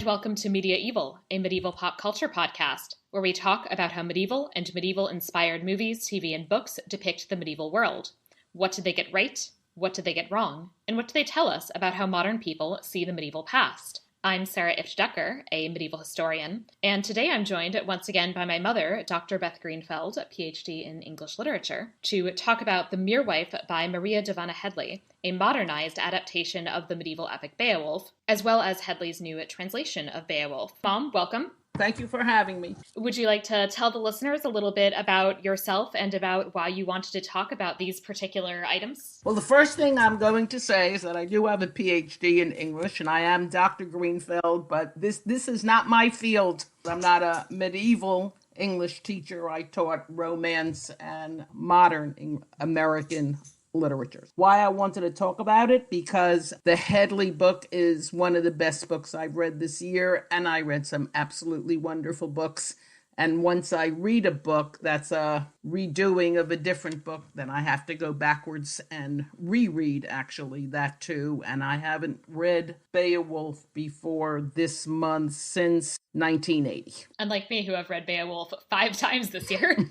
welcome to Media-eval, a medieval pop culture podcast, where we talk about how medieval and medieval-inspired movies, TV, and books depict the medieval world. What did they get right? What did they get wrong? And what do they tell us about how modern people see the medieval past? I'm Sarah ifft, a medieval historian, and today I'm joined once again by my mother, Dr. Beth Greenfeld, a PhD in English literature, to talk about The Mere-Wife by Maria Dahvana Headley, a modernized adaptation of the medieval epic Beowulf, as well as Headley's new translation of Beowulf. Mom, welcome. Thank you for having me. Would you like to tell the listeners a little bit about yourself and about why you wanted to talk about these particular items? Well, the first thing I'm going to say is that I do have a PhD in English, and I am Dr. Greenfeld, but this is not my field. I'm not a medieval English teacher. I taught Romance and modern American literature. Why I wanted to talk about it, because the Headley book is one of the best books I've read this year, and I read some absolutely wonderful books. And once I read a book that's a redoing of a different book, then I have to go backwards and reread, actually, that too. And I haven't read Beowulf before this month since 1980. Unlike me, who have read Beowulf 5 times this year.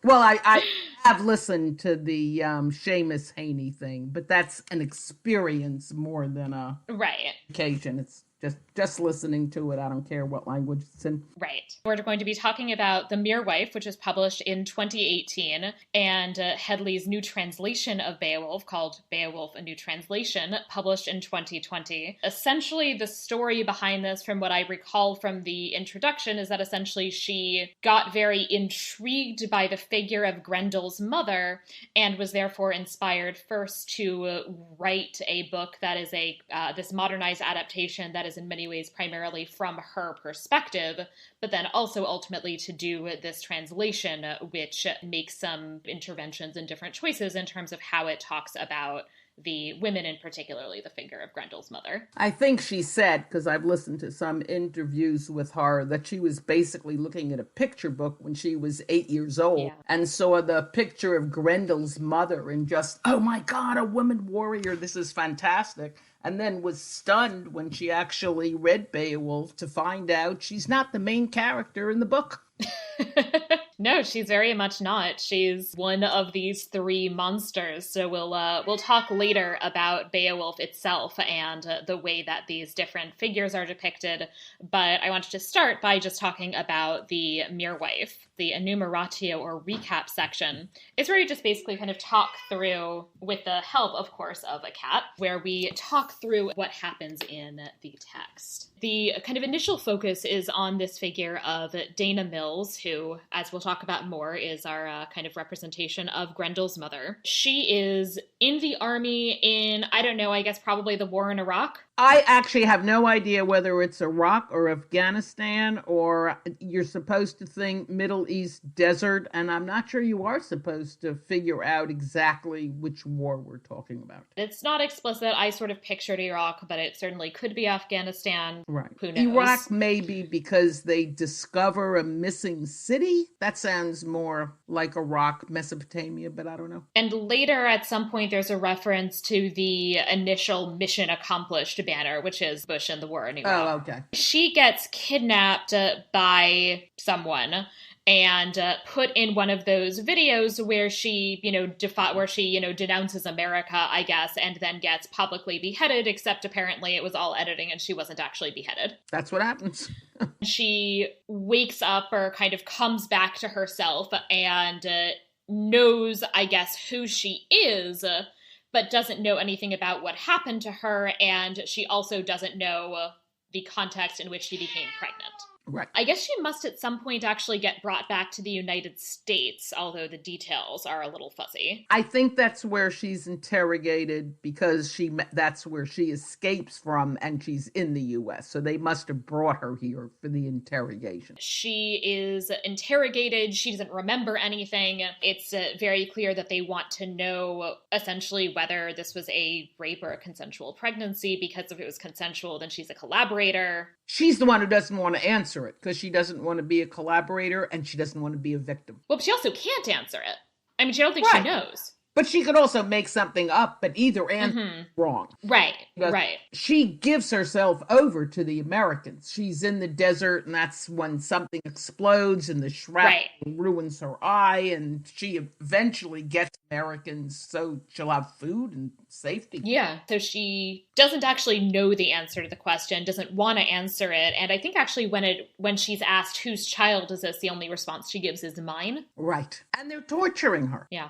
Well, I have listened to the Seamus Heaney thing, but that's an experience more than a occasion. It's just listening to it. I don't care what language it's in. Right. We're going to be talking about The Mere-Wife, which was published in 2018, and Headley's new translation of Beowulf, called Beowulf, A New Translation, published in 2020. Essentially, the story behind this, from what I recall from the introduction, is that essentially she got very intrigued by the figure of Grendel's mother and was therefore inspired first to write a book that is this modernized adaptation that is in many ways primarily from her perspective, but then also ultimately to do this translation, which makes some interventions and different choices in terms of how it talks about the women, and particularly the figure of Grendel's mother. I think she said, because I've listened to some interviews with her, that she was basically looking at a picture book when she was 8 years old and saw the picture of Grendel's mother and just, oh my God, a woman warrior, this is fantastic. And then was stunned when she actually read Beowulf to find out she's not the main character in the book. No, she's very much not. She's one of these 3 monsters. So we'll talk later about Beowulf itself and the way that these different figures are depicted. But I wanted to start by just talking about the Mere-Wife, the enumeratio or recap section. It's where you just basically kind of talk through, with the help, of course, of a cat, where we talk through what happens in the text. The kind of initial focus is on this figure of Dana Mills, who, as we'll talk about more, is our kind of representation of Grendel's mother. She is in the army in, I don't know, I guess probably the war in Iraq. I actually have no idea whether it's Iraq or Afghanistan, or you're supposed to think Middle East desert, and I'm not sure you are supposed to figure out exactly which war we're talking about. It's not explicit. I sort of pictured Iraq, but it certainly could be Afghanistan. Right. Who knows? Iraq maybe because they discover a missing city. That sounds more like Iraq, Mesopotamia, but I don't know. And later at some point there's a reference to the initial mission accomplished banner, which is Bush and the war in Iraq. Oh, okay. She gets kidnapped by someone and put in one of those videos where she, denounces America, I guess, and then gets publicly beheaded, except apparently it was all editing and she wasn't actually beheaded. That's what happens. She wakes up, or kind of comes back to herself, and knows, I guess, who she is, but doesn't know anything about what happened to her, and she also doesn't know the context in which she became pregnant. Right. I guess she must at some point actually get brought back to the United States, although the details are a little fuzzy. I think that's where she's interrogated, because that's where she escapes from, and she's in the U.S. So they must have brought her here for the interrogation. She is interrogated. She doesn't remember anything. It's very clear that they want to know essentially whether this was a rape or a consensual pregnancy, because if it was consensual, then she's a collaborator. She's the one who doesn't want to answer it, because she doesn't want to be a collaborator and she doesn't want to be a victim. Well, but she also can't answer it. I mean, I don't think she knows. But she could also make something up, but either answer is wrong. Right, Because right. she gives herself over to the Americans. She's in the desert, and that's when something explodes, and the shrapnel ruins her eye, and she eventually gets Americans so she'll have food and safety. Yeah, so she doesn't actually know the answer to the question, doesn't want to answer it, and I think actually when she's asked whose child is this, the only response she gives is mine. Right. And they're torturing her. Yeah.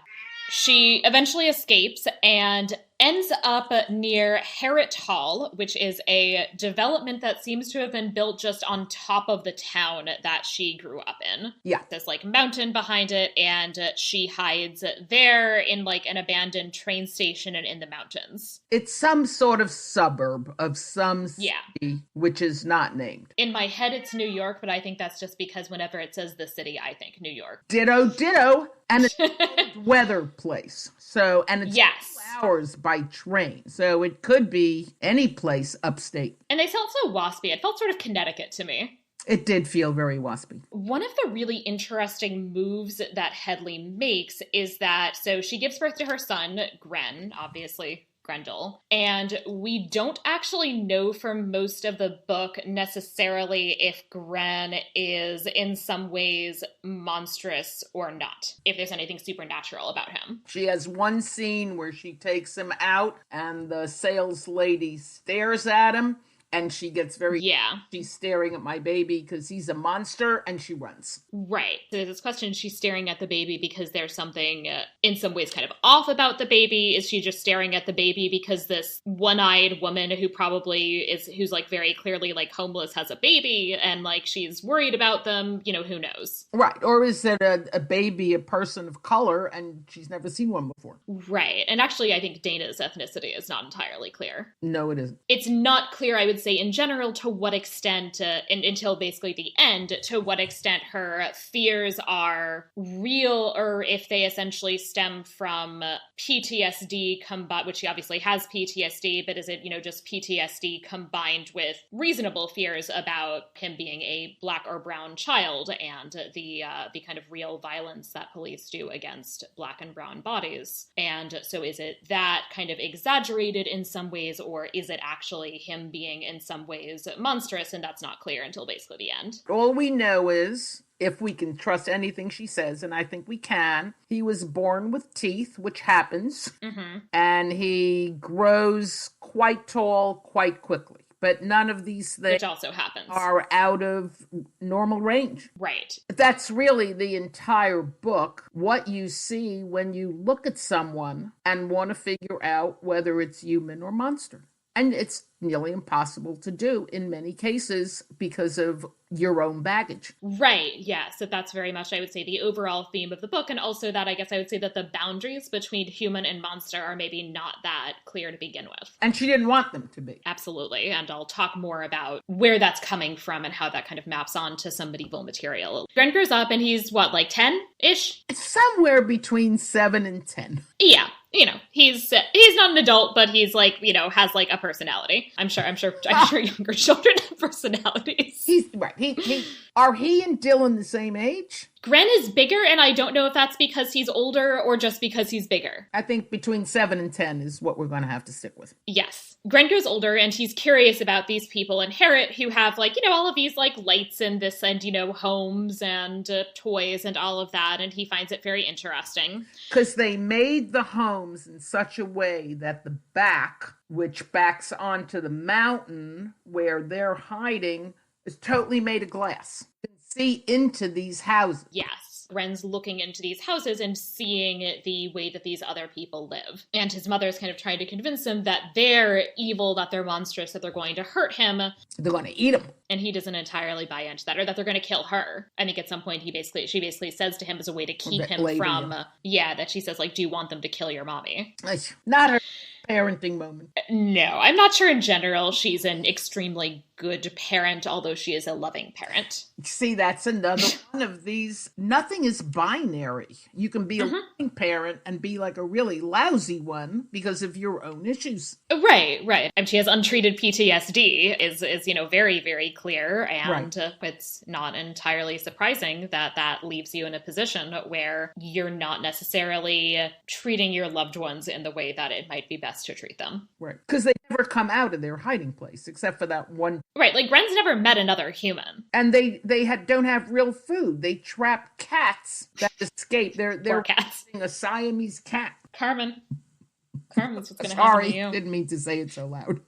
She eventually escapes and ends up near Herot Hall, which is a development that seems to have been built just on top of the town that she grew up in. Yeah. There's like mountain behind it, and she hides there in like an abandoned train station and in the mountains. It's some sort of suburb of some city, which is not named. In my head, it's New York, but I think that's just because whenever it says the city, I think New York. Ditto, ditto. And it's a weather place. So, and it's 2 hours by train. So it could be any place upstate. And they felt so waspy. It felt sort of Connecticut to me. It did feel very waspy. One of the really interesting moves that Headley makes is that, so she gives birth to her son, Gren, obviously Grendel, and we don't actually know for most of the book necessarily if Gren is in some ways monstrous or not, if there's anything supernatural about him. She has one scene where she takes him out and the sales lady stares at him. And she gets very, she's staring at my baby because he's a monster, and she runs. Right. So there's this question, she's staring at the baby because there's something in some ways kind of off about the baby. Is she just staring at the baby because this one-eyed woman who who's like very clearly like homeless has a baby and like she's worried about them? You know, who knows? Right. Or is it a baby, a person of color, and she's never seen one before? Right. And actually, I think Dana's ethnicity is not entirely clear. No, it isn't. It's not clear, I would say, in general, to what extent, until basically the end, to what extent her fears are real, or if they essentially stem from PTSD combined, which she obviously has PTSD, but is it, just PTSD combined with reasonable fears about him being a Black or brown child and the kind of real violence that police do against Black and brown bodies. And so is it that kind of exaggerated in some ways, or is it actually him being in some ways monstrous, and that's not clear until basically the end? All we know is, if we can trust anything she says, and I think we can, he was born with teeth, which happens, and he grows quite tall quite quickly. But none of these things, which also happens, are out of normal range. Right. That's really the entire book. What you see when you look at someone and want to figure out whether it's human or monster. And it's nearly impossible to do in many cases because of your own baggage. Right, yeah. So that's very much, I would say, the overall theme of the book. And also that I guess I would say that the boundaries between human and monster are maybe not that clear to begin with. And she didn't want them to be. Absolutely. And I'll talk more about where that's coming from and how that kind of maps on to some medieval material. Gren grows up and he's, what, like 10-ish? Somewhere between 7 and 10. Yeah. He's not an adult, but he's like, has like a personality. I'm sure younger children have personalities. He's right. Are he and Dylan the same age? Gren is bigger, and I don't know if that's because he's older or just because he's bigger. I think between 7 and 10 is what we're going to have to stick with. Yes. Gren grows older, and he's curious about these people in Herot who have, like, all of these, like, lights and this and, homes and toys and all of that, and he finds it very interesting. Because they made the homes in such a way that the back, which backs onto the mountain where they're hiding, is totally made of glass. You can see into these houses. Yes. Gren's looking into these houses and seeing the way that these other people live. And his mother's kind of trying to convince him that they're evil, that they're monstrous, that they're going to hurt him. They're going to eat him. And he doesn't entirely buy into that, or that they're going to kill her. I think at some point she basically says to him as a way to keep him from, that she says, like, do you want them to kill your mommy? Not her parenting moment. No, I'm not sure in general she's an extremely good parent, although she is a loving parent. See, that's another one of these. Nothing is binary. You can be a loving parent and be like a really lousy one because of your own issues. Right, right. And she has untreated PTSD is very, very clear. And it's not entirely surprising that that leaves you in a position where you're not necessarily treating your loved ones in the way that it might be best to treat them. Right. Because they never come out of their hiding place except for that one. Right. Like Gren's never met another human. And they don't have real food. They trap cats that escape. They're cats. A Siamese cat. Carmen's what's going to happen to you. Sorry, didn't mean to say it so loud.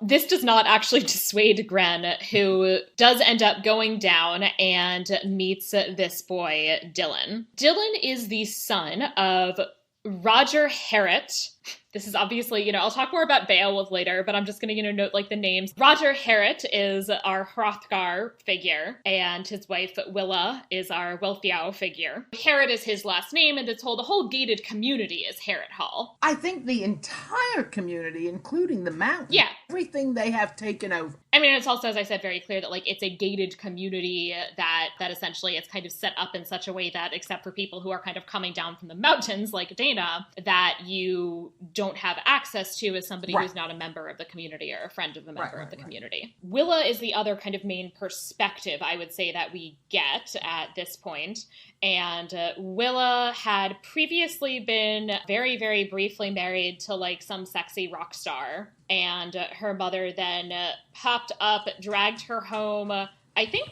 This does not actually dissuade Gren, who does end up going down and meets this boy, Dylan. Dylan is the son of Roger Herot. This is obviously, I'll talk more about Beowulf later, but I'm just going to, note like the names. Roger Herot is our Hrothgar figure, and his wife Willa is our Wealhtheow figure. Herod is his last name, and the whole gated community is Herot Hall. I think the entire community, including the mountain, everything they have taken over. I mean, it's also, as I said, very clear that like it's a gated community that essentially it's kind of set up in such a way that, except for people who are kind of coming down from the mountains, like Dana, that you don't have access to as somebody who's not a member of the community or a friend of a member of the community. Willa is the other kind of main perspective, I would say, that we get at this point. And Willa had previously been very, very briefly married to like some sexy rock star. And her mother then popped up, dragged her home, I think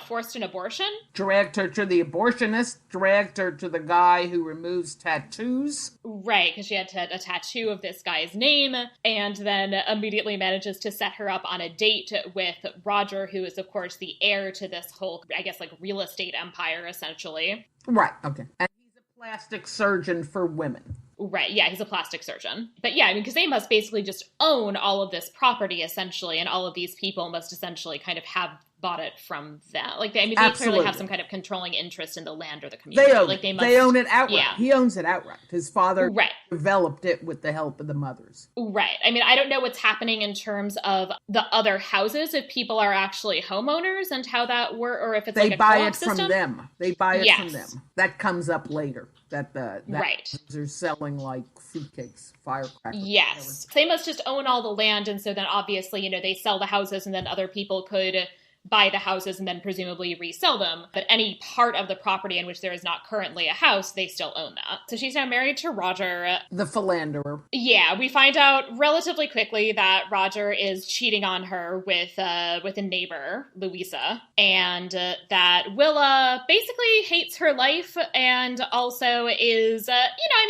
forced an abortion? Dragged her to the abortionist, dragged her to the guy who removes tattoos. Right, because she had a tattoo of this guy's name, and then immediately manages to set her up on a date with Roger, who is, of course, the heir to this whole, I guess, like, real estate empire, essentially. Right, okay. And he's a plastic surgeon for women. Right, yeah, he's a plastic surgeon. But yeah, I mean, because they must basically just own all of this property, essentially, and all of these people must essentially kind of have bought it from them. Like, they clearly have some kind of controlling interest in the land or the community. They own it outright. Yeah. He owns it outright. His father developed it with the help of the mothers. Right. I mean, I don't know what's happening in terms of the other houses, if people are actually homeowners and how that works, or if it's like a co-op system. They buy it from them. They buy it from them. That comes up later. That right. They're selling like fruitcakes, firecrackers. Yes. They must just own all the land, and so then obviously, they sell the houses and then other people could buy the houses and then presumably resell them. But any part of the property in which there is not currently a house, they still own that. So she's now married to Roger. The philanderer. Yeah, we find out relatively quickly that Roger is cheating on her with a neighbor, Louisa, and that Willa basically hates her life and also is,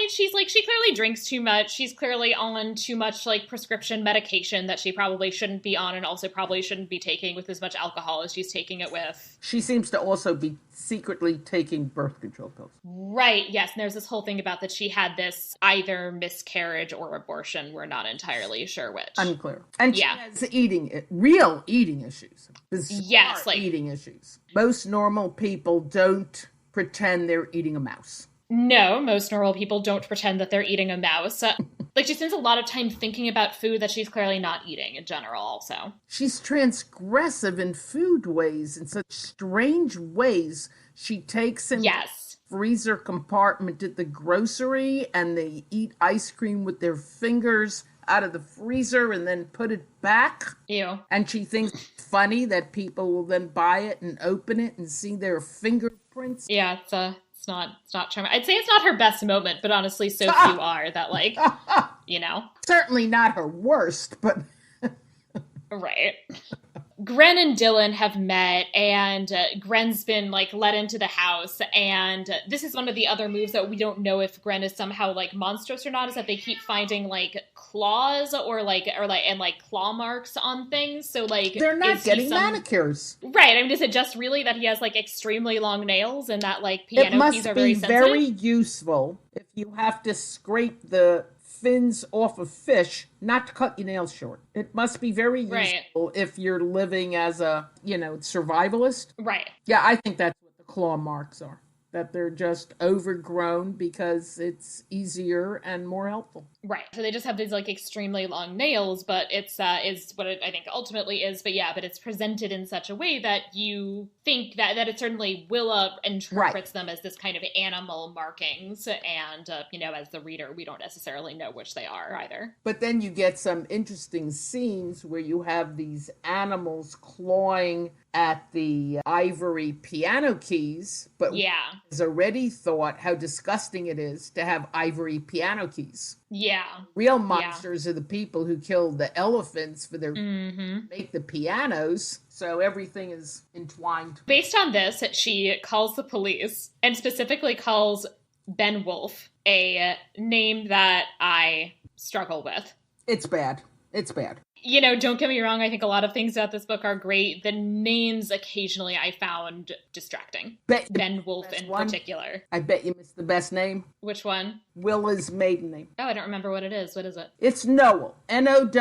she clearly drinks too much. She's clearly on too much like prescription medication that she probably shouldn't be on and also probably shouldn't be taking with as much alcohol as she's taking it with. She seems to also be secretly taking birth control pills. Right, yes. And there's this whole thing about that she had this either miscarriage or abortion. We're not entirely sure which. Unclear. And she has real eating issues. Yes, eating issues. Most normal people don't pretend they're eating a mouse. No, most normal people don't pretend that they're eating a mouse. She spends a lot of time thinking about food that she's clearly not eating in general also. She's transgressive in food ways, in such strange ways. She takes him to the freezer compartment at the grocery and they eat ice cream with their fingers out of the freezer and then put it back. Ew. And she thinks it's funny that people will then buy it and open it and see their fingerprints. Yeah, it's not charming. I'd say it's not her best moment, but honestly, so few are that, Certainly not her worst, but... Right. Gren and Dylan have met, and Gren's been, let into the house, and this is one of the other moves that we don't know if Gren is somehow, monstrous or not, is that they keep finding, claws or claw marks on things, so, They're not getting manicures. Right, I mean, is it just really that he has, extremely long nails and that, piano keys are very sensitive? It must be very useful if you have to scrape the fins off of fish, not to cut your nails short. It must be very useful if you're living as a, survivalist. Right. Yeah, I think that's what the claw marks are. that they're just overgrown because it's easier and more helpful. Right. So they just have these like extremely long nails, but it's is what it, I think ultimately is. But yeah, but it's presented in such a way that you think that it certainly Willa interprets them as this kind of animal markings. And, as the reader, we don't necessarily know which they are either. But then you get some interesting scenes where you have these animals clawing at the ivory piano keys, but has already thought how disgusting it is to have ivory piano keys. Yeah. Real monsters are the people who killed the elephants for their make the pianos. So everything is entwined. Based on this, she calls the police and specifically calls Beowulf a name that I struggle with. It's bad. It's bad. Don't get me wrong. I think a lot of things about this book are great. The names occasionally I found distracting. Beowulf in particular. I bet you missed the best name. Which one? Willa's maiden name. Oh, I don't remember what it is. What is it? It's Nowell. Nowell.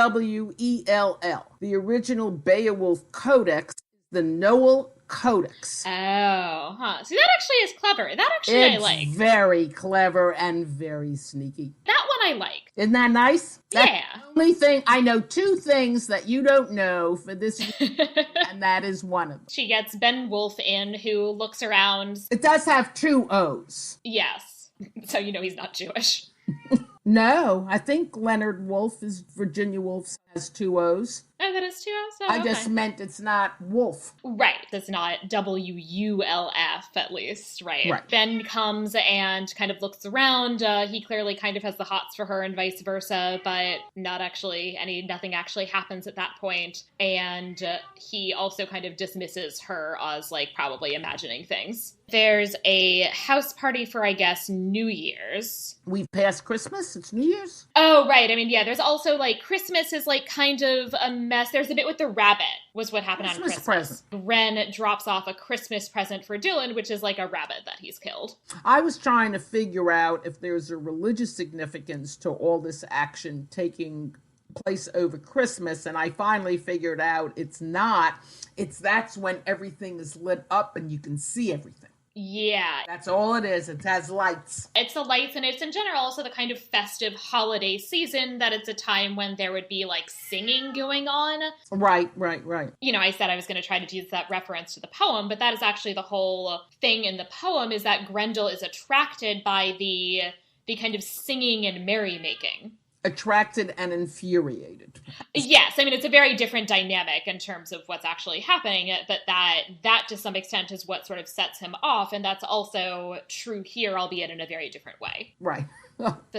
The original Beowulf Codex is the Nowell Codex. Oh, huh. See, that actually is clever. That actually I like. It's very clever and very sneaky. That one I like. Isn't that nice? That's yeah. The only thing, I know two things that you don't know for this and that is one of them. She gets Beowulf in, who looks around. It does have two O's. Yes. So he's not Jewish. No, I think Leonard Woolf is Virginia Woolf has two O's. Oh, that is two O's? Oh, I just meant it's not Wolf. Right. It's not W-U-L-F, at least, right? Ben comes and kind of looks around. He clearly kind of has the hots for her and vice versa, but nothing actually happens at that point. And he also kind of dismisses her as, probably imagining things. There's a house party for, I guess, New Year's. We've passed Christmas. It's New Year's. Oh, right. I mean, yeah, there's also, Christmas is, kind of a mess. There's a bit with the rabbit was what happened on Christmas. Present. Gren drops off a Christmas present for Dylan, which is, a rabbit that he's killed. I was trying to figure out if there's a religious significance to all this action taking place over Christmas, and I finally figured out it's not. That's when everything is lit up and you can see everything. Yeah. That's all it is. It has lights. It's the lights, and it's in general also the kind of festive holiday season that it's a time when there would be singing going on. Right. I said I was going to try to use that reference to the poem, but that is actually the whole thing in the poem, is that Grendel is attracted by the kind of singing and merrymaking. Attracted and infuriated. Yes, I mean, it's a very different dynamic in terms of what's actually happening, but that to some extent is what sort of sets him off, and that's also true here, albeit in a very different way. Right.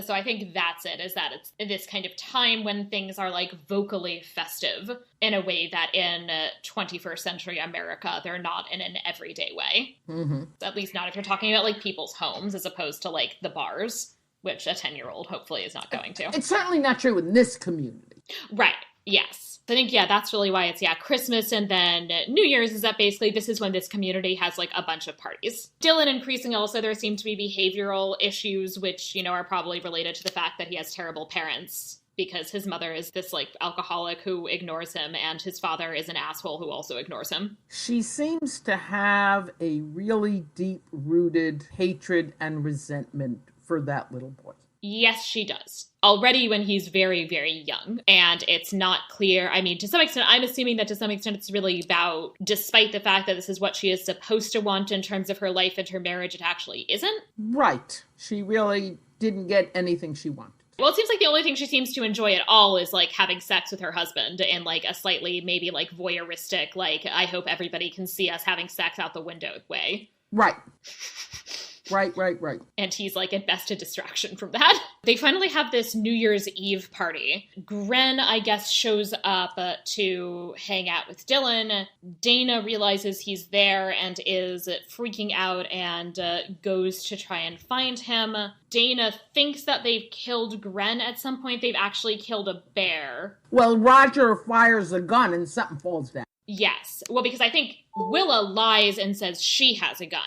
So I think that's it, is that it's this kind of time when things are vocally festive in a way that in 21st century America, they're not in an everyday way. Mm-hmm. At least not if you're talking about people's homes as opposed to the bars, which a 10-year-old hopefully is not going to. It's certainly not true in this community. Right. Yes. I think, that's really why it's, Christmas and then New Year's is that basically this is when this community has, a bunch of parties. Dylan increasing also, there seem to be behavioral issues, which, are probably related to the fact that he has terrible parents, because his mother is this, alcoholic who ignores him, and his father is an asshole who also ignores him. She seems to have a really deep-rooted hatred and resentment for that little boy. Yes, she does. Already when he's very, very young. And it's not clear. I mean, to some extent, I'm assuming that to some extent it's really about, despite the fact that this is what she is supposed to want in terms of her life and her marriage, it actually isn't. Right. She really didn't get anything she wanted. Well, it seems like the only thing she seems to enjoy at all is, having sex with her husband in, a slightly, maybe, voyeuristic, I hope everybody can see us having sex out the window way. Right. Right. And he's at best a distraction from that. They finally have this New Year's Eve party. Gren, I guess, shows up to hang out with Dylan. Dana realizes he's there and is freaking out and goes to try and find him. Dana thinks that they've killed Gren at some point. They've actually killed a bear. Well, Roger fires a gun and something falls down. Yes. Well, because I think Willa lies and says she has a gun.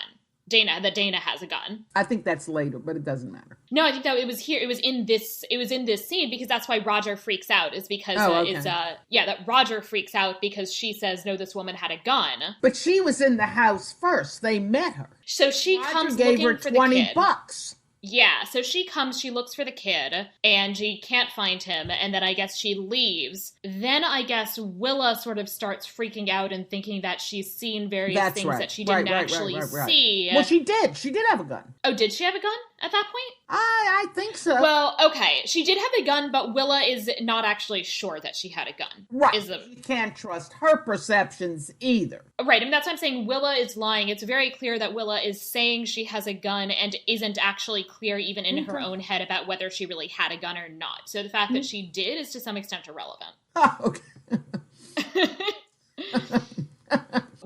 Dana has a gun. I think that's later, but it doesn't matter. No, I think that it was here. It was in this scene because that's why Roger freaks out, is because that Roger freaks out because she says, no, this woman had a gun. But she was in the house first. They met her. So she Roger comes gave looking her for the kid. $20. Yeah, so she comes, she looks for the kid, and she can't find him, and then I guess she leaves. Then I guess Willa sort of starts freaking out and thinking that she's seen various things that she didn't actually see. Well, she did. She did have a gun. Oh, did she have a gun at that point? I think so. Well, okay. She did have a gun, but Willa is not actually sure that she had a gun. Right. You can't trust her perceptions either. Right. I mean, that's why I'm saying Willa is lying. It's very clear that Willa is saying she has a gun and isn't actually clear even in her own head about whether she really had a gun or not. So the fact that she did is to some extent irrelevant. Oh, okay.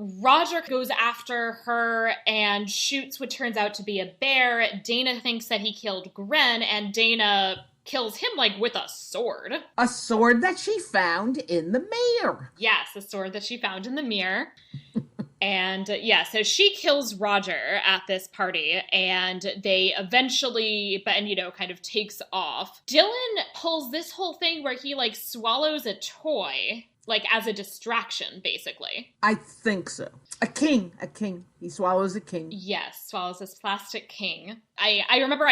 Roger goes after her and shoots what turns out to be a bear. Dana thinks that he killed Gren, and Dana kills him, like, with a sword. A sword that she found in the mirror. Yes, a sword that she found in the mirror. And, so she kills Roger at this party, and they eventually, kind of takes off. Dylan pulls this whole thing where he, like, swallows a toy, like, as a distraction, basically. I think so. A king. He swallows a king. Yes, swallows this plastic king. I remember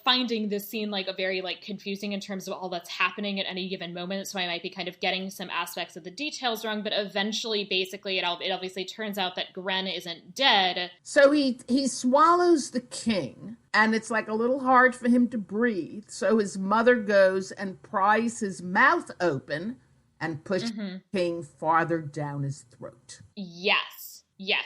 finding this scene, like, a very, like, confusing in terms of all that's happening at any given moment, so I might be kind of getting some aspects of the details wrong, but eventually, basically, it obviously turns out that Gren isn't dead. So he swallows the king, and it's, like, a little hard for him to breathe, so his mother goes and pries his mouth open and pushes the king farther down his throat. Yes,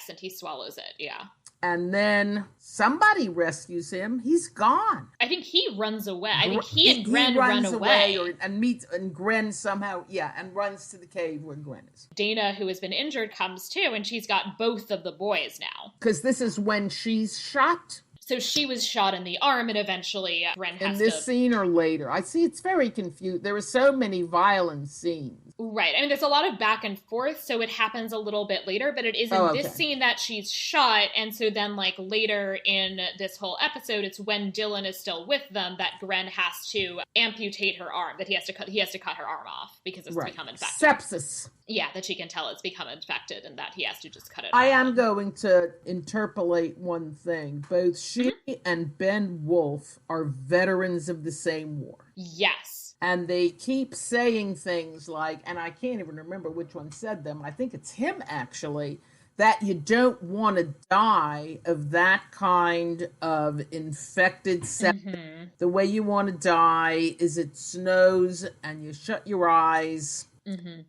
and he swallows it, yeah. And then somebody rescues him. He's gone. I think he runs away. I think he and Gren run away. And Gren somehow, and runs to the cave where Gren is. Dana, who has been injured, comes too, and she's got both of the boys now. Because this is when she's shot. So she was shot in the arm, and eventually Gren has to... In this scene or later? I see it's very confused. There are so many violent scenes. Right. I mean, there's a lot of back and forth, so it happens a little bit later, but it is in this scene that she's shot, and so then, like, later in this whole episode, it's when Dylan is still with them that Gren has to amputate her arm, that he has to cut her arm off because it's become infected. Sepsis. Yeah, that she can tell it's become infected and that he has to just cut it off. I am going to interpolate one thing. Both she and Beowulf are veterans of the same war. Yes. And they keep saying things like, and I can't even remember which one said them, I think it's him actually, that you don't want to die of that kind of infected septic. The way you want to die is it snows and you shut your eyes.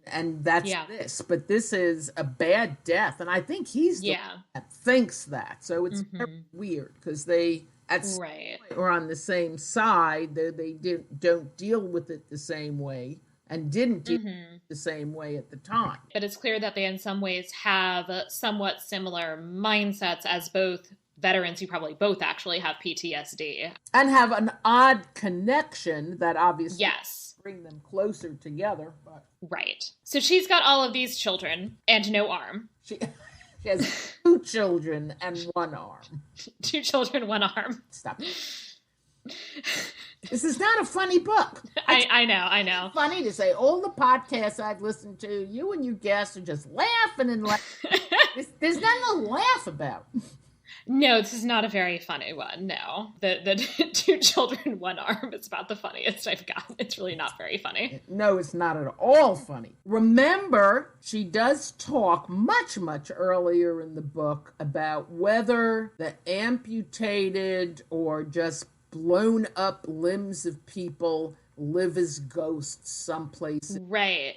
And that's this. But this is a bad death. And I think he's the one that thinks that. So it's very weird because they... Or on the same side, they don't deal with it the same way and didn't deal with it the same way at the time. But it's clear that they in some ways have somewhat similar mindsets as both veterans who probably both actually have PTSD. And have an odd connection that obviously bring them closer together. But... Right. So she's got all of these children and no arm. She has 2 children and 1 arm. 2 children, 1 arm. Stop. This is not a funny book. I know. It's funny to say all the podcasts I've listened to, you and your guests are just laughing and laughing. There's nothing to laugh about. No, this is not a very funny one, no. The 2 children, 1 arm is about the funniest I've got. It's really not very funny. No, it's not at all funny. Remember, she does talk much, much earlier in the book about whether the amputated or just blown up limbs of people live as ghosts someplace. Right.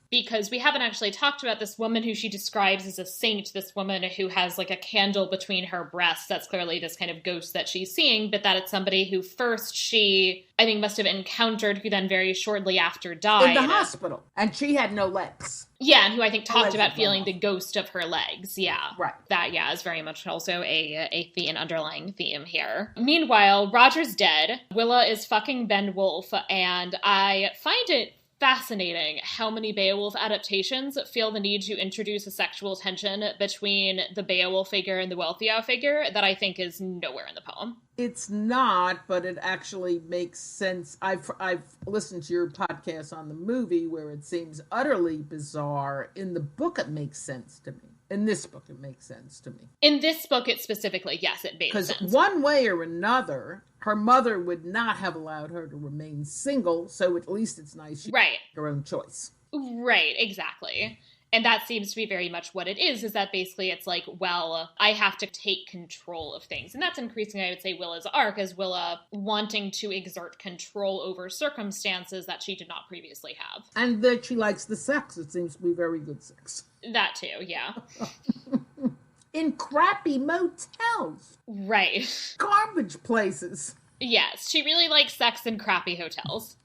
Because we haven't actually talked about this woman who she describes as a saint, this woman who has like a candle between her breasts. That's clearly this kind of ghost that she's seeing, but that it's somebody who first she, I think, must have encountered, who then very shortly after died. In the hospital. And she had no legs. Yeah, and who I think talked about feeling the ghost of her legs. Yeah. Right. That, is very much also an underlying theme here. Meanwhile, Roger's dead. Willa is fucking Beowulf, and I find it fascinating how many Beowulf adaptations feel the need to introduce a sexual tension between the Beowulf figure and the Wealhtheow figure that I think is nowhere in the poem. It's not, but it actually makes sense. I've listened to your podcast on the movie where it seems utterly bizarre. In the book, it makes sense to me. In this book, it makes sense to me. In this book, it specifically, yes, it made sense. Because one way or another, her mother would not have allowed her to remain single, so at least it's nice she right. made her own choice. Right, exactly. And that seems to be very much what it is that basically it's like, well, I have to take control of things. And that's increasingly, I would say, Willa's arc, as Willa wanting to exert control over circumstances that she did not previously have. And that she likes the sex. It seems to be very good sex. That too, yeah. In crappy motels. Right. Garbage places. Yes, she really likes sex in crappy hotels.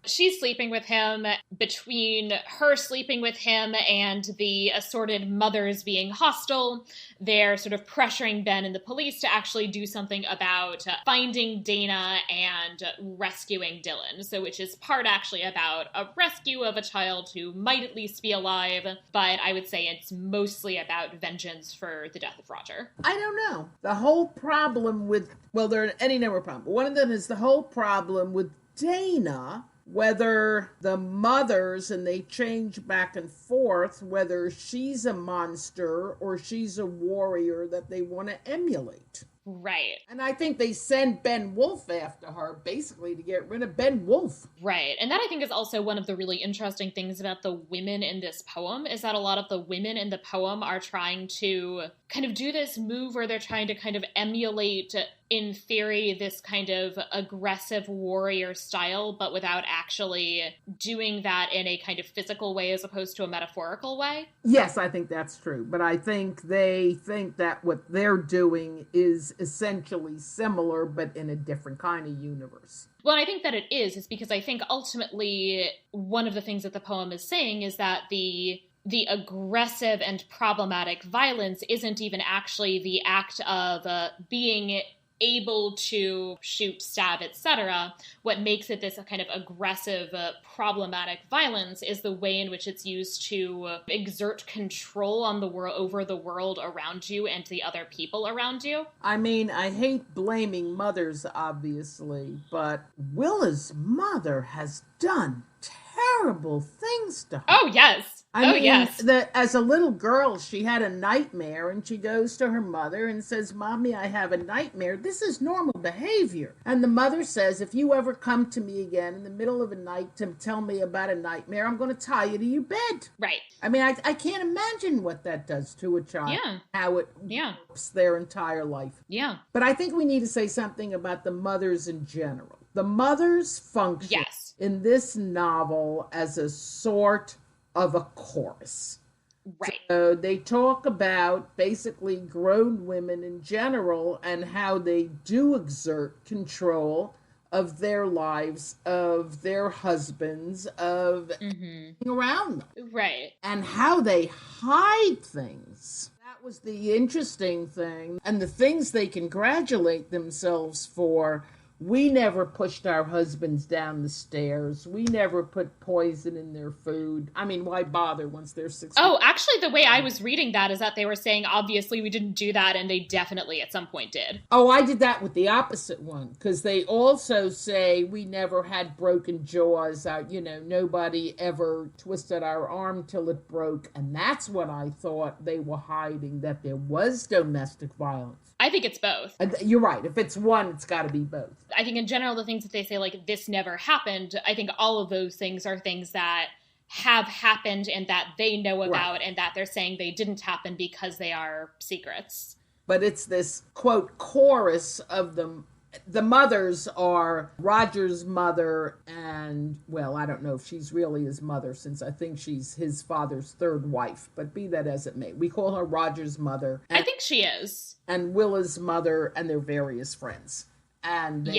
She's sleeping with him. Between her sleeping with him and the assorted mothers being hostile, they're sort of pressuring Ben and the police to actually do something about finding Dana and rescuing Dylan. So, which is part actually about a rescue of a child who might at least be alive, but I would say it's mostly about vengeance for the death of Roger. I don't know. The whole problem with, well, there are any number of problems, but one of them is the whole problem with Dana, whether the mothers, and they change back and forth, whether she's a monster or she's a warrior that they want to emulate. Right. And I think they send Beowulf after her basically to get rid of Beowulf. Right. And that I think is also one of the really interesting things about the women in this poem, is that a lot of the women in the poem are trying to kind of do this move where they're trying to kind of emulate, in theory, this kind of aggressive warrior style, but without actually doing that in a kind of physical way as opposed to a metaphorical way. Yes, I think that's true. But I think they think that what they're doing is essentially similar, but in a different kind of universe. Well, I think that it is because I think ultimately one of the things that the poem is saying is that the aggressive and problematic violence isn't even actually the act of being able to shoot, stab, etc. What makes it this kind of aggressive, problematic violence is the way in which it's used to exert control on the world, over the world around you and the other people around you. I mean, I hate blaming mothers, obviously, but Willa's mother has done terrible things to her. Oh, yes. I mean, yes. As a little girl, she had a nightmare, and she goes to her mother and says, "Mommy, I have a nightmare. This is normal behavior." And the mother says, "If you ever come to me again in the middle of the night to tell me about a nightmare, I'm going to tie you to your bed." Right. I mean, I can't imagine what that does to a child. Yeah. How it warps their entire life. Yeah. But I think we need to say something about the mothers in general. The mothers function in this novel as a sort of a chorus. Right. So they talk about basically grown women in general and how they do exert control of their lives, of their husbands, of around them. Right. And how they hide things. That was the interesting thing. And the things they congratulate themselves for. We never pushed our husbands down the stairs. We never put poison in their food. I mean, why bother once they're 16? Oh, actually, the way I was reading that is that they were saying, obviously, we didn't do that, and they definitely at some point did. Oh, I did that with the opposite one, because they also say we never had broken jaws. Nobody ever twisted our arm till it broke, and that's what I thought they were hiding, that there was domestic violence. I think it's both. You're right. If it's one, it's got to be both. I think in general, the things that they say, like, this never happened, I think all of those things are things that have happened and that they know about, and that they're saying they didn't happen because they are secrets. But it's this, quote, chorus of them. The mothers are Roger's mother and, well, I don't know if she's really his mother, since I think she's his father's third wife, but be that as it may. We call her Roger's mother. I think she is. And Willa's mother and their various friends. And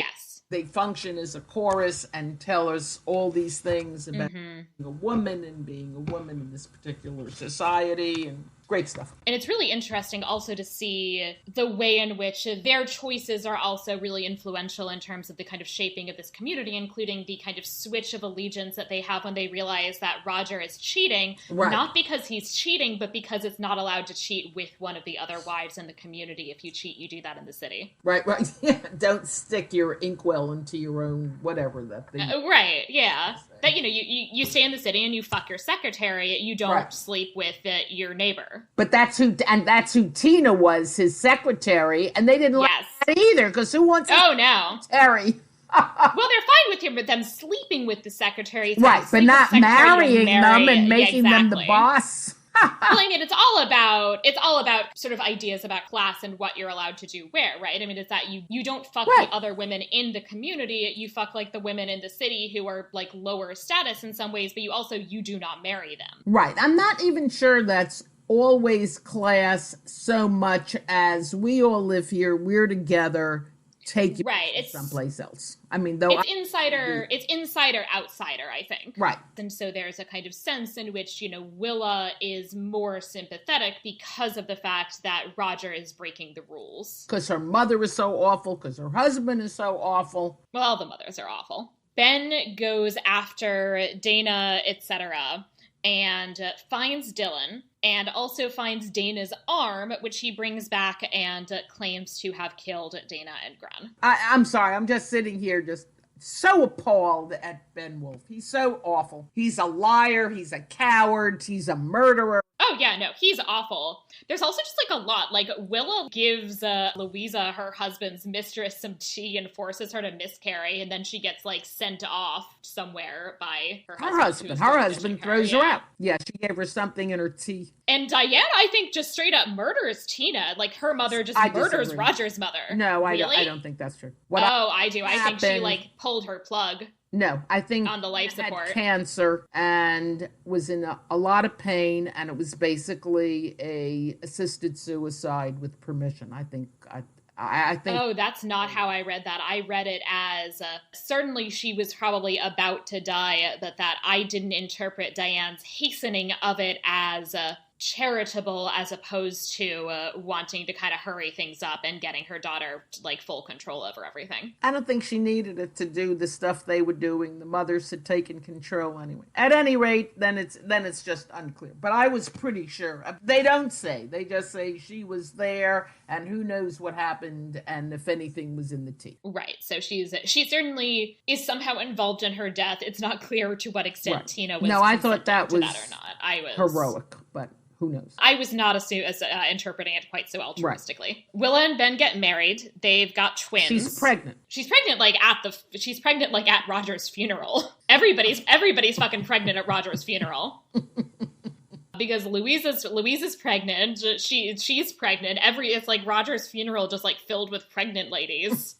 they function as a chorus and tell us all these things about being a woman and being a woman in this particular society. And Great stuff. And it's really interesting also to see the way in which their choices are also really influential in terms of the kind of shaping of this community, including the kind of switch of allegiance that they have when they realize that Roger is cheating, not because he's cheating, but because it's not allowed to cheat with one of the other wives in the community. If you cheat, you do that in the city. Right. Yeah. Don't stick your inkwell into your own whatever that thing. Right, yeah. That, you stay in the city and you fuck your secretary. You don't sleep with your neighbor. But that's who Tina was, his secretary, and they didn't like that either, because who wants secretary? Well, they're fine with him, but them sleeping with the secretary. Right, but not marrying them and making them the boss. Well, I mean, it's all about sort of ideas about class and what you're allowed to do where, right? I mean, it's that you don't fuck the other women in the community. You fuck like the women in the city who are like lower status in some ways, but you do not marry them. Right. I'm not even sure that's always class so much as we all live here, we're together. Take you someplace else. I mean, though it's insider outsider, I think. Right. And so there's a kind of sense in which, Willa is more sympathetic because of the fact that Roger is breaking the rules. Because her mother is so awful, because her husband is so awful. Well, all the mothers are awful. Ben goes after Dana, etc., and finds Dylan, and also finds Dana's arm, which he brings back and claims to have killed Dana and Gren. I'm sorry, I'm just sitting here just so appalled at Beowulf. He's so awful. He's a liar, he's a coward, he's a murderer. Oh, yeah, no, he's awful. There's also just, a lot. Willa gives Louisa, her husband's mistress, some tea and forces her to miscarry, and then she gets, sent off somewhere by her husband. Her husband throws her out. Yeah, she gave her something in her tea. And Diana, I think, just straight up murders Tina. Her mother just murders Roger's mother. No, I don't think that's true. I do. I think she, pulled her plug. No, I think on the life support. Had cancer and was in a lot of pain, and it was basically a assisted suicide with permission. I think. Oh, that's not how I read that. I read it as certainly she was probably about to die, but that I didn't interpret Diane's hastening of it as charitable as opposed to wanting to kind of hurry things up and getting her daughter full control over everything. I don't think she needed it to do the stuff they were doing. The mothers had taken control anyway. At any rate, then it's just unclear. But I was pretty sure. They don't say. They just say she was there and who knows what happened and if anything was in the tea. Right. So she certainly is somehow involved in her death. It's not clear to what extent Tina was. No, I thought that was or not. I was heroic, but who knows? I was not interpreting it quite so altruistically. Right. Willa and Ben get married. They've got twins. She's pregnant. She's pregnant at Roger's funeral. Everybody's fucking pregnant at Roger's funeral. Because Louisa's pregnant. She's pregnant. It's like Roger's funeral just filled with pregnant ladies.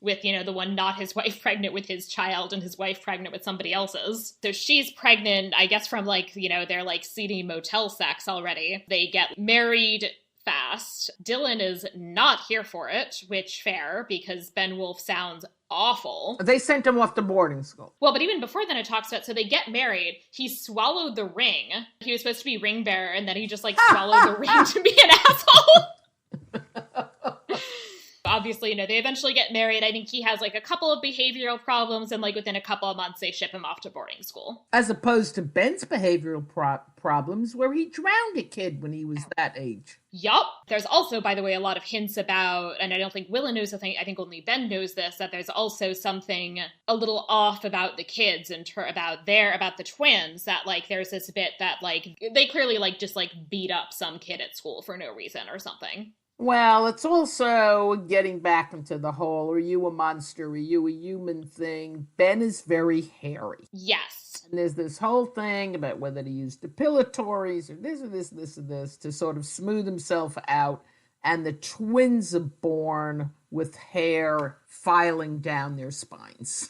With, the one not his wife pregnant with his child and his wife pregnant with somebody else's. So she's pregnant, I guess, from their seedy motel sex already. They get married fast. Dylan is not here for it, which fair, because Beowulf sounds awful. They sent him off to boarding school. Well, but even before then it talks about, so they get married, he swallowed the ring. He was supposed to be ring bearer, and then he just swallowed the ring to be an asshole. Obviously, they eventually get married. I think he has a couple of behavioral problems, and within a couple of months they ship him off to boarding school. As opposed to Ben's behavioral problems, where he drowned a kid when he was that age. Yup. There's also, by the way, a lot of hints about, and I don't think Willa knows the thing, I think only Ben knows this, that there's also something a little off about the kids and about the twins, that there's this bit that they clearly just beat up some kid at school for no reason or something. Well, it's also getting back into the whole, are you a monster, are you a human thing? Ben is very hairy. Yes. And there's this whole thing about whether to use depilatories or this to sort of smooth himself out. And the twins are born with hair filing down their spines.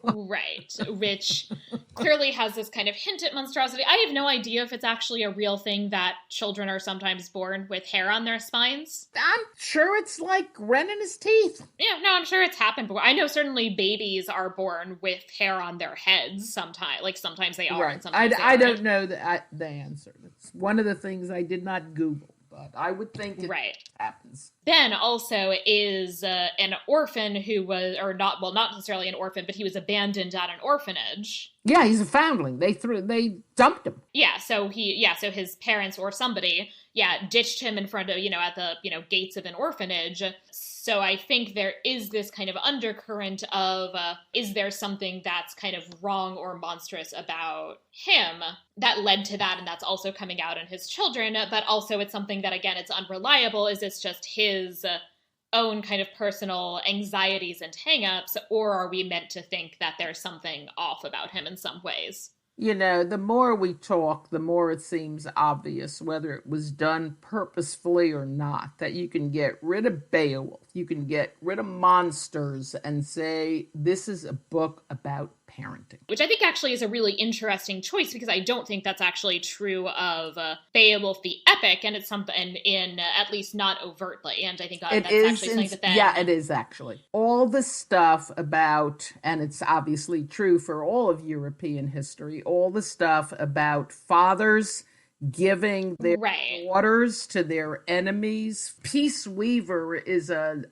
Right, which clearly has this kind of hint at monstrosity. I have no idea if it's actually a real thing that children are sometimes born with hair on their spines. I'm sure it's like Gren in his teeth. Yeah, no, I'm sure it's happened before. I know certainly babies are born with hair on their heads sometimes. Like sometimes they are, Right. and sometimes they I aren't. don't know the answer. It's one of the things I did not Google, but I would think it Right. happens. Ben also is an orphan who was, or not, well, not necessarily an orphan, but he was abandoned at an orphanage. Yeah, he's a foundling. They dumped him. Yeah, so so his parents or somebody, ditched him in front of, at the, gates of an orphanage. So I think there is this kind of undercurrent of, is there something that's kind of wrong or monstrous about him that led to that, and that's also coming out in his children, but also it's something that, again, it's unreliable. Is this just his own kind of personal anxieties and hangups, or are we meant to think that there's something off about him in some ways? The more we talk, the more it seems obvious, whether it was done purposefully or not, that you can get rid of Beowulf, you can get rid of monsters and say, this is a book about parenting. Which I think actually is a really interesting choice, because I don't think that's actually true of Beowulf the Epic, and it's something in at least not overtly. And I think that's actually something that then... Yeah, it is actually. All the stuff about, and it's obviously true for all of European history, all the stuff about fathers giving their daughters to their enemies. Peace Weaver is a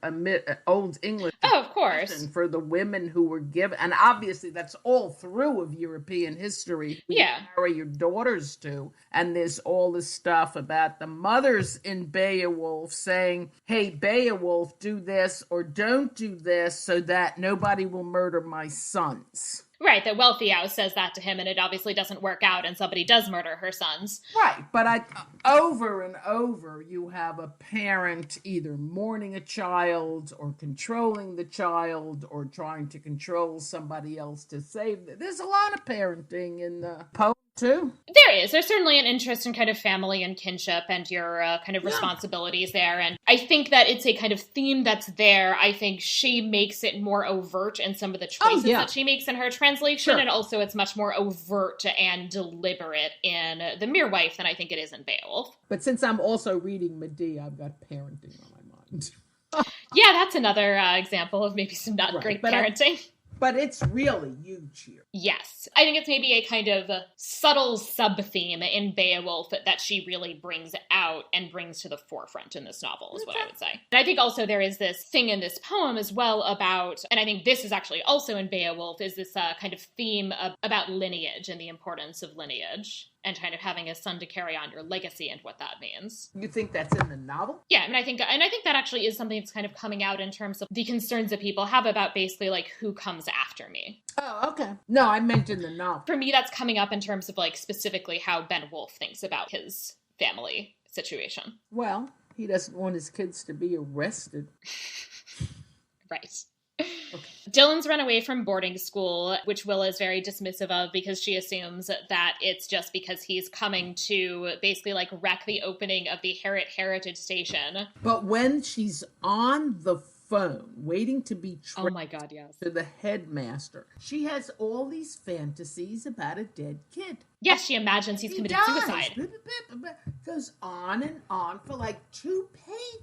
old English of course, for the women who were given, and obviously that's all through of European history. You marry your daughters to, and there's all this stuff about the mothers in Beowulf saying, hey, Beowulf, do this or don't do this so that nobody will murder my sons. Right, that Wealthyhouse says that to him, and it obviously doesn't work out, and somebody does murder her sons. Right, but over and over, you have a parent either mourning a child, or controlling the child, or trying to control somebody else to save them. There's a lot of parenting in the poem, too. There's certainly an interest in kind of family and kinship and your kind of responsibilities there. And I think that it's a kind of theme that's there. I think she makes it more overt in some of the choices that she makes in her translation. Sure. And also it's much more overt and deliberate in The Mere Wife than I think it is in Beowulf. But since I'm also reading Medea, I've got parenting on my mind. Yeah, that's another example of maybe some not great parenting. But it's really huge here. Yes. I think it's maybe a kind of subtle sub-theme in Beowulf that she really brings out and brings to the forefront in this novel, is what I would say. And I think also there is this thing in this poem as well about, and I think this is actually also in Beowulf, is this kind of theme about lineage and the importance of lineage. And kind of having a son to carry on your legacy and what that means. You think that's in the novel? Yeah, I think that actually is something that's kind of coming out in terms of the concerns that people have about basically like who comes after me. Oh, okay. No, I meant in the novel. For me, that's coming up in terms of like specifically how Ben Wolfe thinks about his family situation. Well, he doesn't want his kids to be arrested. Right. Okay. Dylan's run away from boarding school, which Willa is very dismissive of because she assumes that it's just because he's coming to basically like wreck the opening of the Herot Heritage Station. But when she's on the phone waiting to be transferred to the headmaster, she has all these fantasies about a dead kid. Yes, she imagines he's committed suicide. Goes on and on for like 2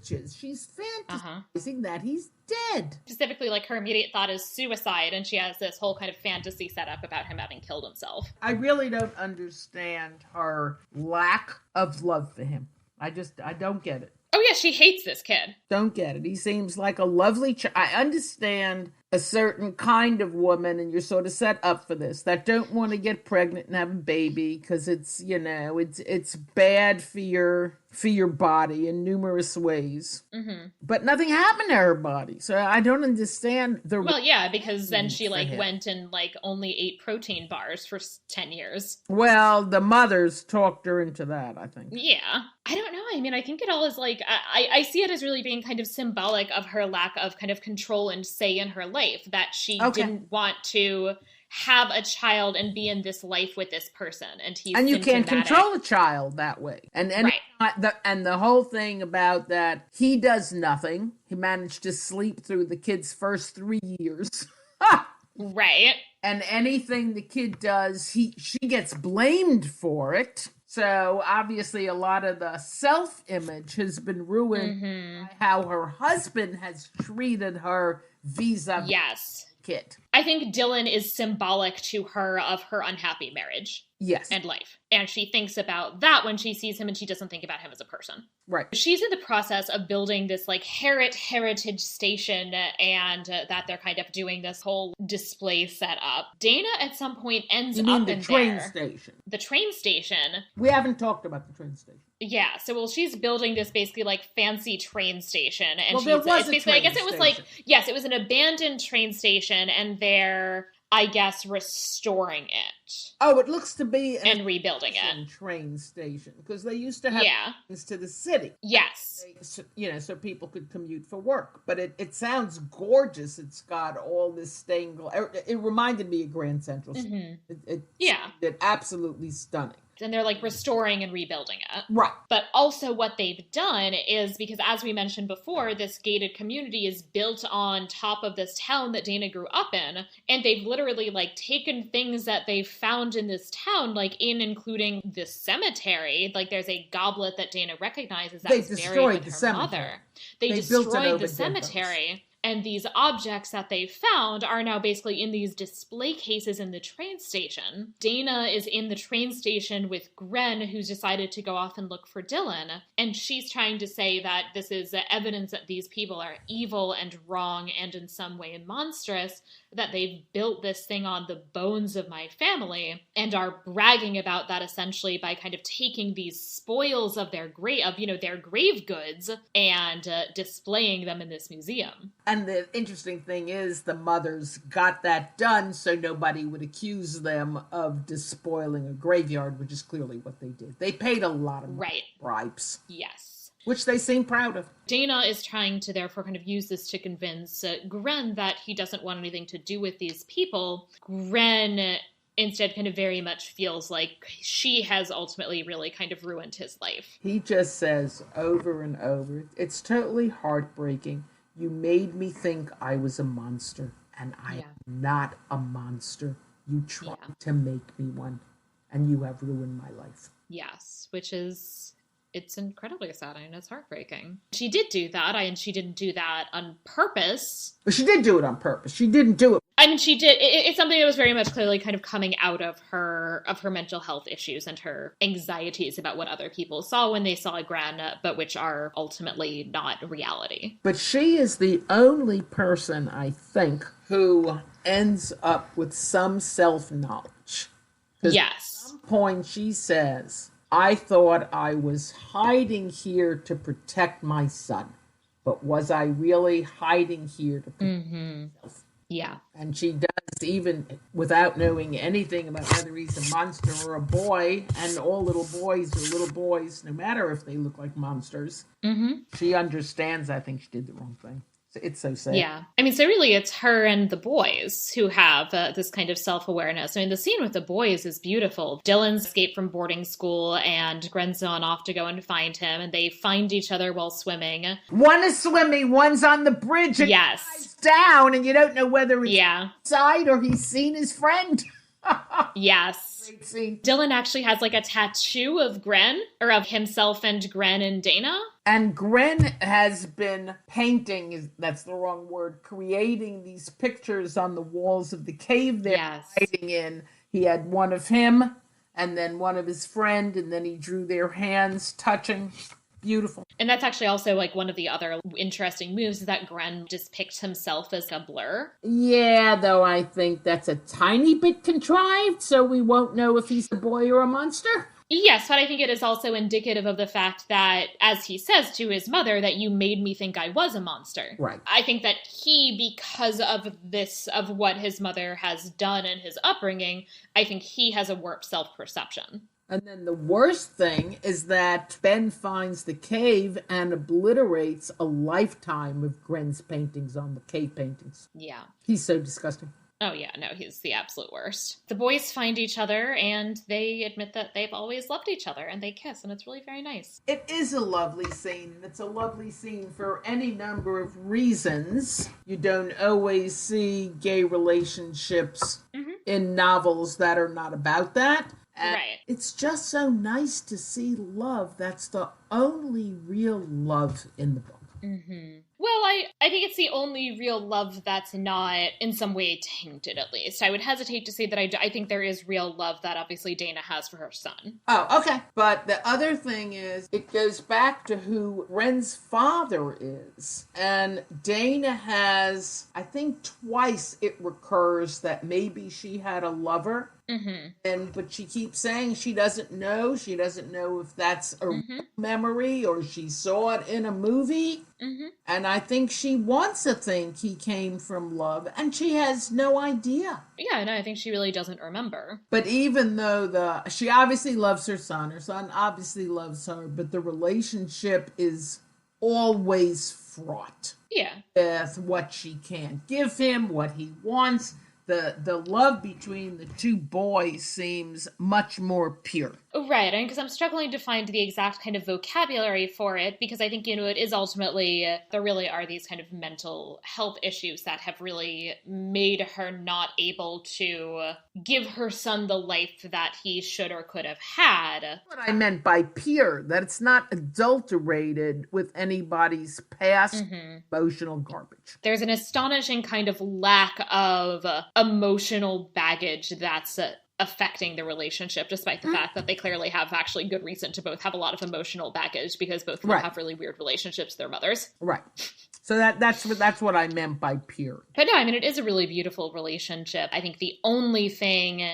pages. She's fantasizing that he's dead. Specifically, like her immediate thought is suicide, and she has this whole kind of fantasy set up about him having killed himself. I really don't understand her lack of love for him. I don't get it. Oh yeah, she hates this kid. Don't get it. He seems like a lovely I understand a certain kind of woman, and you're sort of set up for this, that don't want to get pregnant and have a baby because it's, it's bad for your body in numerous ways. Mm-hmm. But nothing happened to her body, so I don't understand the... Well, yeah, because then she went and only ate protein bars for 10 years. Well, the mothers talked her into that, I think. Yeah. I don't know. I mean, I think it all is I see it as really being kind of symbolic of her lack of kind of control and say in her life, that she didn't want to have a child and be in this life with this person, and you can't control a child that way. And the whole thing about that, he does nothing. He managed to sleep through the kid's first 3 years. Right. And anything the kid does, she gets blamed for it. So obviously a lot of the self-image has been ruined by how her husband has treated her vis-a-vis Yes. the kid. I think Dylan is symbolic to her of her unhappy marriage. Yes. And life. And she thinks about that when she sees him, and she doesn't think about him as a person. Right. She's in the process of building this like Herot heritage station, and that they're kind of doing this whole display set up. Dana at some point ends You mean up the in train there. station? The train station. We haven't talked about the train station. Yeah, so well, she's building this basically like fancy train station, and well, there was it's a basically, train I guess it was station. like, yes, it was an abandoned train station, and they're, I guess, restoring it. Oh, it looks to be and rebuilding it. Train station, because they used to have trains to the city. Yes. So people could commute for work. But it sounds gorgeous. It's got all this stained glass. It reminded me of Grand Central. It absolutely stunning. And they're like restoring and rebuilding it. Right. But also what they've done is, because as we mentioned before, this gated community is built on top of this town that Dana grew up in. And they've literally like taken things that they've found in this town, like including this cemetery. Like there's a goblet that Dana recognizes that was buried with her mother. They destroyed the cemetery. And these objects that they found are now basically in these display cases in the train station. Dana is in the train station with Gren, who's decided to go off and look for Dylan. And she's trying to say that this is evidence that these people are evil and wrong and in some way monstrous, that they've built this thing on the bones of my family, and are bragging about that essentially by kind of taking these spoils of their grave goods and displaying them in this museum. And the interesting thing is the mothers got that done so nobody would accuse them of despoiling a graveyard, which is clearly what they did. They paid a lot of bribes. Yes. Which they seem proud of. Dana is trying to therefore kind of use this to convince Gren that he doesn't want anything to do with these people. Gren instead kind of very much feels like she has ultimately really kind of ruined his life. He just says over and over, it's totally heartbreaking. You made me think I was a monster, and I am not a monster. You tried to make me one, and you have ruined my life. Yes, which is, it's incredibly sad and it's heartbreaking. She did do that, and she didn't do that on purpose. But she did do it on purpose. She didn't do it. I mean, she did. It's something that was very much clearly kind of coming out of her mental health issues and her anxieties about what other people saw when they saw Gran, but which are ultimately not reality. But she is the only person, I think, who ends up with some self-knowledge. Yes. At some point she says, I thought I was hiding here to protect my son. But was I really hiding here to protect myself? Yeah. And she does, even without knowing anything about whether he's a monster or a boy, and all little boys are little boys, no matter if they look like monsters. She understands, I think, she did the wrong thing. It's so sad. Yeah. I mean, so really it's her and the boys who have this kind of self-awareness. I mean, the scene with the boys is beautiful. Dylan's escaped from boarding school and Gren's gone off to go and find him, and they find each other while swimming. One is swimming, one's on the bridge, and yes, down, and you don't know whether it's outside or he's seen his friend. Yes. Great scene. Dylan actually has like a tattoo of Gren, or of himself and Gren and Dana. And Gren has been painting, that's the wrong word, creating these pictures on the walls of the cave they're hiding in. He had one of him, and then one of his friend, and then he drew their hands touching. Beautiful. And that's actually also like one of the other interesting moves, is that Gren depicts himself as a blur. Yeah, though I think that's a tiny bit contrived, so we won't know if he's a boy or a monster. Yes, but I think it is also indicative of the fact that, as he says to his mother, that you made me think I was a monster. Right. I think that he, because of this, of what his mother has done in his upbringing, I think he has a warped self-perception. And then the worst thing is that Ben finds the cave and obliterates a lifetime of Gren's paintings on the cave paintings. Yeah. He's so disgusting. Oh, yeah, no, he's the absolute worst. The boys find each other and they admit that they've always loved each other and they kiss, and it's really very nice. It is a lovely scene. It's a lovely scene for any number of reasons. You don't always see gay relationships in novels that are not about that. And right. It's just so nice to see love. That's the only real love in the book. Mm-hmm. Well, I think it's the only real love that's not in some way tainted, at least. I would hesitate to say that I think there is real love that obviously Dana has for her son. Oh, okay. But the other thing is, it goes back to who Ren's father is. And Dana has, I think twice it recurs that maybe she had a lover. But she keeps saying she doesn't know. She doesn't know if that's a memory or she saw it in a movie. And I think she wants to think he came from love, and she has no idea. Yeah, no, I think she really doesn't remember. But even though she obviously loves her son obviously loves her, but the relationship is always fraught. Yeah. With what she can't give him, what he wants. The love between the two boys seems much more pure. Right, and because I'm struggling to find the exact kind of vocabulary for it, because I think, it is ultimately, there really are these kind of mental health issues that have really made her not able to give her son the life that he should or could have had. What I meant by pure, that it's not adulterated with anybody's past emotional garbage. There's an astonishing kind of lack of emotional baggage that's affecting the relationship, despite the fact that they clearly have actually good reason to both have a lot of emotional baggage because both of them have really weird relationships with their mothers. Right. So that's what I meant by pure. But no, I mean, it is a really beautiful relationship. I think the only thing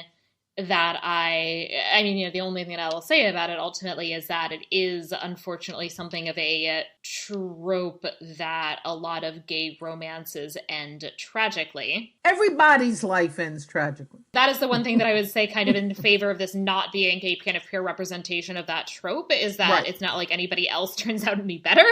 that the only thing that I will say about it ultimately is that it is unfortunately something of a trope that a lot of gay romances end tragically. Everybody's life ends tragically. That is the one thing that I would say kind of in favor of this not being a kind of pure representation of that trope, is that it's not like anybody else turns out any better.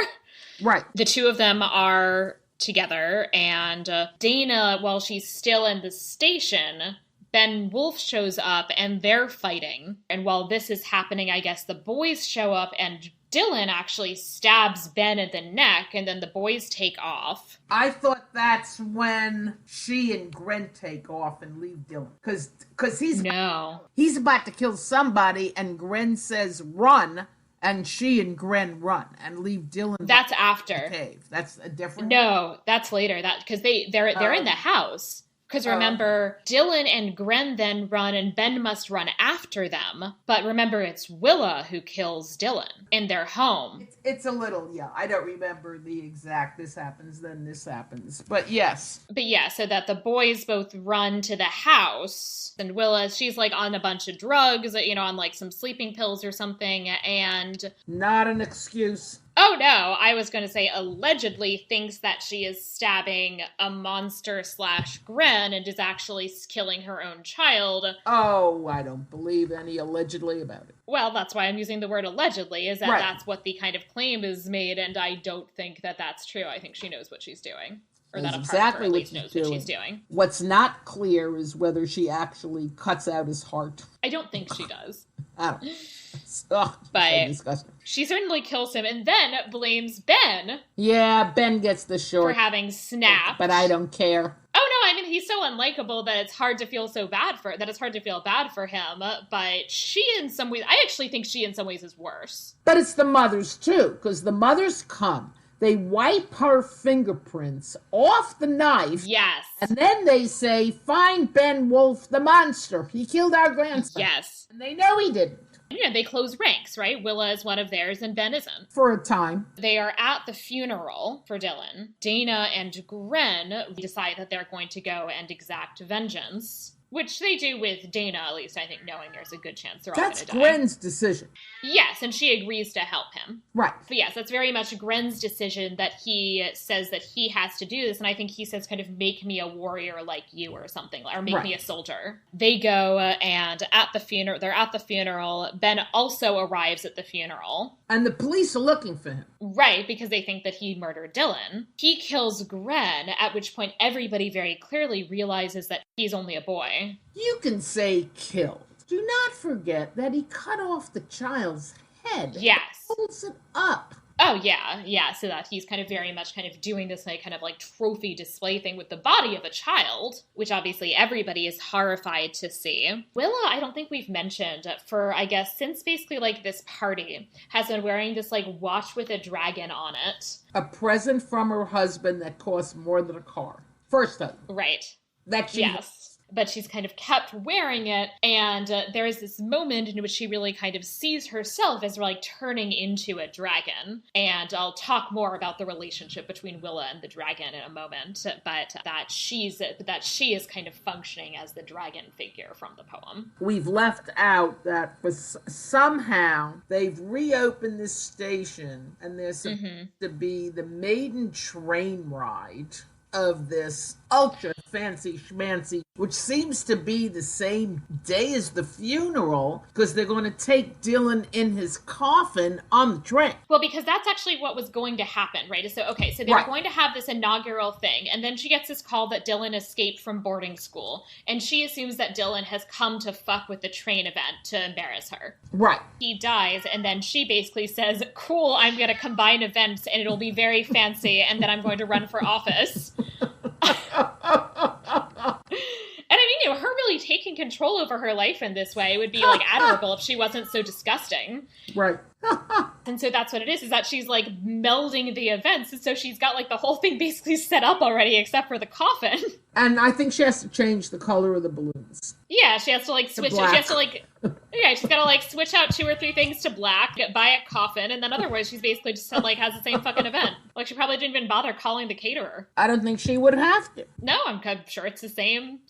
Right. The two of them are together, and Dana, while she's still in the station, Beowulf shows up and they're fighting. And while this is happening, I guess the boys show up and Dylan actually stabs Ben in the neck, and then the boys take off. I thought that's when she and Gren take off and leave Dylan. Because he's about to kill somebody, and Gren says run, and she and Gren run and leave Dylan. That's after. The cave. That's a different. No, that's later. Because they're in the house. Because remember, Dylan and Gren then run, and Ben must run after them. But remember, it's Willa who kills Dylan in their home. It's a little, I don't remember the exact, this happens, then this happens. But yes. But yeah, so that the boys both run to the house, and Willa, she's like on a bunch of drugs, on like some sleeping pills or something, and... Not an excuse. Oh no, I was going to say allegedly thinks that she is stabbing a monster / Gren and is actually killing her own child. Oh, I don't believe any allegedly about it. Well, that's why I'm using the word allegedly, is that that's what the kind of claim is made, and I don't think that that's true. I think she knows what she's doing. Or that exactly what she's doing. What's not clear is whether she actually cuts out his heart. I don't think she does. I don't. But so disgusting. She certainly kills him and then blames Ben. Yeah, Ben gets the short. For having snapped. But I don't care. Oh no, I mean, he's so unlikable that it's hard to feel bad for him. But she, in some ways, I actually think she in some ways is worse. But it's the mothers too, because the mothers come. They wipe her fingerprints off the knife. Yes. And then they say, find Beowulf the monster. He killed our grandson. Yes. And they know he didn't. They close ranks, right? Willa is one of theirs and Ben isn't. For a time. They are at the funeral for Dylan. Dana and Gren decide that they're going to go and exact vengeance. Which they do with Dana, at least, I think, knowing there's a good chance they're all That's going to die. Gren's decision. Yes, and she agrees to help him. Right. But yes, that's very much Gren's decision that he says that he has to do this, and I think he says kind of make me a warrior like you or something, or make me a soldier. They go and they're at the funeral. Ben also arrives at the funeral. And the police are looking for him. Right, because they think that he murdered Dylan. He kills Gren, at which point everybody very clearly realizes that he's only a boy. You can say killed. Do not forget that he cut off the child's head. Yes. Holds it up. Oh, yeah, so that he's kind of very much kind of doing this like kind of like trophy display thing with the body of a child, which obviously everybody is horrified to see. Willa, I don't think we've mentioned for, I guess, since basically like this party, has been wearing this like watch with a dragon on it. A present from her husband that costs more than a car. First husband. Right. That she Yes. But she's kind of kept wearing it, and there is this moment in which she really kind of sees herself as like turning into a dragon. And I'll talk more about the relationship between Willa and the dragon in a moment, but that she is kind of functioning as the dragon figure from the poem. We've left out that somehow they've reopened this station, and there's supposed to be the maiden train ride of this ultra fancy schmancy, which seems to be the same day as the funeral, because they're going to take Dylan in his coffin on the train. Well, because that's actually what was going to happen, right? So they were going to have this inaugural thing, and then she gets this call that Dylan escaped from boarding school, and she assumes that Dylan has come to fuck with the train event to embarrass her. Right. He dies, and then she basically says, cool, I'm going to combine events, and it'll be very fancy, and then I'm going to run for office. And I mean, her really taking control over her life in this way would be like admirable if she wasn't so disgusting. Right. And so that's what it is that she's like melding the events. And so she's got like the whole thing basically set up already except for the coffin. And I think she has to change the color of the balloons. Yeah, she has to like switch it. She has to like, she's got to like switch out 2 or 3 things to black, buy a coffin, and then otherwise she's basically just like has the same fucking event. Like she probably didn't even bother calling the caterer. I don't think she would have to. No, I'm sure it's the same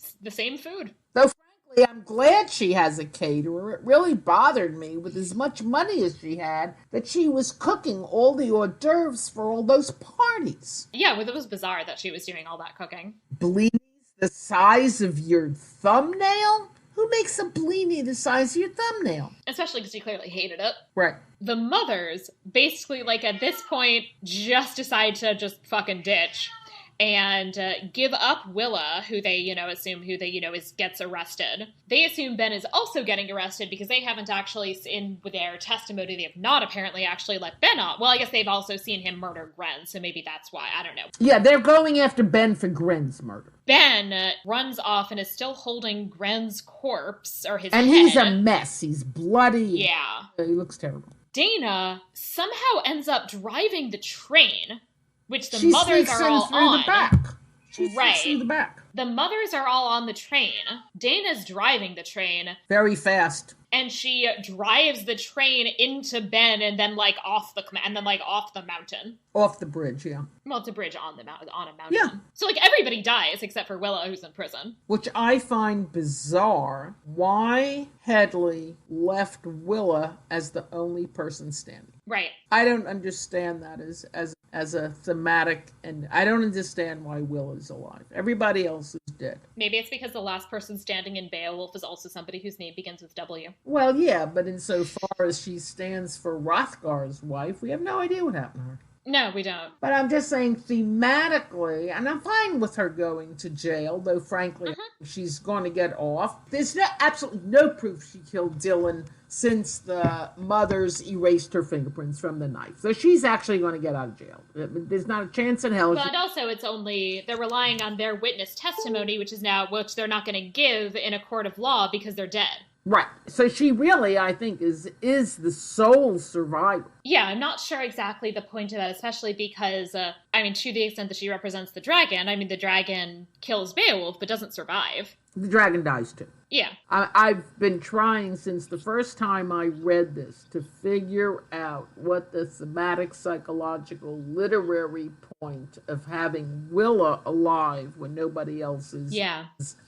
food. Though frankly, I'm glad she has a caterer. It really bothered me with as much money as she had that she was cooking all the hors d'oeuvres for all those parties. Yeah, well, it was bizarre that she was doing all that cooking. Blinis the size of your thumbnail? Who makes a blini the size of your thumbnail? Especially because she clearly hated it. Right. The mothers basically, like, at this point, just decide to just fucking ditch and give up Willa, who they, assume gets arrested. They assume Ben is also getting arrested because they haven't actually, in their testimony, they have not apparently actually let Ben off. Well, I guess they've also seen him murder Gren, so maybe that's why. I don't know. Yeah, they're going after Ben for Gren's murder. Ben runs off and is still holding Gren's corpse, or his head. And he's a mess. He's bloody. Yeah. He looks terrible. Dana somehow ends up driving the train, which the mothers are all on. The back. She right. through the back. The mothers are all on the train. Dana's driving the train. Very fast. And she drives the train into Ben and then off the mountain. Off the bridge, yeah. Well, it's a bridge on a mountain. Yeah. So everybody dies except for Willa, who's in prison. Which I find bizarre. Why Headley left Willa as the only person standing. Right. I don't understand that as a thematic, and I don't understand why Willa's alive. Everybody else is dead. Maybe it's because the last person standing in Beowulf is also somebody whose name begins with W. Well, yeah, but insofar as she stands for Hrothgar's wife, we have no idea what happened to her. No, we don't. But I'm just saying thematically, and I'm fine with her going to jail, though frankly, she's going to get off. There's absolutely no proof she killed Dylan since the mothers erased her fingerprints from the knife. So she's actually going to get out of jail. There's not a chance in hell. But also they're relying on their witness testimony, which they're not going to give in a court of law because they're dead. Right. So she really, I think, is the sole survivor. Yeah, I'm not sure exactly the point of that, especially because, to the extent that she represents the dragon, the dragon kills Beowulf but doesn't survive. The dragon dies too. Yeah. I've been trying since the first time I read this to figure out what the thematic, psychological, literary point of having Willa alive when nobody else is. Yeah.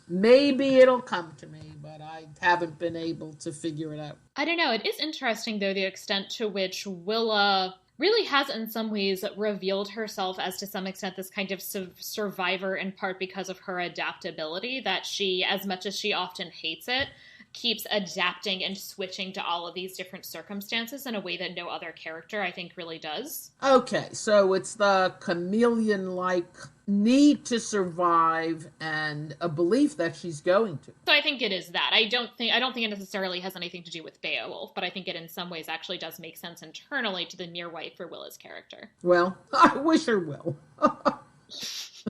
Maybe it'll come to me, but I haven't been able to figure it out. I don't know. It is interesting, though, the extent to which Willa really has in some ways revealed herself as to some extent this kind of survivor, in part because of her adaptability, that she, as much as she often hates it, keeps adapting and switching to all of these different circumstances in a way that no other character, I think, really does. Okay, so it's the chameleon-like need to survive and a belief that she's going to. So I think it is that. I don't think it necessarily has anything to do with Beowulf, but I think it in some ways actually does make sense internally to the near wife for Willa's character. Well, I wish her will.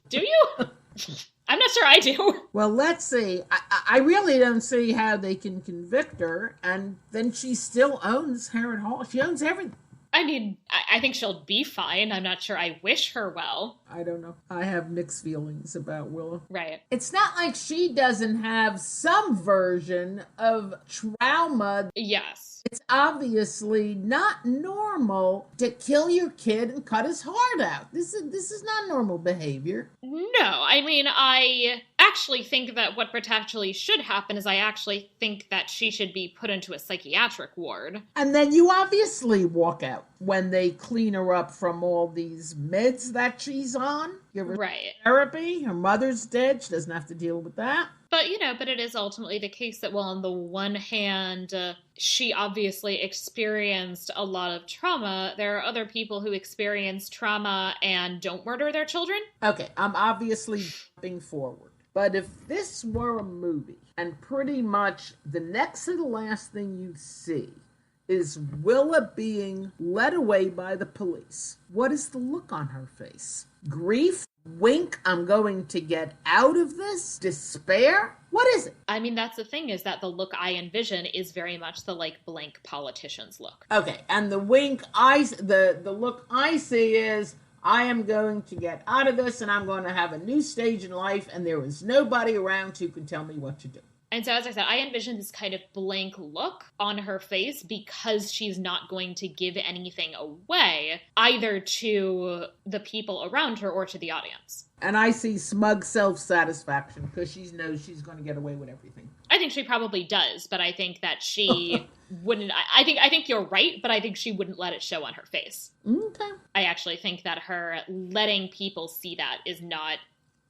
Do you? I'm not sure I do. Well, let's see. I really don't see how they can convict her, and then she still owns Herot Hall. She owns everything. I mean, I think she'll be fine. I'm not sure I wish her well. I don't know. I have mixed feelings about Willa. Right. It's not like she doesn't have some version of trauma. Yes. It's obviously not normal to kill your kid and cut his heart out. This is not normal behavior. No, I mean, I actually think that what potentially should happen is I actually think that she should be put into a psychiatric ward. And then you obviously walk out when they clean her up from all these meds that she's on. Give her right. therapy. Her mother's dead. She doesn't have to deal with that. But it is ultimately the case that, well, on the one hand, she obviously experienced a lot of trauma. There are other people who experience trauma and don't murder their children. Okay, I'm obviously jumping forward. But if this were a movie, and pretty much the next to the last thing you see is Willa being led away by the police, what is the look on her face? Grief? Wink, I'm going to get out of this? Despair? What is it? I mean, that's the thing, is that the look I envision is very much the, blank politician's look. Okay, and the wink, the look I see is, I am going to get out of this and I'm going to have a new stage in life and there is nobody around who can tell me what to do. And so, as I said, I envision this kind of blank look on her face because she's not going to give anything away, either to the people around her or to the audience. And I see smug self-satisfaction because she knows she's going to get away with everything. I think she probably does, but I think that she wouldn't. I think you're right, but I think she wouldn't let it show on her face. Okay. I actually think that her letting people see that is not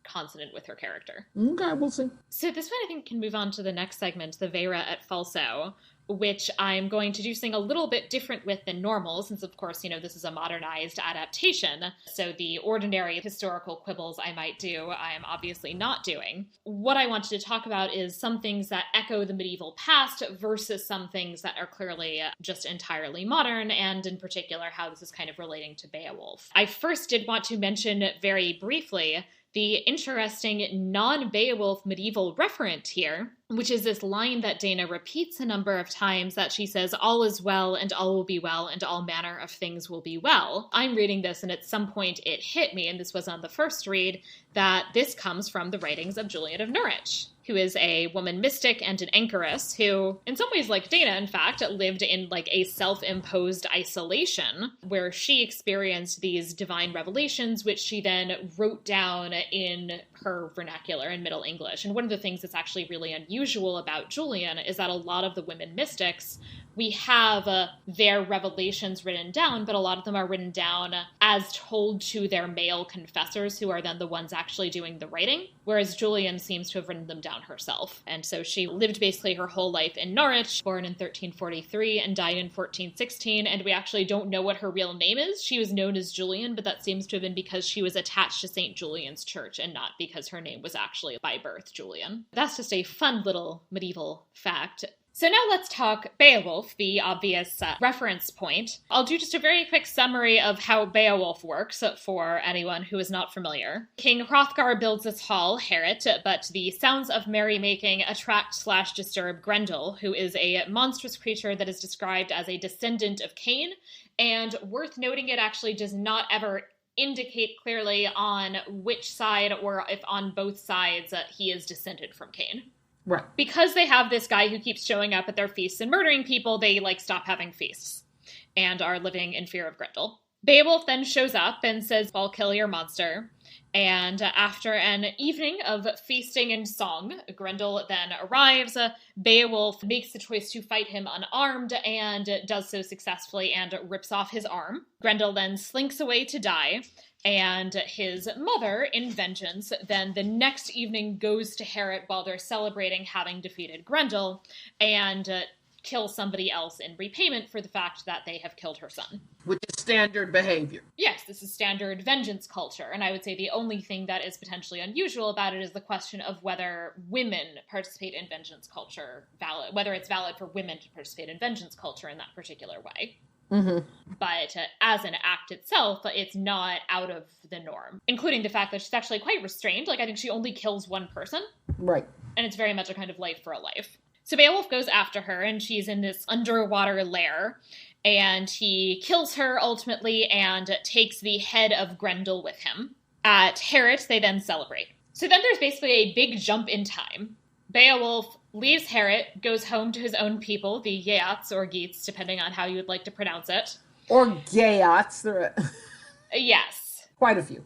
consonant with her character. Okay, we'll see. So this one I think can move on to the next segment, the Vera et Falso, which I'm going to do something a little bit different with than normal, since of course, this is a modernized adaptation. So the ordinary historical quibbles I might do, I am obviously not doing. What I wanted to talk about is some things that echo the medieval past versus some things that are clearly just entirely modern, and in particular, how this is kind of relating to Beowulf. I first did want to mention very briefly the interesting non-Beowulf medieval referent here, which is this line that Dana repeats a number of times that she says, all is well and all will be well and all manner of things will be well. I'm reading this and at some point it hit me, and this was on the first read, that this comes from the writings of Julian of Norwich, who is a woman mystic and an anchoress who, in some ways like Dana, in fact, lived in a self-imposed isolation where she experienced these divine revelations, which she then wrote down in her vernacular in Middle English. And one of the things that's actually really unusual about Julian is that a lot of the women mystics, we have their revelations written down, but a lot of them are written down as told to their male confessors, who are then the ones actually doing the writing, whereas Julian seems to have written them down herself. And so she lived basically her whole life in Norwich, born in 1343 and died in 1416, and we actually don't know what her real name is. She was known as Julian, but that seems to have been because she was attached to St. Julian's Church and not because her name was actually by birth Julian. That's just a fun little medieval fact. So now let's talk Beowulf, the obvious reference point. I'll do just a very quick summary of how Beowulf works for anyone who is not familiar. King Hrothgar builds this hall, Herot, but the sounds of merrymaking attract/disturb Grendel, who is a monstrous creature that is described as a descendant of Cain, and worth noting, it actually does not ever indicate clearly on which side or if on both sides he is descended from Cain. Right. Because they have this guy who keeps showing up at their feasts and murdering people, they stop having feasts and are living in fear of Grendel. Beowulf then shows up and says, I'll kill your monster. And after an evening of feasting and song, Grendel then arrives. Beowulf makes the choice to fight him unarmed and does so successfully and rips off his arm. Grendel then slinks away to die. And his mother, in vengeance, then the next evening goes to Herot while they're celebrating having defeated Grendel and kill somebody else in repayment for the fact that they have killed her son. Which is standard behavior. Yes, this is standard vengeance culture. And I would say the only thing that is potentially unusual about it is the question of whether women participate in vengeance culture, whether it's valid for women to participate in vengeance culture in that particular way. Mm-hmm. But as an act itself, it's not out of the norm, including the fact that she's actually quite restrained. I think she only kills one person. Right. And it's very much a kind of life for a life. So Beowulf goes after her, and she's in this underwater lair, and he kills her ultimately and takes the head of Grendel with him. At Herot, they then celebrate. So then there's basically a big jump in time. Beowulf leaves Herot, goes home to his own people, the Geats or Geats, depending on how you would like to pronounce it. Or Geats. There are Yes. quite a few.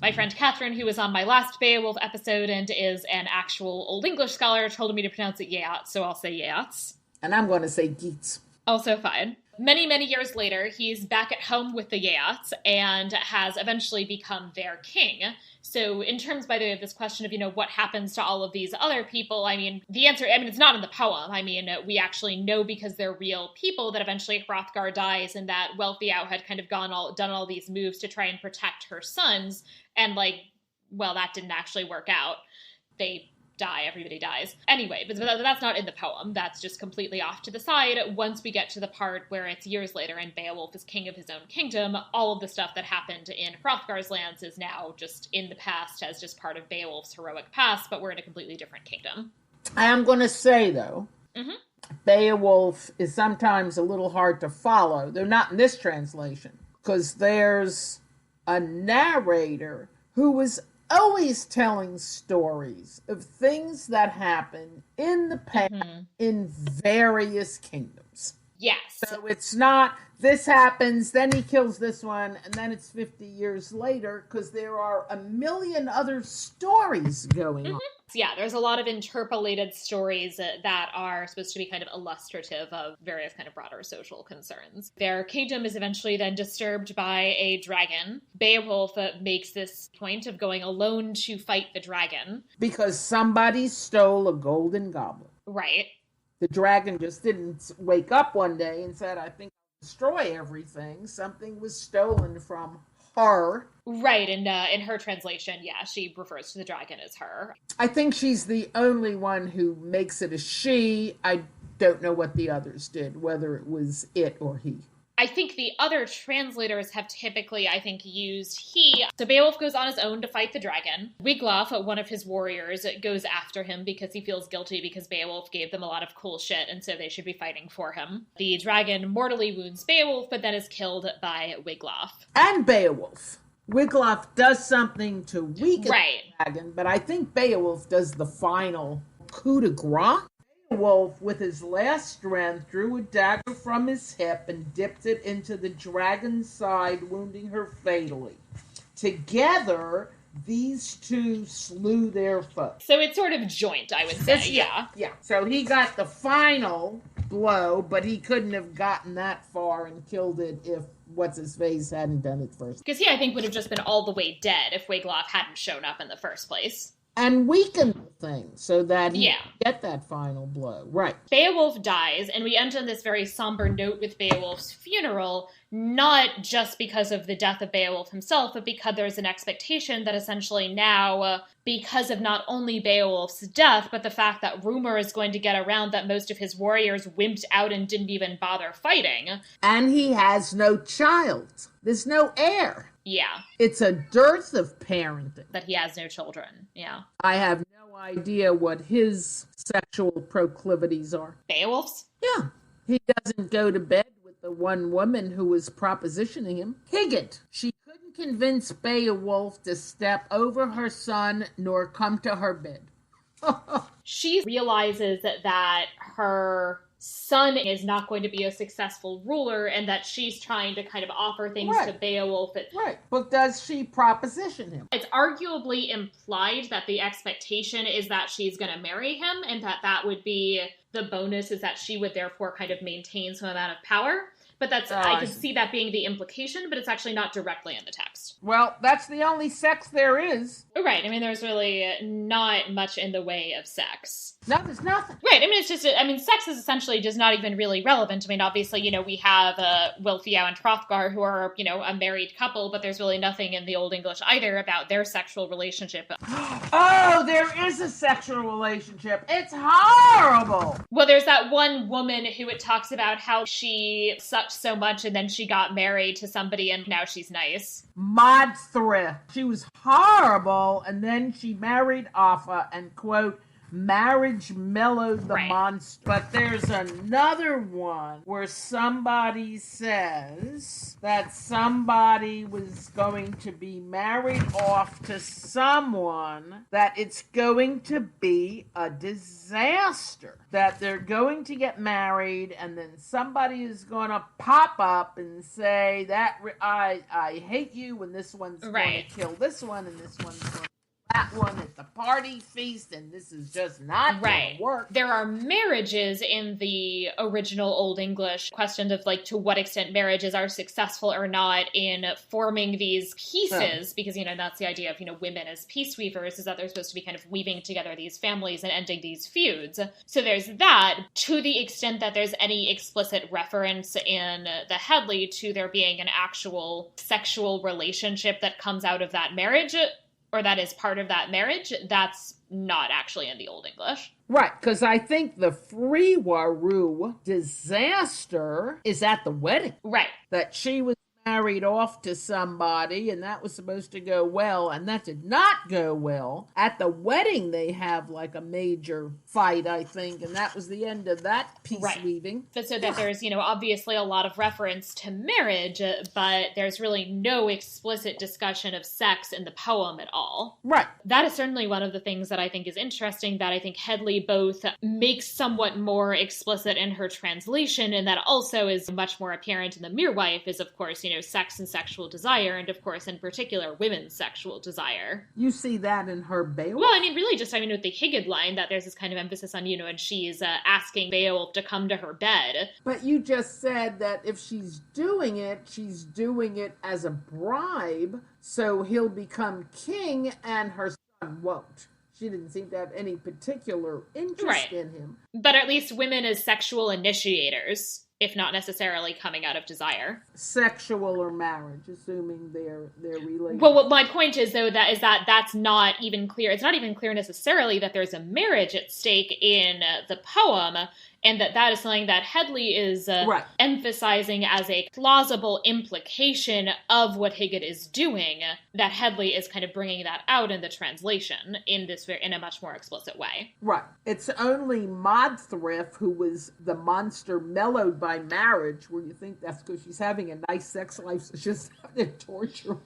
My friend Catherine, who was on my last Beowulf episode and is an actual Old English scholar, told me to pronounce it Geats, so I'll say Geats. And I'm going to say Geats. Also fine. Many, many years later, he's back at home with the Geats and has eventually become their king. So in terms, by the way, of this question of, what happens to all of these other people, the answer, it's not in the poem. We actually know because they're real people that eventually Hrothgar dies and that Wealhtheow had kind of done all these moves to try and protect her sons. And that didn't actually work out. They die, everybody dies. Anyway, but that's not in the poem. That's just completely off to the side. Once we get to the part where it's years later and Beowulf is king of his own kingdom, all of the stuff that happened in Hrothgar's lands is now just in the past as just part of Beowulf's heroic past, but we're in a completely different kingdom. I am going to say, though, Beowulf is sometimes a little hard to follow. They're not in this translation, because there's a narrator who was always telling stories of things that happen in the past in various kingdoms. Yes. So it's not, this happens, then he kills this one, and then it's 50 years later, because there are a million other stories going on. Yeah, there's a lot of interpolated stories that are supposed to be kind of illustrative of various kind of broader social concerns. Their kingdom is eventually then disturbed by a dragon. Beowulf makes this point of going alone to fight the dragon. Because somebody stole a golden goblet. Right. The dragon just didn't wake up one day and said, I think I'll destroy everything. Something was stolen from her. Right, in her translation, yeah, she refers to the dragon as her. I think she's the only one who makes it a she. I don't know what the others did, whether it was it or he. I think the other translators have typically, used he. So Beowulf goes on his own to fight the dragon. Wiglaf, one of his warriors, goes after him because he feels guilty because Beowulf gave them a lot of cool shit, and so they should be fighting for him. The dragon mortally wounds Beowulf, but then is killed by Wiglaf. And Beowulf. Wiglaf does something to weaken the dragon, but I think Beowulf does the final coup de grace. Beowulf, with his last strength, drew a dagger from his hip and dipped it into the dragon's side, wounding her fatally. Together, these two slew their foe. So it's sort of joint, I would say, yeah. Yeah, so he got the final blow, but he couldn't have gotten that far and killed it if What's-His-Face hadn't done it first. Because he, I think, would have just been all the way dead if Wiglaf hadn't shown up in the first place. And weaken the thing so that he get that final blow. Right. Beowulf dies, and we end on this very somber note with Beowulf's funeral, not just because of the death of Beowulf himself, but because there's an expectation that essentially now, because of not only Beowulf's death, but the fact that rumor is going to get around that most of his warriors wimped out and didn't even bother fighting. And he has no child. There's no heir. Yeah. It's a dearth of parenting. That he has no children, yeah. I have no idea what his sexual proclivities are. Beowulf's? Yeah. He doesn't go to bed with the one woman who was propositioning him. Higgit. She couldn't convince Beowulf to step over her son nor come to her bed. she realizes that her son is not going to be a successful ruler and that she's trying to kind of offer things to Beowulf. Right. But does she proposition him? It's arguably implied that the expectation is that she's going to marry him and that would be the bonus, is that she would therefore kind of maintain some amount of power. But that's, I could see that being the implication, but it's actually not directly in the text. Well, that's the only sex there is. Right. I mean, there's really not much in the way of sex. No, there's nothing. Right. I mean, it's just, sex is essentially just not even really relevant. I mean, obviously, we have Wilfio and Hrothgar, who are, a married couple, but there's really nothing in the Old English either about their sexual relationship. Oh, there is a sexual relationship. It's horrible. Well, there's that one woman who it talks about how she sucked so much and then she got married to somebody and now she's nice. Monstrous. She was horrible, and then she married Offa and, quote, marriage mellowed the monster. But there's another one where somebody says that somebody was going to be married off to someone, that it's going to be a disaster, that they're going to get married and then somebody is going to pop up and say that I hate you, and this one's going to kill this one, and this one's going to that one at the party feast, and this is just not going to work. There are marriages in the original Old English, questions of to what extent marriages are successful or not in forming these pieces, because that's the idea of women as peace weavers, is that they're supposed to be kind of weaving together these families and ending these feuds. So there's that, to the extent that there's any explicit reference in the Headley to there being an actual sexual relationship that comes out of that marriage, or that is part of that marriage, that's not actually in the Old English. Right, because I think the Freewaru disaster is at the wedding. Right. That she was married off to somebody, and that was supposed to go well, and that did not go well. At the wedding, they have a major fight, I think, and that was the end of that peace weaving. But so that there's, obviously a lot of reference to marriage, but there's really no explicit discussion of sex in the poem at all. Right. That is certainly one of the things that I think is interesting, that I think Headley both makes somewhat more explicit in her translation, and that also is much more apparent in the Mere-wife, is, of course, sex and sexual desire, and of course, in particular, women's sexual desire. You see that in her Beowulf? Well, really just, with the Hygd line, that there's this kind of emphasis on, and she's asking Beowulf to come to her bed. But you just said that if she's doing it as a bribe, so he'll become king and her son won't. She didn't seem to have any particular interest in him. But at least women as sexual initiators, if not necessarily coming out of desire. Sexual or marriage, assuming they're related. Well, what my point is, though, that's not even clear. It's not even clear necessarily that there's a marriage at stake in the poem, and that is something that Headley is emphasizing as a plausible implication of what Hygd is doing, that Headley is kind of bringing that out in the translation in a much more explicit way. Right. It's only Modthrift who was the monster mellowed by marriage, where you think that's because she's having a nice sex life, so she's having to torture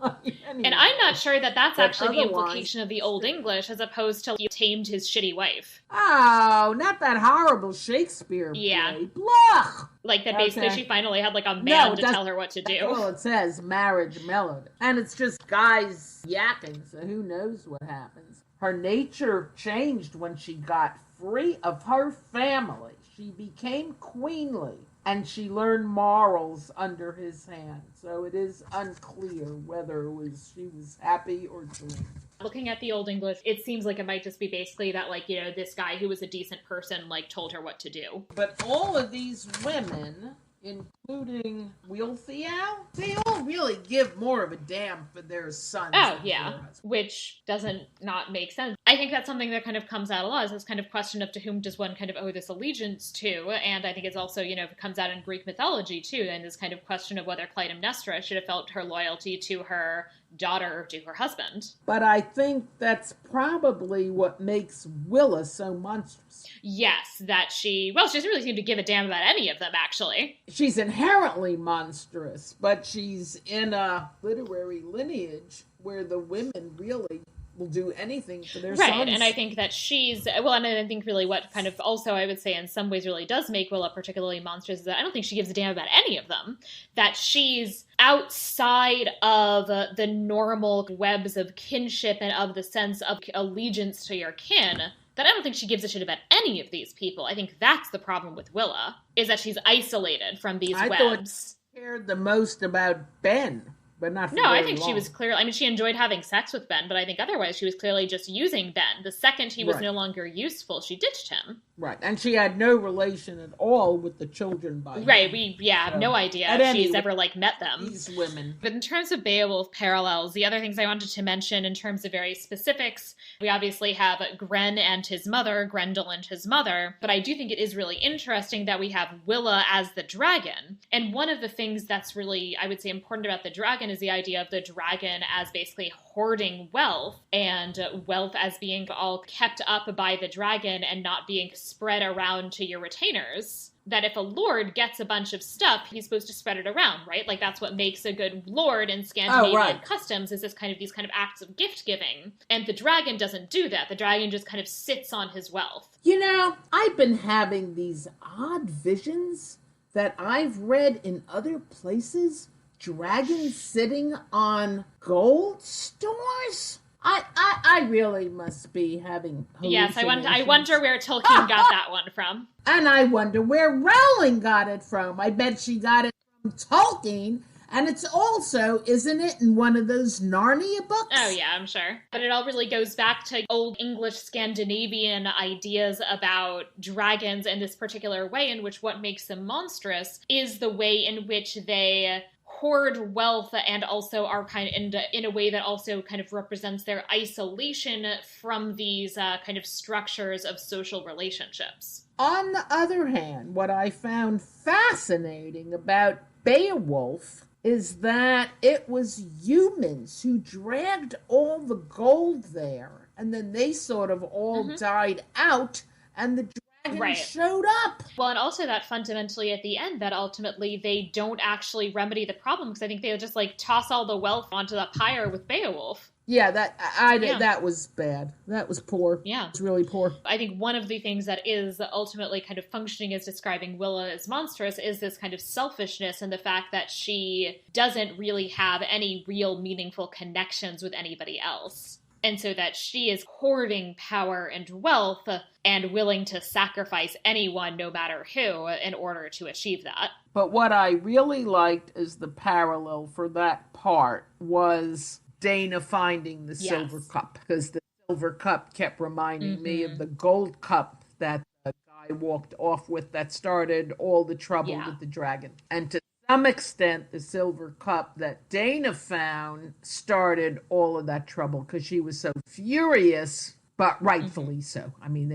anyway. And I'm not sure that that's actually the implication of the Old English, as opposed to tamed his shitty wife. Oh, not that horrible Shakespeare play. Yeah. Blah! That basically she finally had a man to tell her what to do. Well, it says marriage mellowed. And it's just guys yakking, so who knows what happens. Her nature changed when she got free of her family. She became queenly, and she learned morals under his hand. So it is unclear whether she was happy or doomed. Looking at the Old English, it seems like it might just be basically that, this guy who was a decent person, told her what to do. But all of these women, including Wilfio, they all really give more of a damn for their sons. Oh, yeah. Which doesn't not make sense. I think that's something that kind of comes out a lot, is this kind of question of to whom does one kind of owe this allegiance to, and I think it's also, it comes out in Greek mythology, too, and this kind of question of whether Clytemnestra should have felt her loyalty to her daughter or to her husband. But I think that's probably what makes Willa so monstrous. Yes, that she doesn't really seem to give a damn about any of them, actually. She's inherently monstrous, but she's in a literary lineage where the women really will do anything for their Right, sons. and I think that she's, well, and I think really what kind of also I would say in some ways really does make Willa particularly monstrous is that I don't think she gives a damn about any of them. That she's outside of the normal webs of kinship and of the sense of allegiance to your kin, that I don't think she gives a shit about any of these people. I think that's the problem with Willa, is that she's isolated from these webs. Thought she cared the most about Ben. But not for no, I think long. she was clearly, I mean, she enjoyed having sex with Ben, but I think otherwise she was clearly just using Ben. The second he was no longer useful, she ditched him. Right, and she had no relation at all with the children by Right, him. we have no idea if she's ever, like, met them. These women. But in terms of Beowulf parallels, the other things I wanted to mention in terms of very specifics, we obviously have Gren and his mother, Grendel and his mother, but I do think it is really interesting that we have Willa as the dragon. And one of the things that's really, I would say, important about the dragon is the idea of the dragon as basically hoarding wealth, and wealth as being all kept up by the dragon and not being spread around to your retainers. That if a lord gets a bunch of stuff, he's supposed to spread it around, right? Like that's what makes a good lord in Scandinavian customs, is these kind of acts of gift giving. And the dragon doesn't do that. The dragon just kind of sits on his wealth. You know, I've been having these odd visions that I've read in other places. Dragons sitting on gold stores? I really must be having hallucinations. Yes, I wonder where Tolkien got that one from. And I wonder where Rowling got it from. I bet she got it from Tolkien. And it's also, isn't it, in one of those Narnia books? Oh, yeah, I'm sure. But it all really goes back to old English Scandinavian ideas about dragons in this particular way, in which what makes them monstrous is the way in which they hoard wealth and also are kind of in a way that also kind of represents their isolation from these kind of structures of social relationships. On the other hand, what I found fascinating about Beowulf is that it was humans who dragged all the gold there, and then they sort of all died out, and the dragon showed up. Well, and also that fundamentally at the end, that ultimately they don't actually remedy the problem, because I think they'll just like toss all the wealth onto the pyre with Beowulf. Yeah, that was bad. That was poor. Yeah. It's really poor. I think one of the things that is ultimately kind of functioning as describing Willa as monstrous is this kind of selfishness and the fact that she doesn't really have any real meaningful connections with anybody else. And so that she is hoarding power and wealth and willing to sacrifice anyone, no matter who, in order to achieve that. But what I really liked is the parallel for that part was Dana finding the silver cup, because the silver cup kept reminding me of the gold cup that the guy walked off with that started all the trouble with the dragon. And to some extent, the silver cup that Dana found started all of that trouble, because she was so furious, but rightfully so. I mean,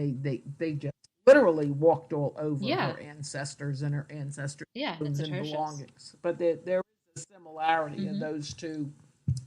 they just literally walked all over her ancestors and her ancestors' and belongings. But there is a similarity in those two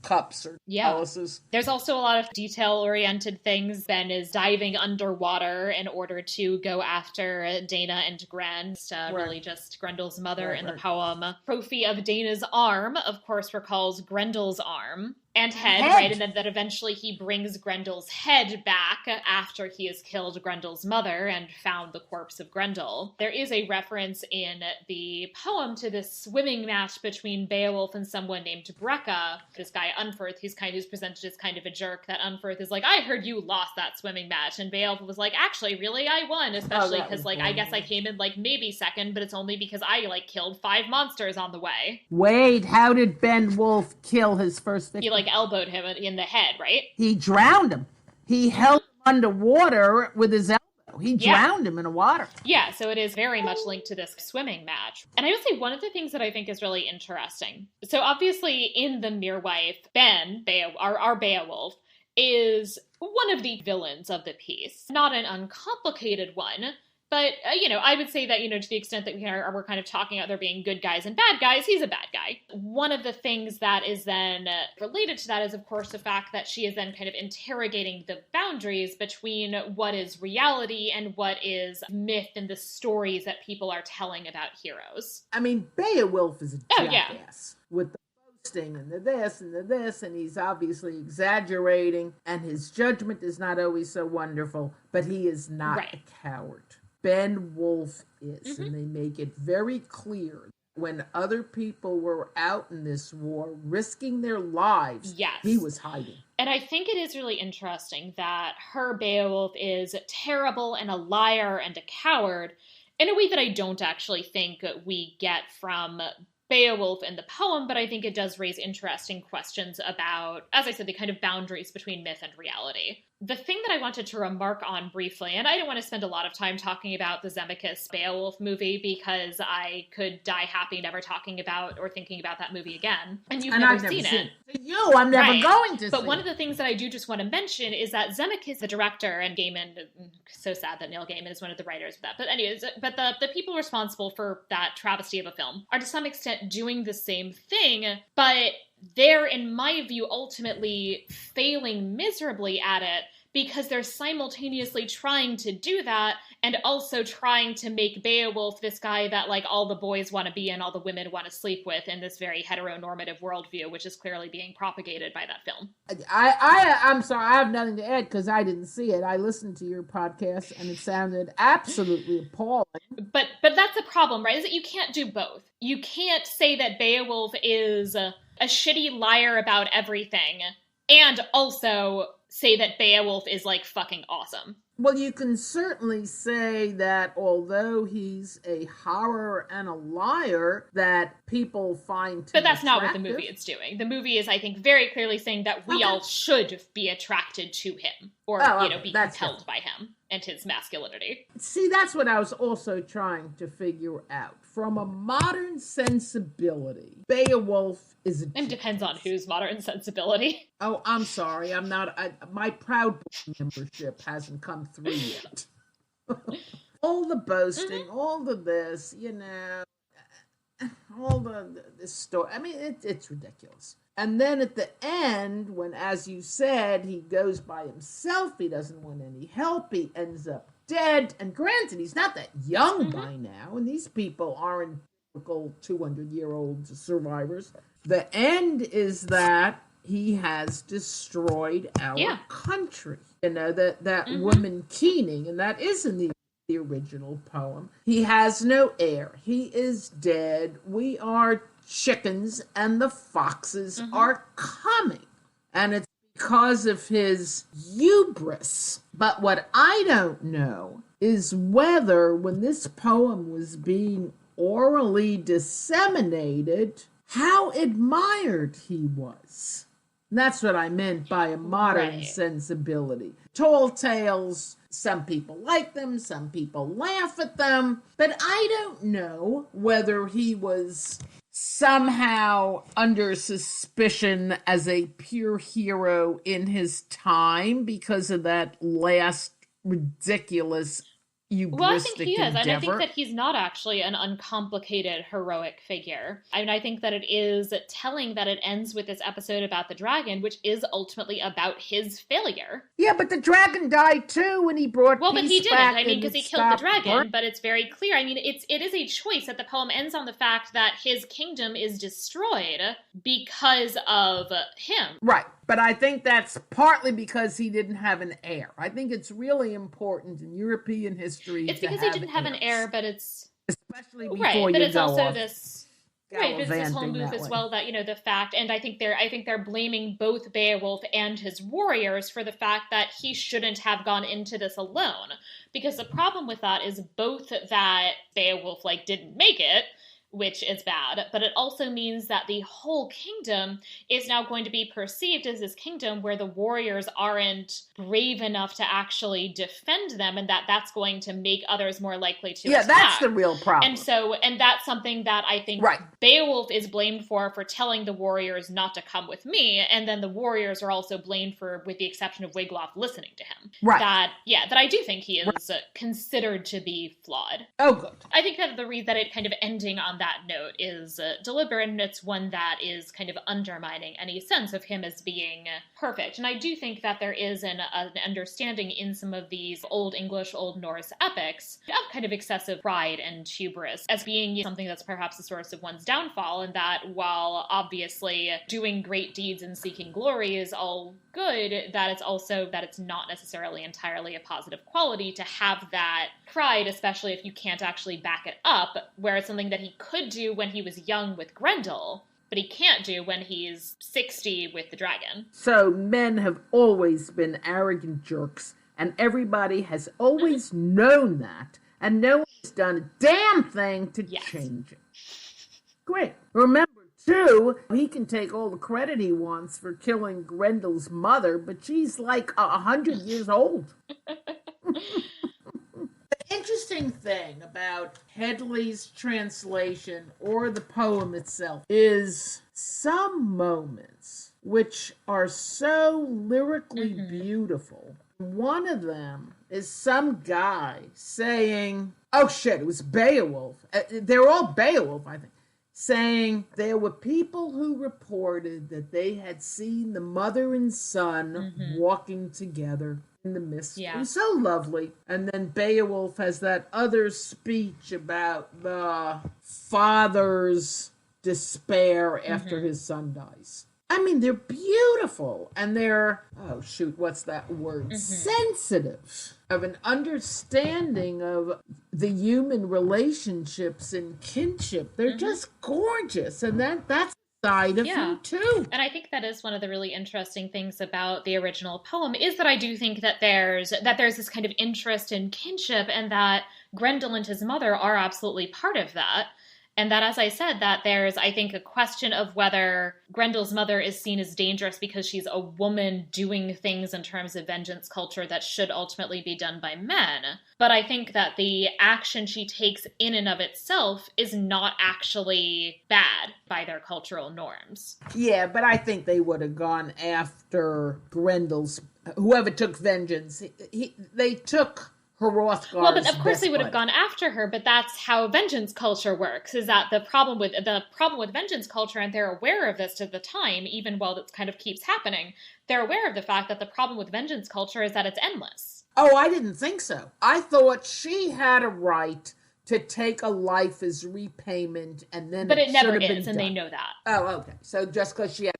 cups or chalices. There's also a lot of detail-oriented things. Ben is diving underwater in order to go after Dana and Gren. Really just Grendel's mother in the poem. Trophy of Dana's arm, of course, recalls Grendel's arm. And head, right? And then that eventually he brings Grendel's head back after he has killed Grendel's mother and found the corpse of Grendel. There is a reference in the poem to this swimming match between Beowulf and someone named Brecca. This guy, Unferth, who's presented as kind of a jerk, that Unferth is like, I heard you lost that swimming match. And Beowulf was like, actually, really, I won. Especially because, I guess I came in, maybe second, but it's only because I, killed 5 monsters on the way. Wait, how did Ben Wolf kill his first victim? He, elbowed him in the head, right? He drowned him. He held him underwater with his elbow. He drowned him in the water. Yeah, so it is very much linked to this swimming match. And I would say one of the things that I think is really interesting. So obviously in The Meerwife, Ben, our Beowulf, is one of the villains of the piece. Not an uncomplicated one, but, I would say that, to the extent that we're kind of talking about there being good guys and bad guys, he's a bad guy. One of the things that is then related to that is, of course, the fact that she is then kind of interrogating the boundaries between what is reality and what is myth and the stories that people are telling about heroes. I mean, Beowulf is a jackass with the and the this and the this, and he's obviously exaggerating, and his judgment is not always so wonderful, but he is not a coward. Beowulf is, and they make it very clear when other people were out in this war risking their lives, he was hiding. And I think it is really interesting that her Beowulf is terrible and a liar and a coward in a way that I don't actually think we get from Beowulf in the poem, but I think it does raise interesting questions about, as I said, the kind of boundaries between myth and reality. The thing that I wanted to remark on briefly, and I don't want to spend a lot of time talking about the Zemeckis Beowulf movie because I could die happy never talking about or thinking about that movie again. And you've never seen it. I'm never going to see it. But one of the things that I do just want to mention is that Zemeckis, the director, and Gaiman, so sad that Neil Gaiman is one of the writers of that. But anyways, but the people responsible for that travesty of a film are to some extent doing the same thing, but they're, in my view, ultimately failing miserably at it because they're simultaneously trying to do that and also trying to make Beowulf this guy that, like, all the boys want to be and all the women want to sleep with in this very heteronormative worldview, which is clearly being propagated by that film. I'm sorry, I have nothing to add because I didn't see it. I listened to your podcast and it sounded absolutely appalling. But that's the problem, right? Is that you can't do both. You can't say that Beowulf is a shitty liar about everything and also say that Beowulf is, like, fucking awesome. Well, you can certainly say that although he's a horror and a liar, that people find But that's not what the movie is doing. The movie is, I think, very clearly saying that we all should be attracted to him or, be compelled by him and his masculinity. See, that's what I was also trying to figure out. From a modern sensibility, Beowulf is a It depends on whose modern sensibility. Oh, I'm sorry. I'm not. My Proud Boy membership hasn't come through yet. All the boasting, all the this, all the story. I mean, it's ridiculous. And then at the end, when, as you said, he goes by himself, he doesn't want any help, he ends up dead. And granted, he's not that young by now, and these people aren't typical 200-year-old survivors. The end is that he has destroyed our country. That woman Keening, and that is in the original poem. He has no heir. He is dead. We are chickens, and the foxes are coming. And it's because of his hubris. But what I don't know is whether, when this poem was being orally disseminated, how admired he was. And that's what I meant by a modern sensibility. Tall tales, some people like them, some people laugh at them, but I don't know whether he was somehow under suspicion as a pure hero in his time because of that last ridiculous hubristic Well, I think he is, endeavor. and I think that he's not actually an uncomplicated heroic figure. I mean, I think that it is telling that it ends with this episode about the dragon, which is ultimately about his failure. Yeah, but the dragon died too when he brought Well, but he didn't. I mean, because he killed the dragon. Burn. But it's very clear. I mean, it is a choice that the poem ends on the fact that his kingdom is destroyed because of him. Right. But I think that's partly because he didn't have an heir. I think it's really important in European history. It's because he didn't have an heir, but it's especially before but you it's go also off this but it's this whole move as well that the fact, and I think they're blaming both Beowulf and his warriors for the fact that he shouldn't have gone into this alone, because the problem with that is both that Beowulf didn't make it, which is bad, but it also means that the whole kingdom is now going to be perceived as this kingdom where the warriors aren't brave enough to actually defend them, and that's going to make others more likely to attack. That's the real problem. And that's something that I think Beowulf is blamed for telling the warriors not to come with me, and then the warriors are also blamed for, with the exception of Wiglaf, listening to him. That I do think he is considered to be flawed. Oh, good. I think that the reason that it kind of ending on that note is deliberate, and it's one that is kind of undermining any sense of him as being perfect. And I do think that there is an understanding in some of these Old English, Old Norse epics of kind of excessive pride and hubris as being something that's perhaps the source of one's downfall, and that while obviously doing great deeds and seeking glory is all good, that it's not necessarily entirely a positive quality to have that pride, especially if you can't actually back it up, where it's something that he could do when he was young with Grendel, but he can't do when he's 60 with the dragon. So men have always been arrogant jerks, and everybody has always known that, and no one's done a damn thing to change it. Great. Remember, too, he can take all the credit he wants for killing Grendel's mother, but she's like 100 years old. The interesting thing about Headley's translation or the poem itself is some moments which are so lyrically beautiful. One of them is some guy saying, oh shit, it was Beowulf. They're all Beowulf, I think. Saying there were people who reported that they had seen the mother and son walking together in the mist. Yeah. It was so lovely. And then Beowulf has that other speech about the father's despair after his son dies. I mean, they're beautiful, and they're, oh shoot, what's that word? Sensitive, of an understanding of the human relationships and kinship. They're just gorgeous, and that's a side of him too. And I think that is one of the really interesting things about the original poem, is that I do think that there's this kind of interest in kinship, and that Grendel and his mother are absolutely part of that. And that, as I said, that there's, I think, a question of whether Grendel's mother is seen as dangerous because she's a woman doing things in terms of vengeance culture that should ultimately be done by men. But I think that the action she takes in and of itself is not actually bad by their cultural norms. Yeah, but I think they would have gone after Grendel's, whoever took vengeance. They took Herot Hall. Well, but of course they would have gone after her, but that's how vengeance culture works, is that the problem with vengeance culture, and they're aware of this at the time, even while it kind of keeps happening, they're aware of the fact that the problem with vengeance culture is that it's endless. Oh, I didn't think so. I thought she had a right to take a life as repayment, and then but it never is, and they know that. Oh, okay. So just because she had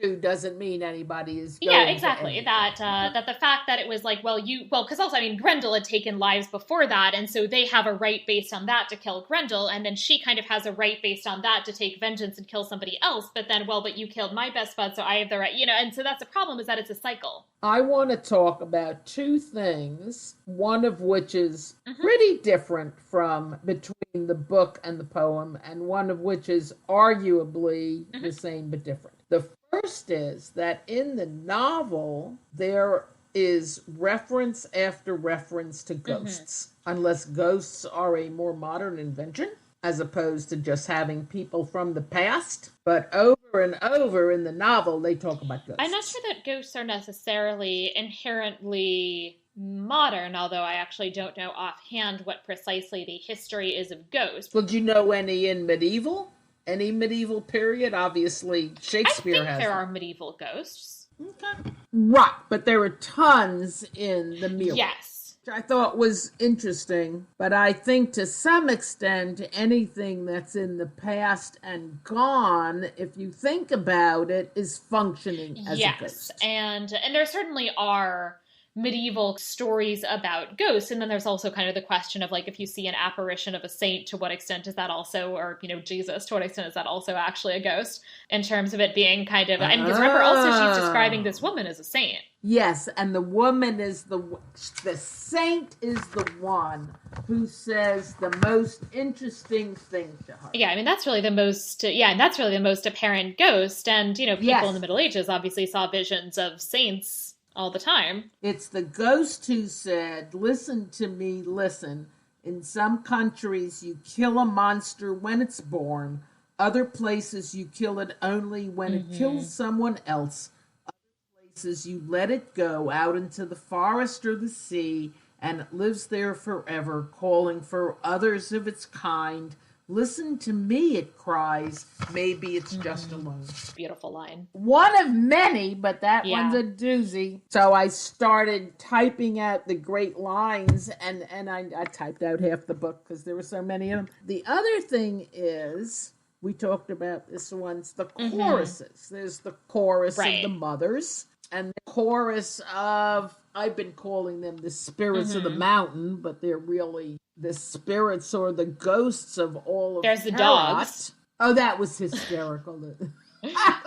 to doesn't mean anybody is going exactly. That the fact that it was like, because also, I mean, Grendel had taken lives before that, and so they have a right based on that to kill Grendel, and then she kind of has a right based on that to take vengeance and kill somebody else, but then, but you killed my best bud, so I have the right, and so that's the problem, is that it's a cycle. I want to talk about two things, one of which is pretty different from between the book and the poem, and one of which is arguably the same but different. The first is that in the novel, there is reference after reference to ghosts, unless ghosts are a more modern invention, as opposed to just having people from the past. But over and over in the novel, they talk about ghosts. I'm not sure that ghosts are necessarily inherently modern, although I actually don't know offhand what precisely the history is of ghosts. Well, do you know any in medieval? Any medieval period? Obviously, Shakespeare has. I think there are medieval ghosts. Okay. Right, but there are tons in the Mirror. Yes. Which I thought was interesting, but I think to some extent, anything that's in the past and gone, if you think about it, is functioning as a ghost. And there certainly are medieval stories about ghosts, and then there's also kind of the question of, like, if you see an apparition of a saint, to what extent is that also, or Jesus, to what extent is that also actually a ghost, in terms of it being kind of, and because remember also she's describing this woman as a saint. Yes, and the woman is the saint is the one who says the most interesting thing to her. Yeah, I mean, that's really the most, and that's really the most apparent ghost, and, people in the Middle Ages obviously saw visions of saints all the time. It's the ghost who said, listen to me, listen. In some countries, you kill a monster when it's born. Other places, you kill it only when it kills someone else. Other places, you let it go out into the forest or the sea, and it lives there forever, calling for others of its kind. Listen to me, it cries. Maybe it's just alone. Beautiful line. One of many, but that Yeah. one's a doozy. So I started typing out the great lines, and I typed out half the book because there were so many of them. The other thing is, we talked about this once, the choruses. There's the chorus of the mothers, and the chorus of, I've been calling them the spirits of the mountain, but they're really the spirits or the ghosts of all of There's the Herot. Dogs. Oh, that was hysterical. And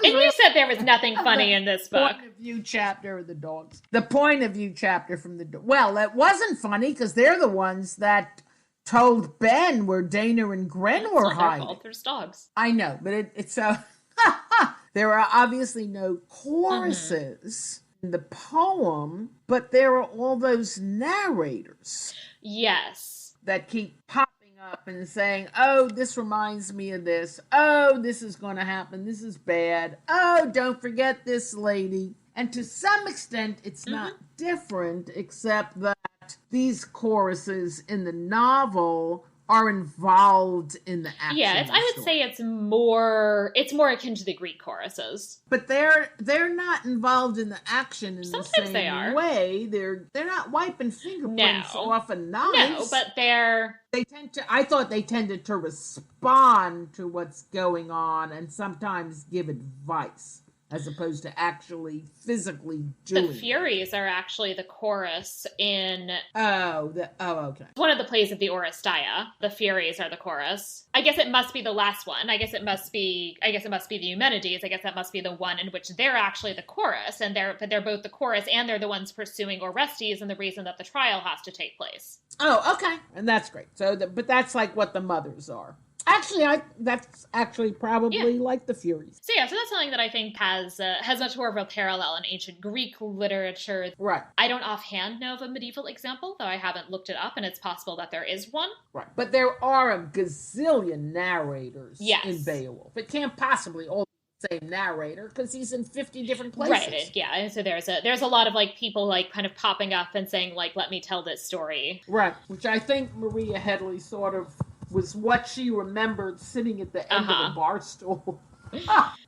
you said there was nothing funny in this book. Point of view chapter of the dogs. The point of view chapter from the well, that wasn't funny because they're the ones that told Ben where Dana and Gren were hiding. There's dogs. I know, but it's so. There are obviously no choruses in the poem, but there are all those narrators. Yes. That keep popping up and saying, oh, this reminds me of this. Oh, this is going to happen. This is bad. Oh, don't forget this lady. And to some extent, it's not different, except that these choruses in the novel are involved in the action. Yeah, I would say it's more akin to the Greek choruses. But they're not involved in the action in Sometimes the same they are. way. They're not wiping fingerprints off a knife. No, but they tend to. I thought they tended to respond to what's going on and sometimes give advice, as opposed to actually physically doing the Furies are actually the chorus in okay. one of the plays of the Oresteia. The Furies are the chorus. I guess it must be the last one. I guess it must be the Eumenides. I guess that must be the one in which they're actually the chorus, and they're both the chorus and they're the ones pursuing Orestes and the reason that the trial has to take place. Oh, okay. And that's great. So but that's like what the mothers are. Actually, that's actually probably like the Furies. So that's something that I think has much more of a parallel in ancient Greek literature. Right. I don't offhand know of a medieval example, though I haven't looked it up, and it's possible that there is one. Right. But there are a gazillion narrators in Beowulf. It can't possibly all be the same narrator because he's in 50 different places. Right. Yeah. And so there's a lot of like people like kind of popping up and saying like, let me tell this story. Right. Which I think Maria Headley sort of was what she remembered sitting at the end of the bar stool.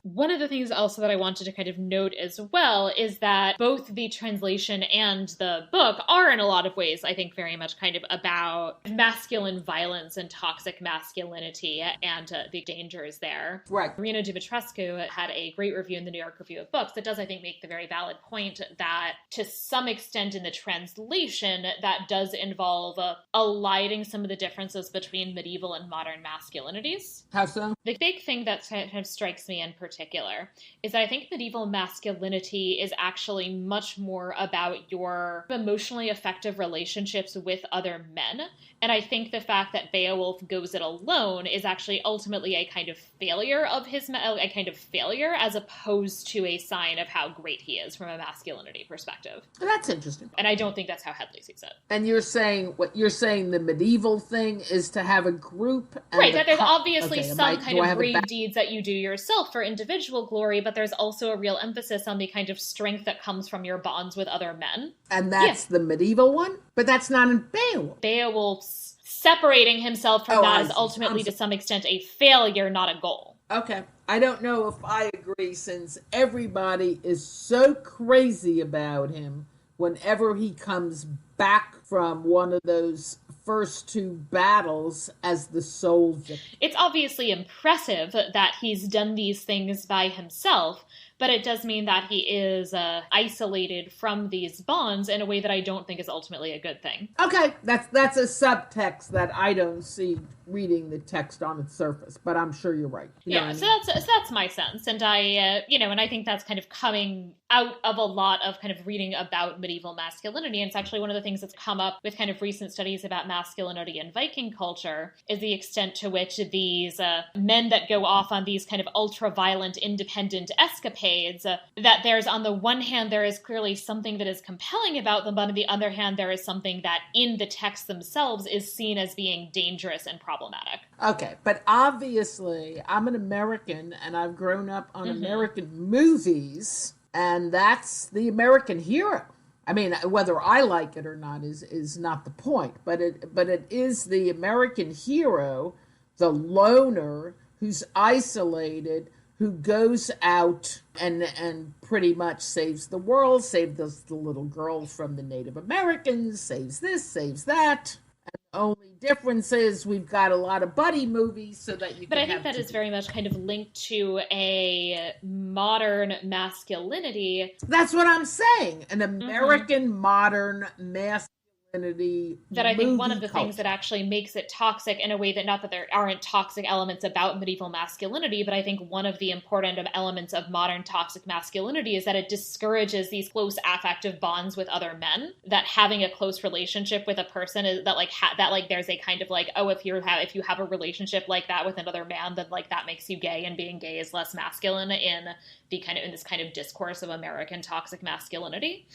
One of the things also that I wanted to kind of note as well is that both the translation and the book are in a lot of ways, I think, very much kind of about masculine violence and toxic masculinity and the dangers there. Right. Marina Dumitrescu had a great review in the New York Review of Books that does, I think, make the very valid point that to some extent in the translation, that does involve eliding some of the differences between medieval and modern masculinities. How so? The big thing that kind of strikes me in particular is that I think medieval masculinity is actually much more about your emotionally effective relationships with other men. And I think the fact that Beowulf goes it alone is actually ultimately a kind of failure of as opposed to a sign of how great he is from a masculinity perspective. That's interesting. And I don't think that's how Headley sees it. And you're saying the medieval thing is to have a group, and right? That there's obviously some kind of brave deeds that you do yourself for individual glory, but there's also a real emphasis on the kind of strength that comes from your bonds with other men. And that's the medieval one? But that's not in Beowulf. Beowulf's separating himself from that is ultimately to some extent a failure, not a goal. Okay. I don't know if I agree, since everybody is so crazy about him whenever he comes back from one of those first two battles as the sole victim. It's obviously impressive that he's done these things by himself, but it does mean that he is isolated from these bonds in a way that I don't think is ultimately a good thing. Okay, that's a subtext that I don't see reading the text on its surface, but I'm sure you're right. So that's my sense, and I think that's kind of coming out of a lot of kind of reading about medieval masculinity, and it's actually one of the things that's come up with kind of recent studies about masculinity in Viking culture is the extent to which these men that go off on these kind of ultra-violent, independent escapades, that there's, on the one hand, there is clearly something that is compelling about them, but on the other hand, there is something that in the texts themselves is seen as being dangerous and problematic. Okay, but obviously, I'm an American, and I've grown up on American movies, and that's the American hero. I mean, whether I like it or not is not the point, but it is the American hero the loner who's isolated, who goes out and pretty much saves the world, saves the little girl from the Native Americans, saves this, saves that. Only difference is we've got a lot of buddy movies so that you can. But I think that is very much kind of linked to a modern masculinity. That's what I'm saying. An American modern masculinity. That I think one of the things that actually makes it toxic in a way that, not that there aren't toxic elements about medieval masculinity, but I think one of the important elements of modern toxic masculinity is that it discourages these close affective bonds with other men. That having a close relationship with a person is that there's a kind of like, oh, if you have a relationship like that with another man, then like that makes you gay, and being gay is less masculine in this kind of discourse of American toxic masculinity.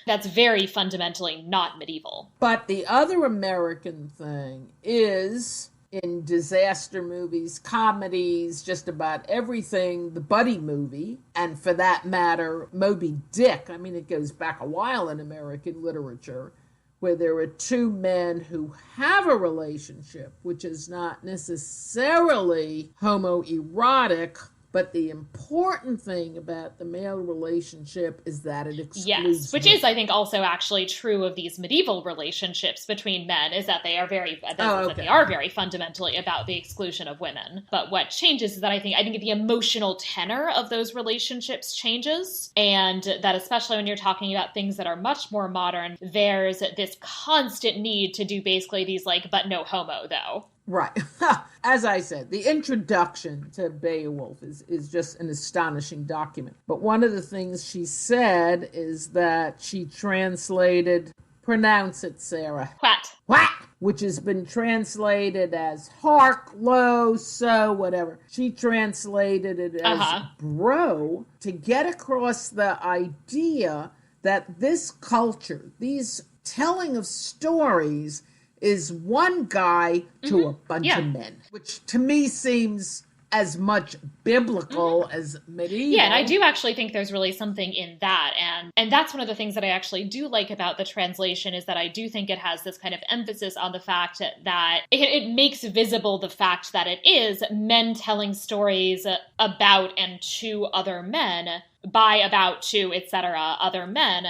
That's very fundamentally not medieval. But the other American thing is, in disaster movies, comedies, just about everything, the buddy movie, and for that matter, Moby Dick. I mean, it goes back a while in American literature, where there are two men who have a relationship, which is not necessarily homoerotic, but the important thing about the male relationship is that it excludes Yes, which is, I think, also actually true of these medieval relationships between men, is that they are they are very fundamentally about the exclusion of women. But what changes is that I think the emotional tenor of those relationships changes, and that especially when you're talking about things that are much more modern, there's this constant need to do basically these like, but no homo, though. Right. As I said, the introduction to Beowulf is just an astonishing document. But one of the things she said is that she translated, pronounce it, Sarah. What? Which has been translated as hark, lo, so, whatever. She translated it as bro, to get across the idea that this culture, these telling of stories, is one guy to a bunch of men, which to me seems as much biblical as medieval. Yeah, and I do actually think there's really something in that. And that's one of the things that I actually do like about the translation, is that I do think it has this kind of emphasis on the fact that it makes visible the fact that it is men telling stories about and to other men, by, about, to, etc., other men.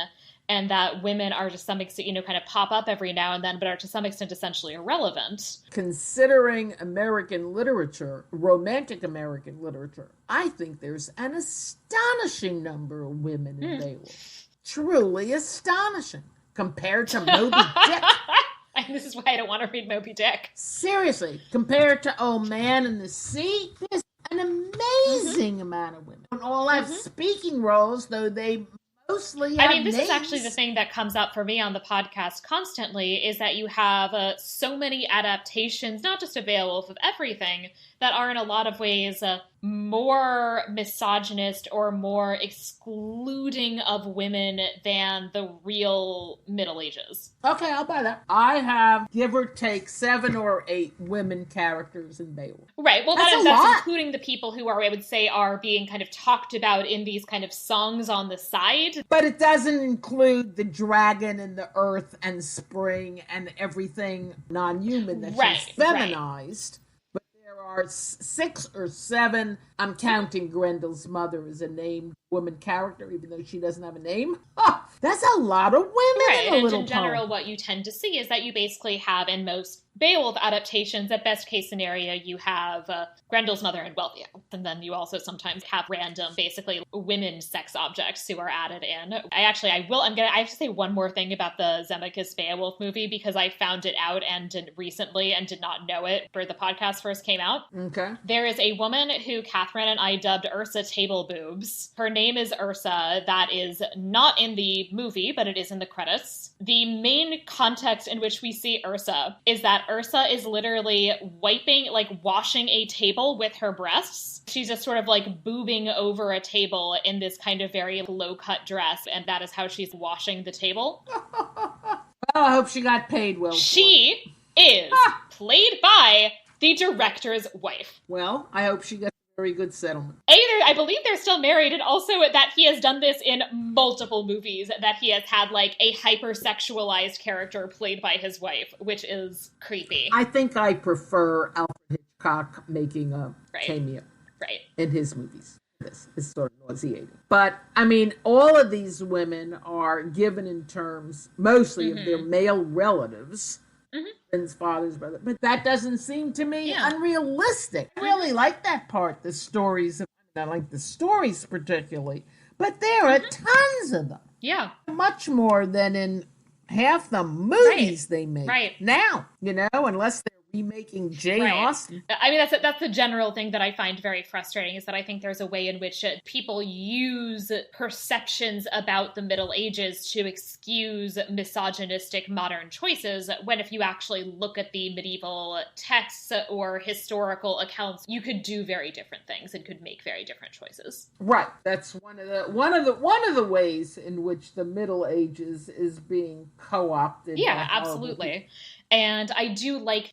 And that women are to some extent, kind of pop up every now and then, but are to some extent essentially irrelevant. Considering American literature, romantic American literature, I think there's an astonishing number of women in Beowulf. Truly astonishing. Compared to Moby Dick. And this is why I don't want to read Moby Dick. Seriously, compared to Old Man in the Sea, there's an amazing amount of women. Don't all have speaking roles, though they mostly this is actually the thing that comes up for me on the podcast constantly, is that you have so many adaptations, not just of Beowulf, of everything, that are in a lot of ways more misogynist or more excluding of women than the real Middle Ages. Okay, I'll buy that. I have, give or take, 7 or 8 women characters in Beowulf. Right, well that's including the people who are, I would say, are being kind of talked about in these kind of songs on the side. But it doesn't include the dragon and the earth and spring and everything non-human that she's feminized. But there are 6 or 7, I'm counting Grendel's mother as a named woman character, even though she doesn't have a name. That's a lot of women in a little in general, what you tend to see is that you basically have, in most Beowulf adaptations, at best case scenario, you have Grendel's mother and Welvia. And then you also sometimes have random, basically, women sex objects who are added in. I have to say one more thing about the Zemeckis Beowulf movie, because I found it out recently and did not know it for the podcast first came out. Okay. There is a woman who Catherine and I dubbed Ursa Table Boobs. Her name is Ursa. That is not in the movie, but it is in the credits. The main context in which we see Ursa is that Ursa is literally washing a table with her breasts. She's just sort of like boobing over a table in this kind of very low-cut dress, and that is how she's washing the table. Well, I hope she got paid well. She is played by the director's wife. Well, I hope she got a very good settlement. I believe they're still married, and also that he has done this in multiple movies, that he has had like a hypersexualized character played by his wife, which is creepy. I think I prefer Alfred cock making a cameo in his movies. This is sort of nauseating. But, I mean, all of these women are given in terms mostly of their male relatives, husbands, fathers, brothers. But that doesn't seem to me unrealistic. I really like that part, the stories. I like the stories particularly. But there are tons of them. Yeah. Much more than in half the movies they make now, unless they're remaking Jane Austen. I mean, that's the general thing that I find very frustrating, is that I think there's a way in which people use perceptions about the Middle Ages to excuse misogynistic modern choices, when if you actually look at the medieval texts or historical accounts, you could do very different things and could make very different choices. Right. That's one of the ways in which the Middle Ages is being co-opted. Yeah, absolutely. And I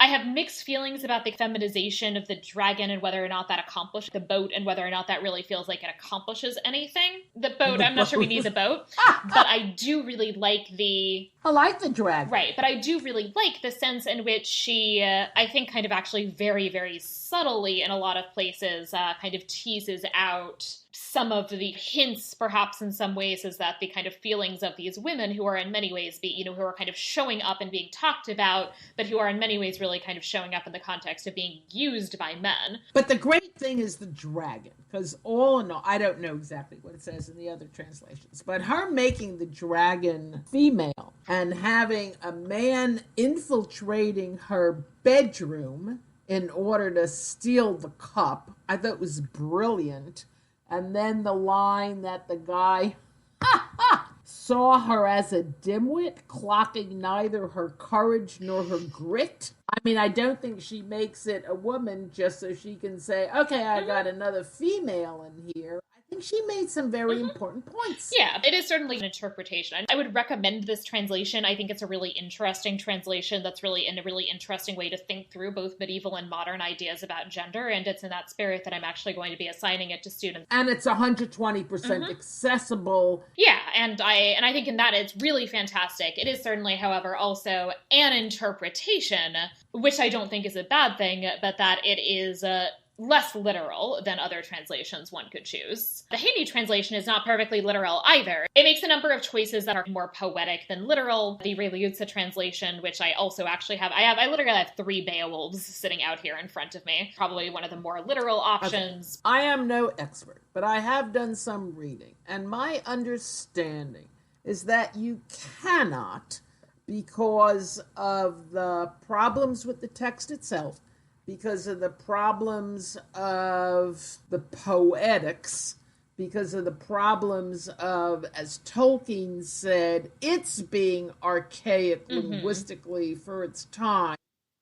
have mixed feelings about the feminization of the dragon and whether or not that accomplishes the boat, and whether or not that really feels like it accomplishes anything. The boat, I'm not sure we need the boat, but I do really like I like the dragon. Right, but I do really like the sense in which she, I think kind of actually very, very subtly in a lot of places, kind of teases out some of the hints, perhaps in some ways, is that the kind of feelings of these women who are in many ways, who are kind of showing up and being talked about, but who are in many ways really kind of showing up in the context of being used by men. But the great thing is the dragon, because all in all, I don't know exactly what it says in the other translations, but her making the dragon female and having a man infiltrating her bedroom in order to steal the cup, I thought was brilliant. And then the line that the guy saw her as a dimwit, clocking neither her courage nor her grit. I mean, I don't think she makes it a woman just so she can say, okay, I got another female in here. I think she made some very important points. Yeah, it is certainly an interpretation. I would recommend this translation. I think it's a really interesting translation that's really in a really interesting way to think through both medieval and modern ideas about gender, and it's in that spirit that I'm actually going to be assigning it to students. And it's 120% accessible. Yeah, and I think in that it's really fantastic. It is certainly, however, also an interpretation, which I don't think is a bad thing, but that it is less literal than other translations one could choose. The Heaney translation is not perfectly literal either. It makes a number of choices that are more poetic than literal. The Ray Liotta translation, which I also actually have, I literally have 3 Beowulfs sitting out here in front of me. Probably one of the more literal options. Okay. I am no expert, but I have done some reading, and my understanding is that you cannot, because of the problems with the text itself, because of the problems of the poetics, because of the problems of, as Tolkien said, it's being archaic linguistically for its time,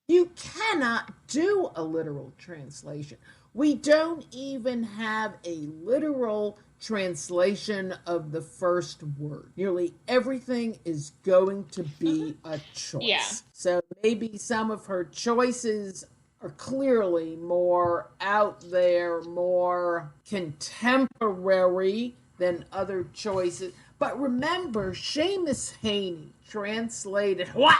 you cannot do a literal translation. We don't even have a literal translation of the first word. Nearly everything is going to be a choice. Yeah. So maybe some of her choices are clearly more out there, more contemporary than other choices. But remember, Seamus Heaney translated what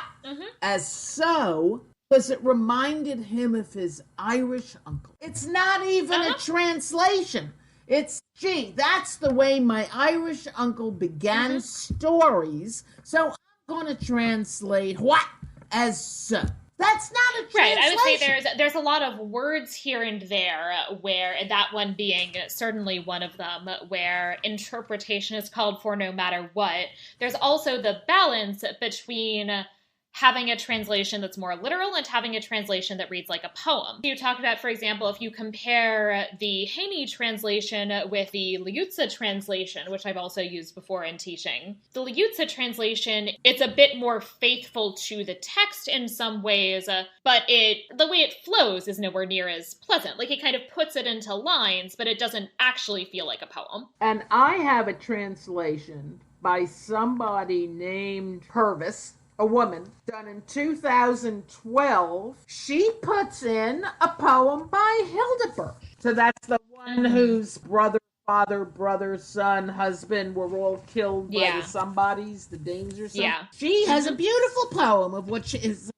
as so because it reminded him of his Irish uncle. It's not even a translation. It's, gee, that's the way my Irish uncle began stories, so I'm going to translate what as so. That's not a translation. Right. I would say there's a lot of words here and there where, that one being certainly one of them, where interpretation is called for no matter what. There's also the balance between having a translation that's more literal and having a translation that reads like a poem. You talked about, for example, if you compare the Heaney translation with the Liotta translation, which I've also used before in teaching. The Liotta translation, it's a bit more faithful to the text in some ways, but the way it flows is nowhere near as pleasant. Like, it kind of puts it into lines, but it doesn't actually feel like a poem. And I have a translation by somebody named Purvis, a woman, done in 2012. She puts in a poem by Hildebert. So that's the one whose brother, father, brother, son, husband were all killed by the somebodies, the Danes or something. Yeah. She has a beautiful poem of what she is.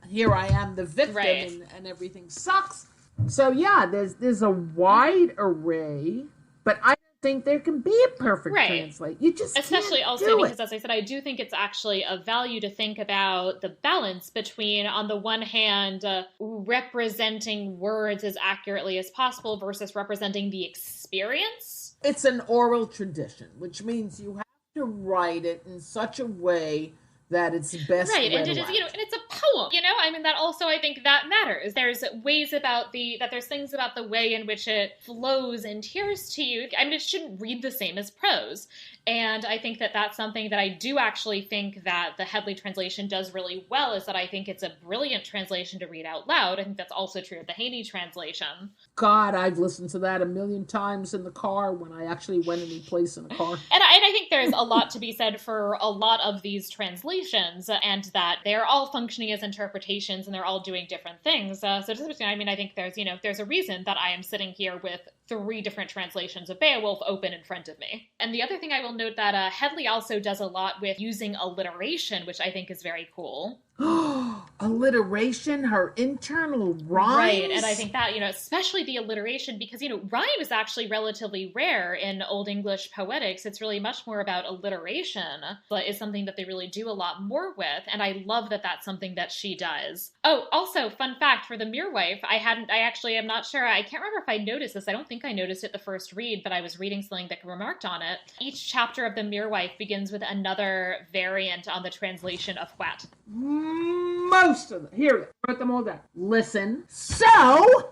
Here I am, the victim, and everything sucks. So yeah, there's a wide array, but I don't think there can be a perfect Right. translate. You just can't Especially also do it. because, as I said, I do think it's actually of value to think about the balance between, on the one hand, representing words as accurately as possible versus representing the experience. It's an oral tradition, which means you have to write it in such a way that it's best Right, and read it is, aloud. and it's a poem, I mean, that also, I think that matters. There's ways about there's things about the way in which it flows and tears to you. I mean, it shouldn't read the same as prose. And I think that that's something that I do actually think that the Headley translation does really well, is that I think it's a brilliant translation to read out loud. I think that's also true of the Haney translation. God, I've listened to that a million times in the car when I actually went any place in a car. And I think there's a lot to be said for a lot of these translations, and that they're all functioning as interpretations and they're all doing different things. So just, I mean, I think there's a reason that I am sitting here with 3 different translations of Beowulf open in front of me. And the other thing I will note that Headley also does a lot with using alliteration, which I think is very cool. Alliteration, her internal rhymes. Right, and I think that, especially the alliteration, because, rhyme is actually relatively rare in Old English poetics. It's really much more about alliteration, but is something that they really do a lot more with, and I love that that's something that she does. Oh, also, fun fact for the Muirwife, I'm not sure, I can't remember if I noticed this. I don't think I noticed it the first read, but I was reading something that remarked on it. Each chapter of the Muirwife begins with another variant on the translation of what? Most of them. Here, wrote them all down. Listen. So.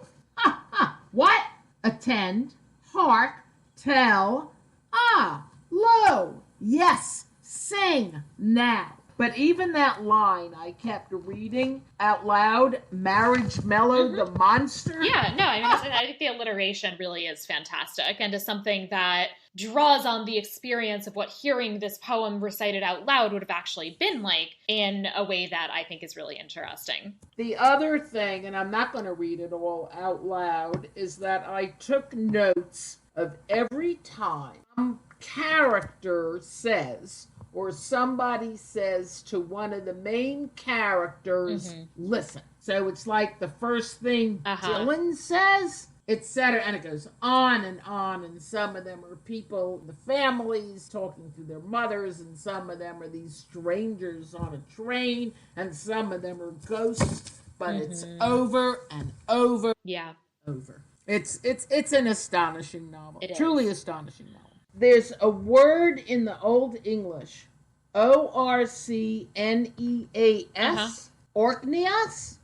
What? Attend. Hark. Tell. Ah. Lo. Yes. Sing. Now. But even that line I kept reading out loud, marriage mellowed the monster. Yeah, no, I mean, I think the alliteration really is fantastic and is something that draws on the experience of what hearing this poem recited out loud would have actually been like in a way that I think is really interesting. The other thing, and I'm not going to read it all out loud, is that I took notes of every time some character says, or somebody says to one of the main characters, listen. So it's like the first thing Dylan says, etc. And it goes on, and some of them are people, the families talking to their mothers, and some of them are these strangers on a train, and some of them are ghosts, but it's over and over. Yeah. Over. It's an astonishing novel. It is. Truly astonishing novel. There's a word in the Old English, Orcneas, Orcneas.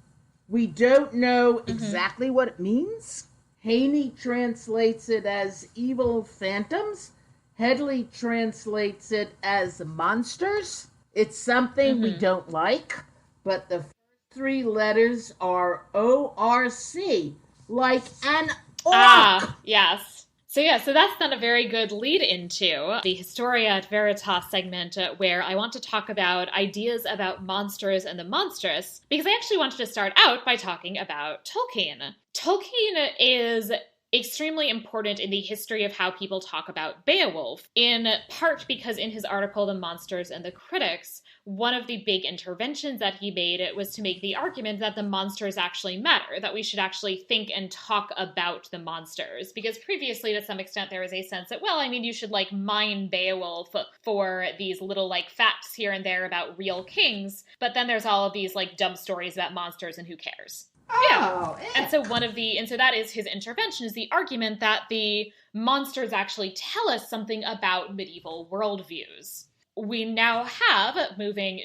We don't know exactly what it means. Haney translates it as evil phantoms. Headley translates it as monsters. It's something we don't like, but the first 3 letters are ORC, like an orc. Yes. So that's then a very good lead into the Historia et Veritas segment, where I want to talk about ideas about monsters and the monstrous, because I actually wanted to start out by talking about Tolkien. Tolkien is extremely important in the history of how people talk about Beowulf, in part because in his article, The Monsters and the Critics, one of the big interventions that he made was to make the argument that the monsters actually matter, that we should actually think and talk about the monsters. Because previously, to some extent, there was a sense that, well, I mean, you should mine Beowulf for these little facts here and there about real kings, but then there's all of these dumb stories about monsters and who cares. Oh, yeah. And so that is his intervention, is the argument that the monsters actually tell us something about medieval worldviews. We now have,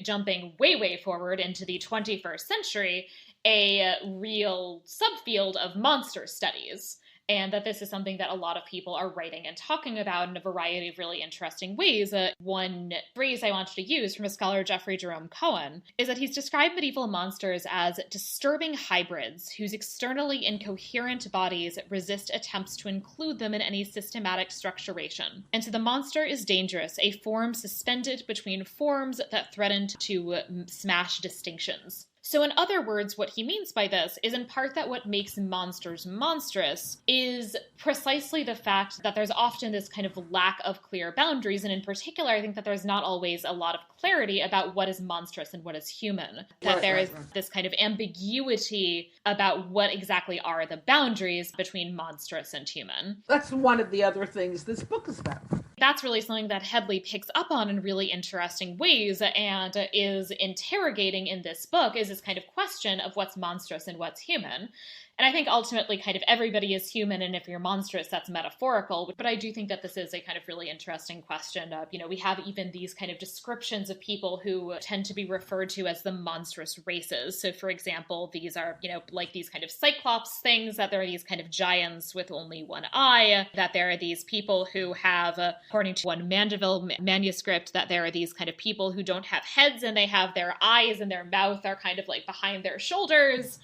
jumping way, way forward into the 21st century, a real subfield of monster studies. And that this is something that a lot of people are writing and talking about in a variety of really interesting ways. One phrase I wanted to use from a scholar, Jeffrey Jerome Cohen, is that he's described medieval monsters as disturbing hybrids whose externally incoherent bodies resist attempts to include them in any systematic structuration. And so the monster is dangerous, a form suspended between forms that threaten to smash distinctions. So in other words, what he means by this is in part that what makes monsters monstrous is precisely the fact that there's often this kind of lack of clear boundaries. And in particular, I think that there's not always a lot of clarity about what is monstrous and what is human. That there is this kind of ambiguity about what exactly are the boundaries between monstrous and human. That's one of the other things this book is about. That's really something that Headley picks up on in really interesting ways and is interrogating in this book, is this kind of question of what's monstrous and what's human. And I think ultimately kind of everybody is human, and if you're monstrous, that's metaphorical. But I do think that this is a kind of really interesting question of, we have even these kind of descriptions of people who tend to be referred to as the monstrous races. So for example, these are, like these kind of cyclops things, that there are these kind of giants with only one eye, that there are these people who have, according to one Media-eval manuscript, that there are these kind of people who don't have heads and they have their eyes and their mouth are kind of like behind their shoulders.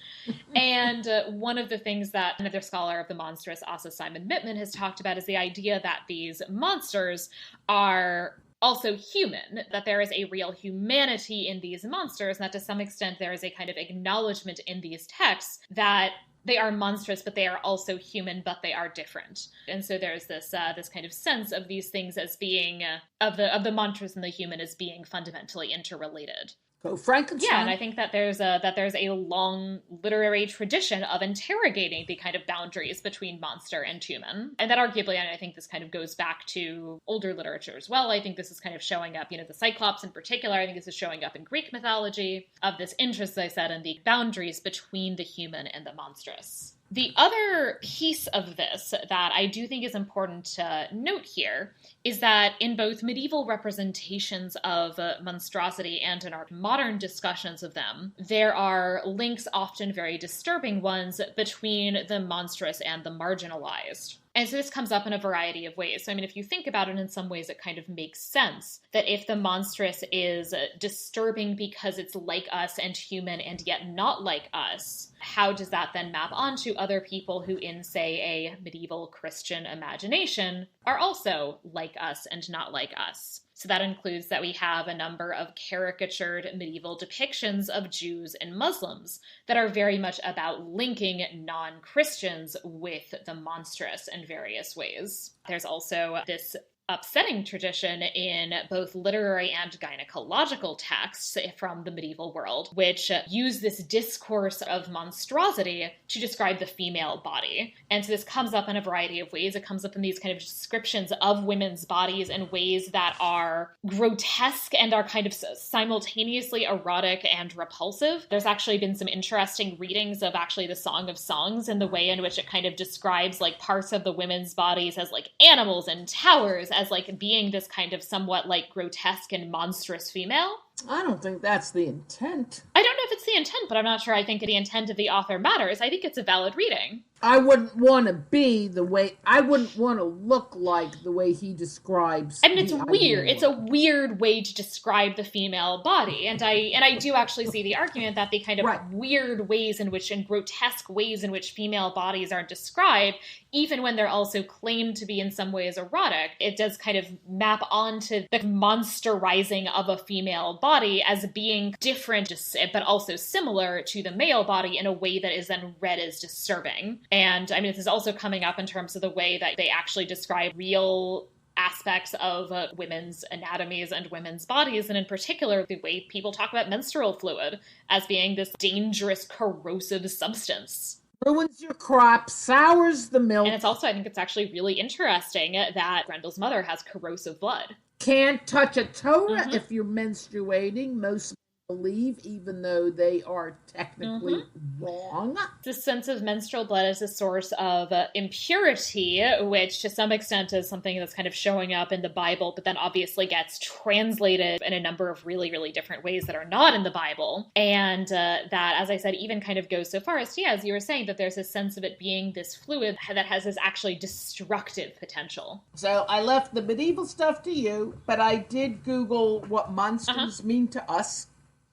And one of the things that another scholar of the monstrous, also Simon Mittman, has talked about is the idea that these monsters are also human, that there is a real humanity in these monsters, and that to some extent there is a kind of acknowledgement in these texts that they are monstrous, but they are also human, but they are different. And so there's this this kind of sense of these things as being, of the monstrous and the human as being fundamentally interrelated. Go Frankenstein. Yeah, and I think that there's a long literary tradition of interrogating the kind of boundaries between monster and human. And that arguably, and I think this kind of goes back to older literature as well. I think this is kind of showing up, the Cyclops in particular, I think this is showing up in Greek mythology, of this interest, as I said, in the boundaries between the human and the monstrous. The other piece of this that I do think is important to note here is that in both medieval representations of monstrosity and in our modern discussions of them, there are links, often very disturbing ones, between the monstrous and the marginalized. And so this comes up in a variety of ways. So, if you think about it, in some ways it kind of makes sense that if the monstrous is disturbing because it's like us and human and yet not like us, how does that then map onto other people who, in, say, a medieval Christian imagination, are also like us and not like us? So that includes that we have a number of caricatured medieval depictions of Jews and Muslims that are very much about linking non-Christians with the monstrous in various ways. There's also this upsetting tradition in both literary and gynecological texts from the medieval world, which use this discourse of monstrosity to describe the female body. And so this comes up in a variety of ways. It comes up in these kind of descriptions of women's bodies in ways that are grotesque and are kind of simultaneously erotic and repulsive. There's actually been some interesting readings of actually the Song of Songs and the way in which it kind of describes like parts of the women's bodies as like animals and towers, as like being this kind of somewhat like grotesque and monstrous female. I don't think that's the intent. I don't know if it's the intent, but I'm not sure I think the intent of the author matters. I think it's a valid reading. I wouldn't want to be the way, I wouldn't want to look like the way he describes. It's weird. It's a weird way to describe the female body. And I do actually see the argument that the kind of weird ways in which, and grotesque ways in which female bodies are described, even when they're also claimed to be in some ways erotic, it does kind of map onto the monsterizing of a female body as being different, but also similar to the male body in a way that is then read as disturbing. And this is also coming up in terms of the way that they actually describe real aspects of women's anatomies and women's bodies, and in particular, the way people talk about menstrual fluid as being this dangerous, corrosive substance. Ruins your crop, sours the milk. And it's also, I think it's actually really interesting that Grendel's mother has corrosive blood. Can't touch a Torah if you're menstruating. Most believe, even though they are technically wrong. This sense of menstrual blood is a source of impurity, which to some extent is something that's kind of showing up in the Bible, but then obviously gets translated in a number of really, really different ways that are not in the Bible. And that, as I said, even kind of goes so far as, as you were saying, that there's a sense of it being this fluid that has this actually destructive potential. So I left the medieval stuff to you, but I did Google what monsters mean to us,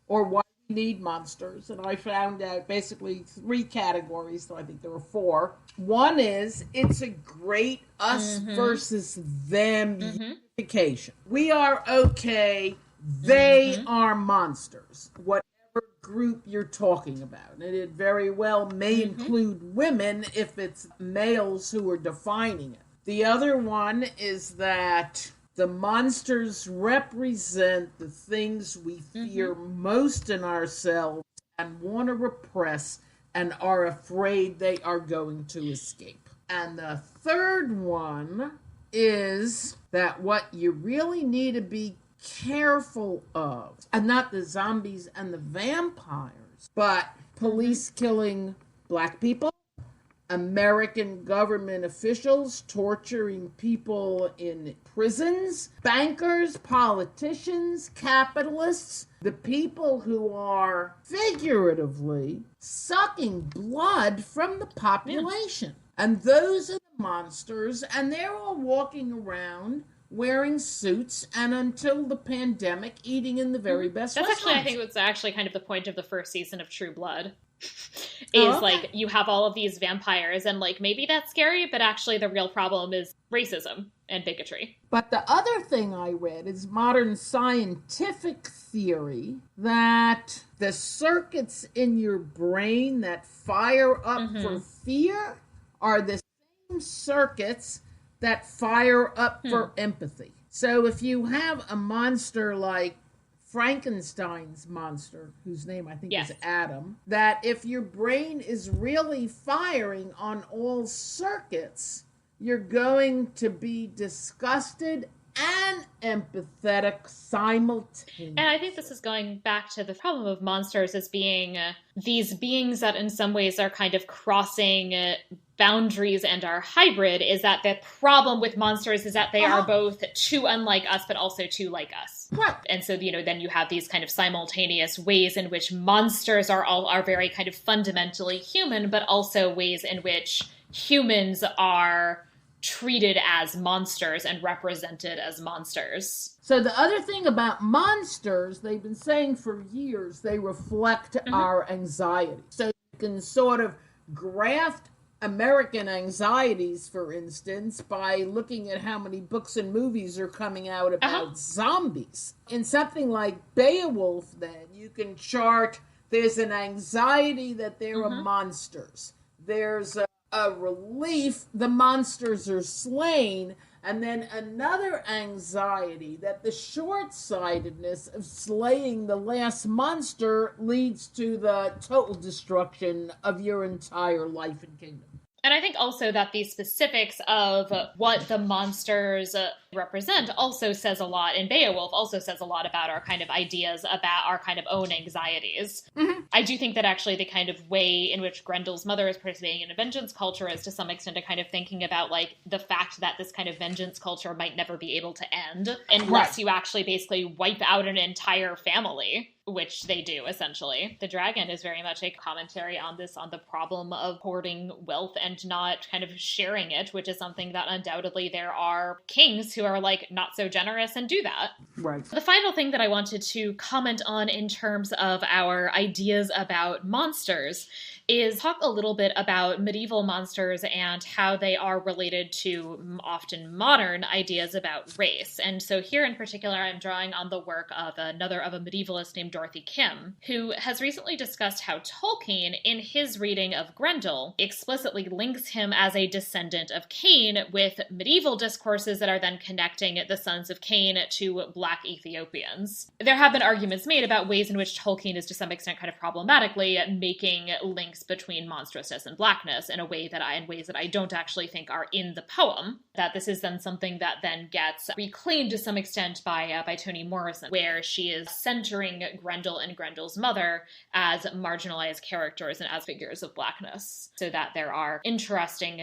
or why we need monsters. And I found out basically 3 categories, so I think there were 4. One is, it's a great us versus them unification. We are okay, they are monsters. Whatever group you're talking about. And it very well may include women if it's males who are defining it. The other one is that the monsters represent the things we fear most in ourselves and want to repress and are afraid they are going to escape. And the third one is that what you really need to be careful of, and not the zombies and the vampires, but police killing black people, American government officials torturing people in prisons, bankers, politicians, capitalists, the people who are figuratively sucking blood from the population. Yeah. And those are the monsters, and they're all walking around wearing suits and until the pandemic eating in the very best restaurants. I think it's actually kind of the point of the first season of True Blood. Is like you have all of these vampires and like maybe that's scary, but actually the real problem is racism and bigotry. But the other thing I read is modern scientific theory that the circuits in your brain that fire up for fear are the same circuits that fire up for empathy. So if you have a monster like Frankenstein's monster, whose name I think is Adam, that if your brain is really firing on all circuits, you're going to be disgusted and empathetic simultaneously. And I think this is going back to the problem of monsters as being these beings that in some ways are kind of crossing boundaries and are hybrid, is that the problem with monsters is that they are both too unlike us but also too like us. Right. And so, then you have these kind of simultaneous ways in which monsters are very kind of fundamentally human, but also ways in which humans are treated as monsters and represented as monsters. So the other thing about monsters, they've been saying for years, they reflect our anxiety. So you can sort of graft American anxieties, for instance, by looking at how many books and movies are coming out about zombies. In something like Beowulf, then, you can chart, there's an anxiety that there are monsters. There's a relief the monsters are slain, and then another anxiety that the short-sightedness of slaying the last monster leads to the total destruction of your entire life and kingdom. And I think also that the specifics of what the monsters represent also says a lot, in Beowulf also says a lot about our kind of ideas about our kind of own anxieties. I do think that actually the kind of way in which Grendel's mother is participating in a vengeance culture is to some extent a kind of thinking about like the fact that this kind of vengeance culture might never be able to end unless you actually basically wipe out an entire family. Which they do, essentially. The dragon is very much a commentary on this, on the problem of hoarding wealth and not kind of sharing it, which is something that undoubtedly there are kings who are like not so generous and do that. Right. The final thing that I wanted to comment on in terms of our ideas about monsters is talk a little bit about medieval monsters and how they are related to often modern ideas about race. And so here in particular, I'm drawing on the work of a medievalist named Dorothy Kim, who has recently discussed how Tolkien, in his reading of Grendel, explicitly links him as a descendant of Cain with medieval discourses that are then connecting the sons of Cain to Black Ethiopians. There have been arguments made about ways in which Tolkien is to some extent kind of problematically making links between monstrousness and blackness in ways that I don't actually think are in the poem. That this is then something that then gets reclaimed to some extent by Toni Morrison, where she is centering Grendel and Grendel's mother as marginalized characters and as figures of blackness, so that there are interesting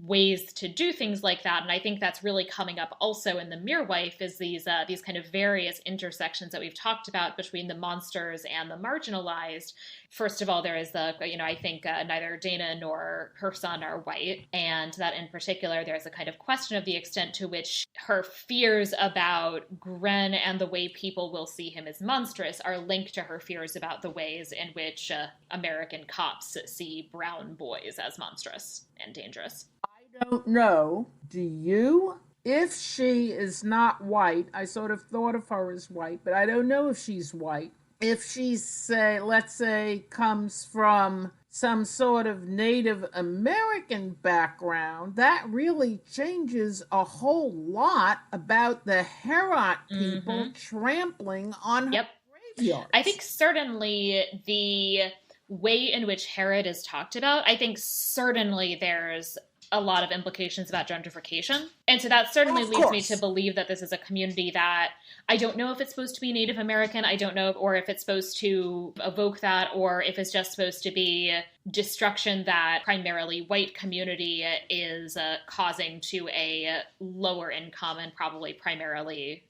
ways to do things like that. And I think that's really coming up also in The Mere Wife, is these kind of various intersections that we've talked about between the monsters and the marginalized. First of all, there is I think neither Dana nor her son are white, and that in particular there's a kind of question of the extent to which her fears about Gren and the way people will see him as monstrous are linked to her fears about the ways in which American cops see brown boys as monstrous and dangerous. I don't know. Do you? If she is not white, I sort of thought of her as white, but I don't know if she's white. if she say, let's say, comes from some sort of Native American background, that really changes a whole lot about the Herot people trampling on her Yep. graveyards. I think certainly the way in which Herod is talked about, I think certainly there's a lot of implications about gentrification. And so that certainly leads me to believe that this is a community that I don't know if it's supposed to be Native American. I don't know, or if it's supposed to evoke that, or if it's just supposed to be destruction that primarily white community is causing to a lower income and probably primarily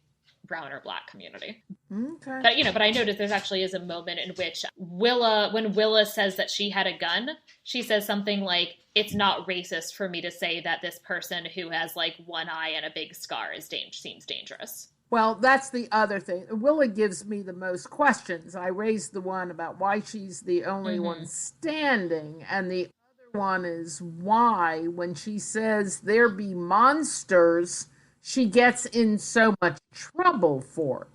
brown or black community. Okay. But I noticed there's actually is a moment in which when Willa says that she had a gun, she says something like, "It's not racist for me to say that this person who has like one eye and a big scar seems dangerous." Well, that's the other thing. Willa gives me the most questions. I raised the one about why she's the only one standing, and the other one is why, when she says there be monsters, she gets in so much trouble for it.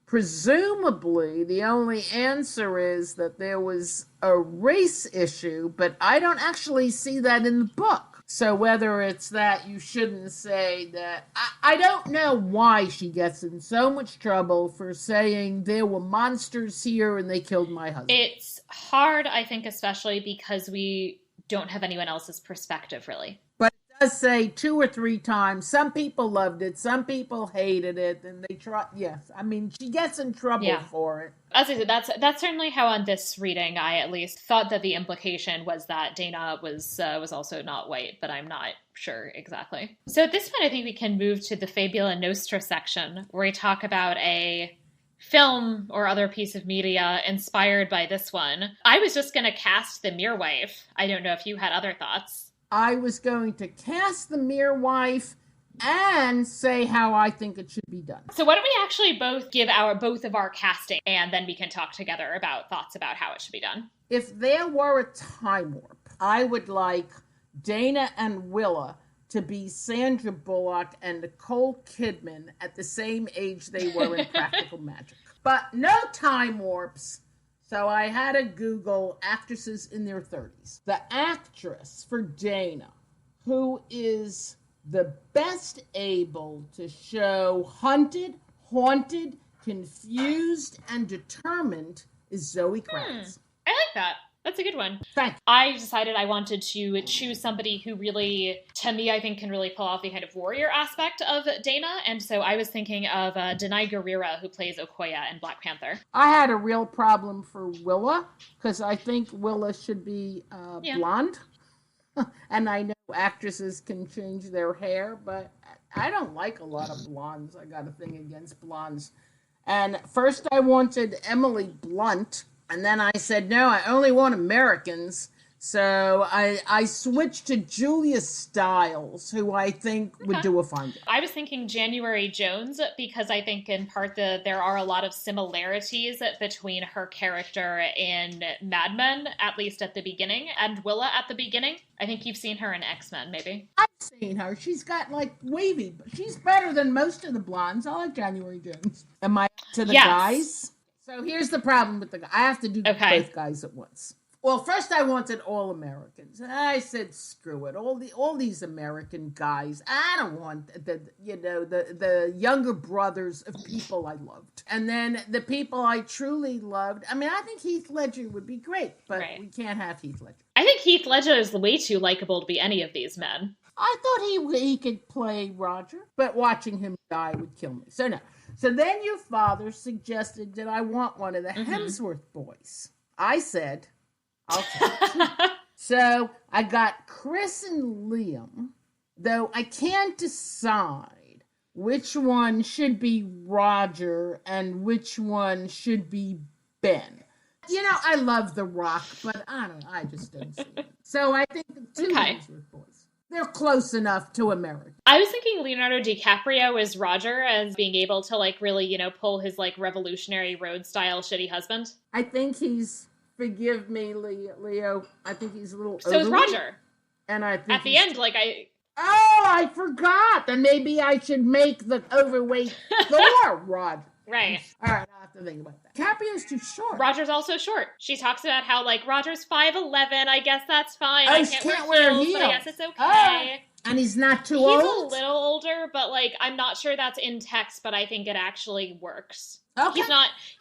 Presumably, the only answer is that there was a race issue, but I don't actually see that in the book. So whether it's that you shouldn't say that, I don't know why she gets in so much trouble for saying there were monsters here and they killed my husband. It's hard, I think, especially because we don't have anyone else's perspective, really. But it does say 2 or 3 times, some people loved it, some people hated it, and they try. Yes, I mean, she gets in trouble for it. As I said, that's certainly how on this reading I at least thought that the implication was that Dana was also not white, but I'm not sure exactly. So at this point, I think we can move to the Fabula Nostra section, where we talk about a film or other piece of media inspired by this one. I was just going to cast the Mere Wife. I don't know if you had other thoughts. I was going to cast the Mere Wife and say how I think it should be done. So why don't we actually both give both of our casting, and then we can talk together about thoughts about how it should be done. If there were a time warp, I would like Dana and Willa to be Sandra Bullock and Nicole Kidman at the same age they were in Practical Magic. But no time warps. So I had to Google actresses in their 30s. The actress for Dana, who is the best able to show hunted, haunted, confused, and determined, is Zoe Kravitz. I like that. That's a good one. Thanks. I decided I wanted to choose somebody who really, to me, I think can really pull off the kind of warrior aspect of Dana. And so I was thinking of Denai Guerrera, who plays Okoye in Black Panther. I had a real problem for Willa, because I think Willa should be blonde. And I know actresses can change their hair, but I don't like a lot of blondes. I got a thing against blondes. And first I wanted Emily Blunt, and then I said, no, I only want Americans. So I switched to Julia Stiles, who I think would do a fine job. I was thinking January Jones, because I think in part there are a lot of similarities between her character in Mad Men, at least at the beginning, and Willa at the beginning. I think you've seen her in X-Men, maybe. I've seen her. She's got like wavy, but she's better than most of the blondes. I like January Jones. Am I to the guys? So here's the problem with the guy. I have to do both guys at once. Well, first I wanted all Americans. And I said, screw it. All these American guys. I don't want the younger brothers of people I loved. And then the people I truly loved. I mean, I think Heath Ledger would be great, but we can't have Heath Ledger. I think Heath Ledger is way too likable to be any of these men. I thought he could play Roger, but watching him die would kill me. So no. So then your father suggested that I want one of the Hemsworth boys. I said, I'll take it. So I got Chris and Liam, though I can't decide which one should be Roger and which one should be Ben. You know, I love The Rock, but I don't know, I just don't see it. So I think the two Hemsworth boys. They're close enough to America. I was thinking Leonardo DiCaprio as Roger, as being able to like really, pull his like Revolutionary Road style shitty husband. I think he's, forgive me, Leo, I think he's a little So is Roger. And I think at the end, Oh, I forgot. Then maybe I should make the overweight Thor Roger. Right. All right, I'll have to think about that. Caprio's too short. Roger's also short. She talks about how, like, Roger's 5'11". I guess that's fine. Oh, I she can't wear heels, but I guess it's okay. And he's not too He's old? a little older, but, like, I'm not sure that's in text, but I think it actually works. Okay.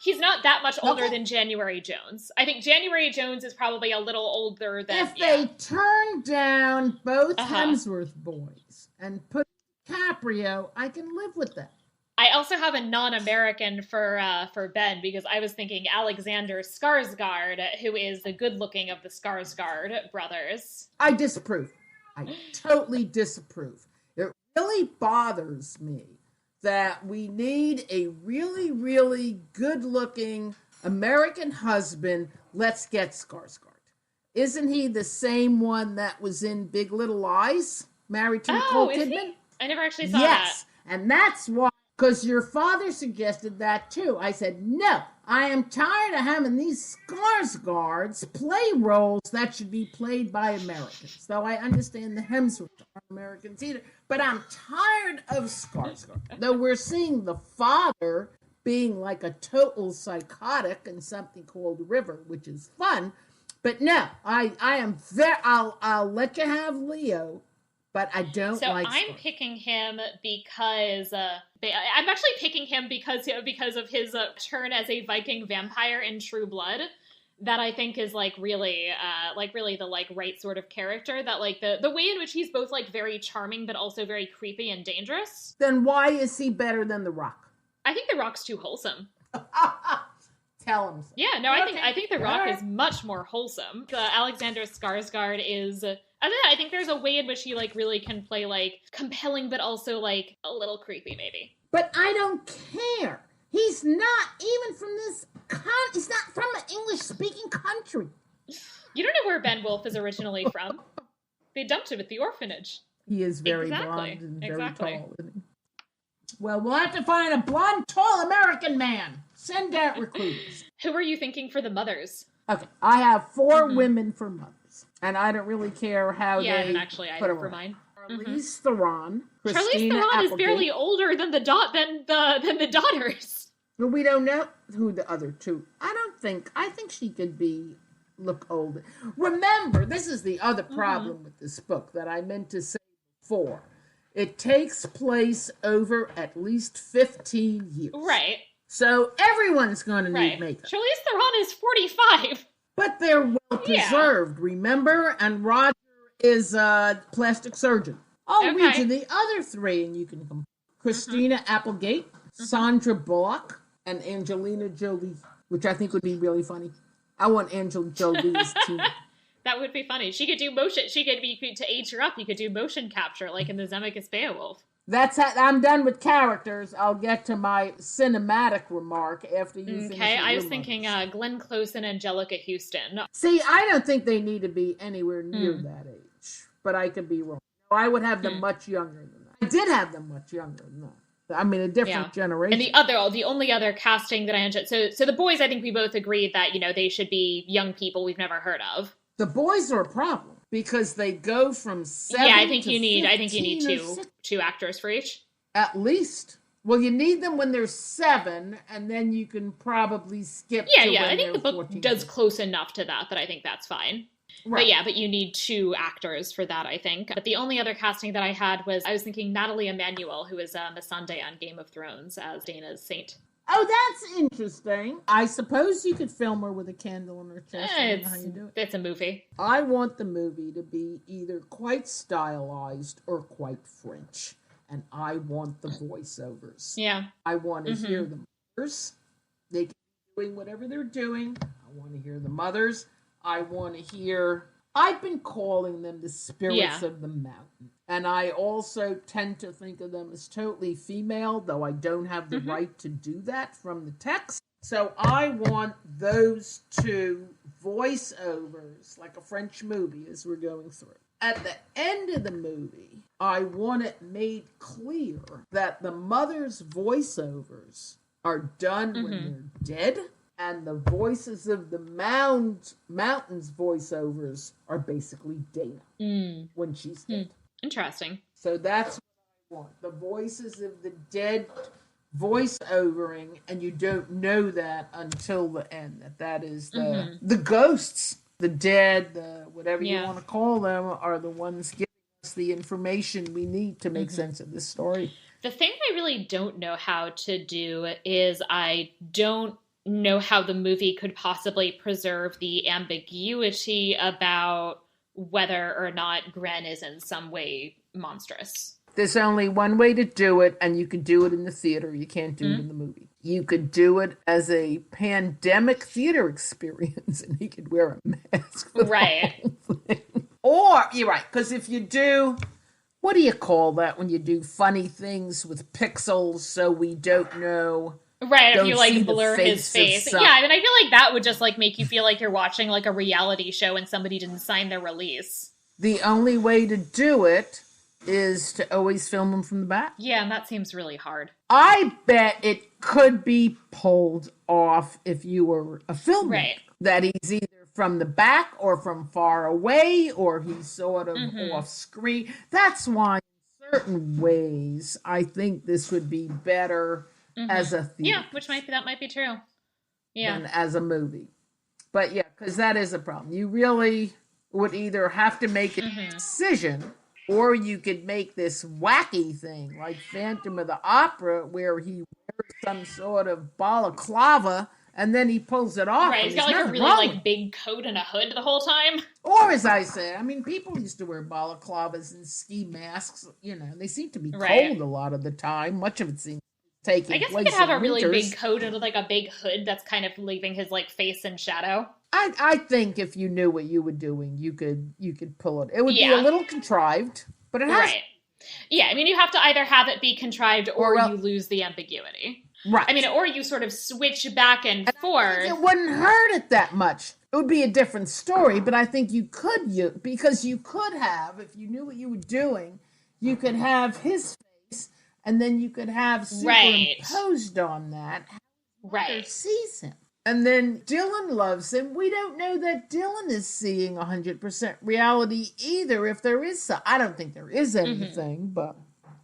He's not that much older than January Jones. I think January Jones is probably a little older than... If they turn down both Hemsworth boys and put Caprio, I can live with that. I also have a non-American for Ben, because I was thinking Alexander Skarsgård, who is the good-looking of the Skarsgård brothers. I disapprove. I totally disapprove. It really bothers me that we need a really, really good-looking American husband. Let's get Skarsgård. Isn't he the same one that was in Big Little Lies, married to Nicole Kidman? He? I never actually saw that. Yes, and that's why, because your father suggested that too. I said, no, I am tired of having these Skarsgårds play roles that should be played by Americans. Though I understand the Hemsworths aren't Americans either, but I'm tired of Skarsgård. Though we're seeing the father being like a total psychotic in something called River, which is fun. But no, I'll let you have Leo, but I don't like. So I'm picking him because I'm actually picking him because of his turn as a Viking vampire in True Blood. That I think is really the right sort of character. That the way in which he's both very charming but also very creepy and dangerous. Then why is he better than The Rock? I think The Rock's too wholesome. Tell him so. Yeah, no, I think The Rock is much more wholesome. Alexander Skarsgård is... I think there's a way in which he really can play compelling but also a little creepy maybe. But I don't care. He's not even from this... he's not from an English-speaking country. You don't know where Beowulf is originally from. They dumped him at the orphanage. He is very blonde and very tall, isn't he? Well, we'll have to find a blonde, tall American man. Send out recruiters. Who are you thinking for the mothers? Okay, I have 4 women for mothers, and I don't really care how they and actually I do for mine. Charlize Theron, Charlize Theron is barely older than the daughters. But we don't know who the other 2. I think she could look older. Remember, this is the other problem with this book that I meant to say before. It takes place over at least 15 years. Right. So everyone's going to need makeup. Charlize Theron is 45. But they're well preserved, remember? And Roger is a plastic surgeon. I'll read you the other 3 and you can come. Christina Applegate, Sandra Bullock, and Angelina Jolie, which I think would be really funny. I want Angelina Jolie's team. That would be funny. She could do motion. To age her up, you could do motion capture, like in the Zemeckis Beowulf. I'm done with characters. I'll get to my cinematic remark after you finish. Okay, I was thinking Glenn Close and Angelica Houston. See, I don't think they need to be anywhere near that age, but I could be wrong. I would have them much younger than that. I did have them much younger than that. I mean, a different generation. And the only other casting that I enjoyed. So the boys, I think we both agreed that they should be young people we've never heard of. The boys are a problem because they go from 7 I think you need two actors for each. At least. Well, you need them when they're 7, and then you can probably skip. I think the book does close enough to that I think that's fine. Right. But you need 2 actors for that, I think. But the only other casting that I was thinking Natalie Emmanuel, who is Missandei on Game of Thrones as Dana's saint. Oh, that's interesting. I suppose you could film her with a candle in her chest. How you do it. It's a movie. I want the movie to be either quite stylized or quite French. And I want the voiceovers. Yeah. I want to hear the mothers. They can be doing whatever they're doing. I want to hear the mothers. I want to hear... I've been calling them the spirits of the mountain. And I also tend to think of them as totally female, though I don't have the right to do that from the text. So I want those 2 voiceovers, like a French movie as we're going through. At the end of the movie, I want it made clear that the mother's voiceovers are done when they're dead. And the voices of the mountain's voiceovers are basically Dana when she's dead. Interesting. So that's what I want. The voices of the dead voice overing, and you don't know that until the end. That is Mm-hmm. the ghosts, the dead, the whatever you Yeah. want to call them, are the ones giving us the information we need to make Mm-hmm. sense of this story. The thing I really don't know how to do is I don't know how the movie could possibly preserve the ambiguity about whether or not Gren is in some way monstrous. There's only one way to do it, and you can do it in the theater. You can't do it in Mm? the movie. You could do it as a pandemic theater experience, and he could wear a mask for the Right. whole thing. Or, you're right, because if you do, what do you call that when you do funny things with pixels so we don't know, Right, if you don't see like the blur his face of face. some. Yeah, I mean I feel like that would just like make you feel like you're watching like a reality show and somebody didn't sign their release. The only way to do it is to always film them from the back. Yeah, and that seems really hard. I bet it could be pulled off if you were a filmmaker. Right. That he's either from the back or from far away or he's sort of off screen. That's why, in certain ways, I think this would be better as a theater Yeah, which might be true. Yeah. than as a movie. But yeah, because that is a problem. You really would either have to make a decision, or you could make this wacky thing like Phantom of the Opera where he wears some sort of balaclava and then he pulls it off. Right, And he's got there's like a nothing really wrong like with it. big coat and a hood the whole time. Or as I said, I mean, people used to wear balaclavas and ski masks. You know, they seem to be Right. cold a lot of the time. Much of it seems taking I guess he place could have in a really winters. big coat and like a big hood that's kind of leaving his like face in shadow. I think if you knew what you were doing, you could pull it. It would be a Yeah. little contrived, but it has Right. Yeah, I mean you have to either have it be contrived or Or, you lose the ambiguity. right. I mean, or you sort of switch back and forth. It wouldn't hurt it that much. It would be a different story, but I think because you could have, if you knew what you were doing, you could have his face, and then you could have Right. superimposed on that how Right. sees him. And then Dylan loves him. We don't know that Dylan is seeing 100% reality either. If there is some, I don't think there is anything, but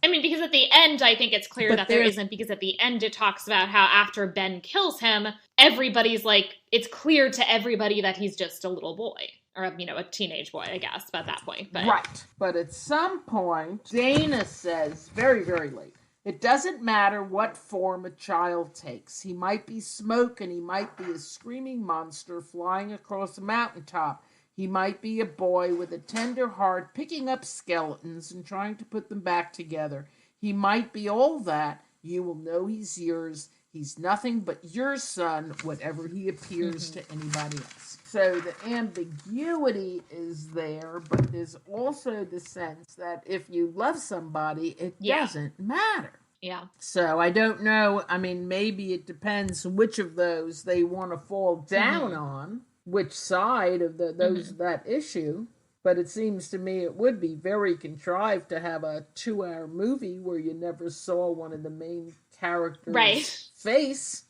I mean, because at the end, I think it's clear But that there there's- isn't, because at the end it talks about how after Ben kills him, everybody's like, it's clear to everybody that he's just a little boy. Or, you know, a teenage boy, I guess, by that point. But right. But at some point, Dana says, very, very late, it doesn't matter what form a child takes. He might be smoke and he might be a screaming monster flying across a mountaintop. He might be a boy with a tender heart picking up skeletons and trying to put them back together. He might be all that. You will know he's yours. He's nothing but your son, whatever he appears to anybody else. So the ambiguity is there, but there's also the sense that if you love somebody, it doesn't matter. yeah. So I don't know. I mean, maybe it depends which of those they want to fall down on, which side of that issue. But it seems to me it would be very contrived to have a 2-hour movie where you never saw one of the main characters' Right. face.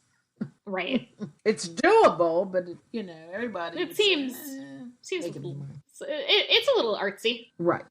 Right. It's doable, but everybody. It would seems say, a make it little, mine. it's a little artsy. Right.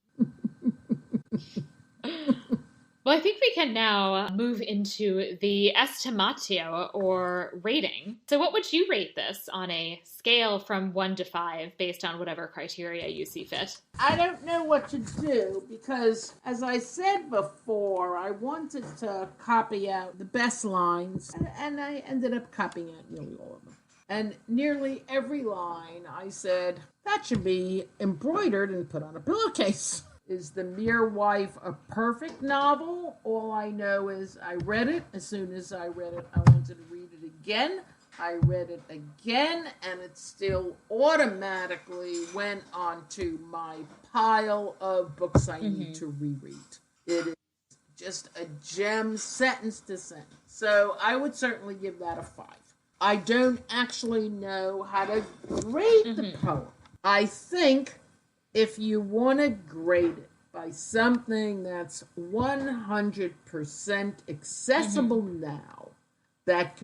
Well, I think we can now move into the estimatio, or rating. So what would you rate this on a scale from 1 to 5 based on whatever criteria you see fit? I don't know what to do because, as I said before, I wanted to copy out the best lines, and I ended up copying out nearly all of them. And nearly every line I said, that should be embroidered and put on a pillowcase. Is The Mere Wife a perfect novel? All I know is I read it. As soon as I read it, I wanted to read it again. I read it again, and it still automatically went onto my pile of books I need to reread. It is just a gem, sentence to sentence. So I would certainly give that a 5. I don't actually know how to grade the poem. I think if you want to grade it by something that's 100% accessible now, that can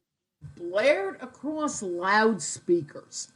be blared across loudspeakers,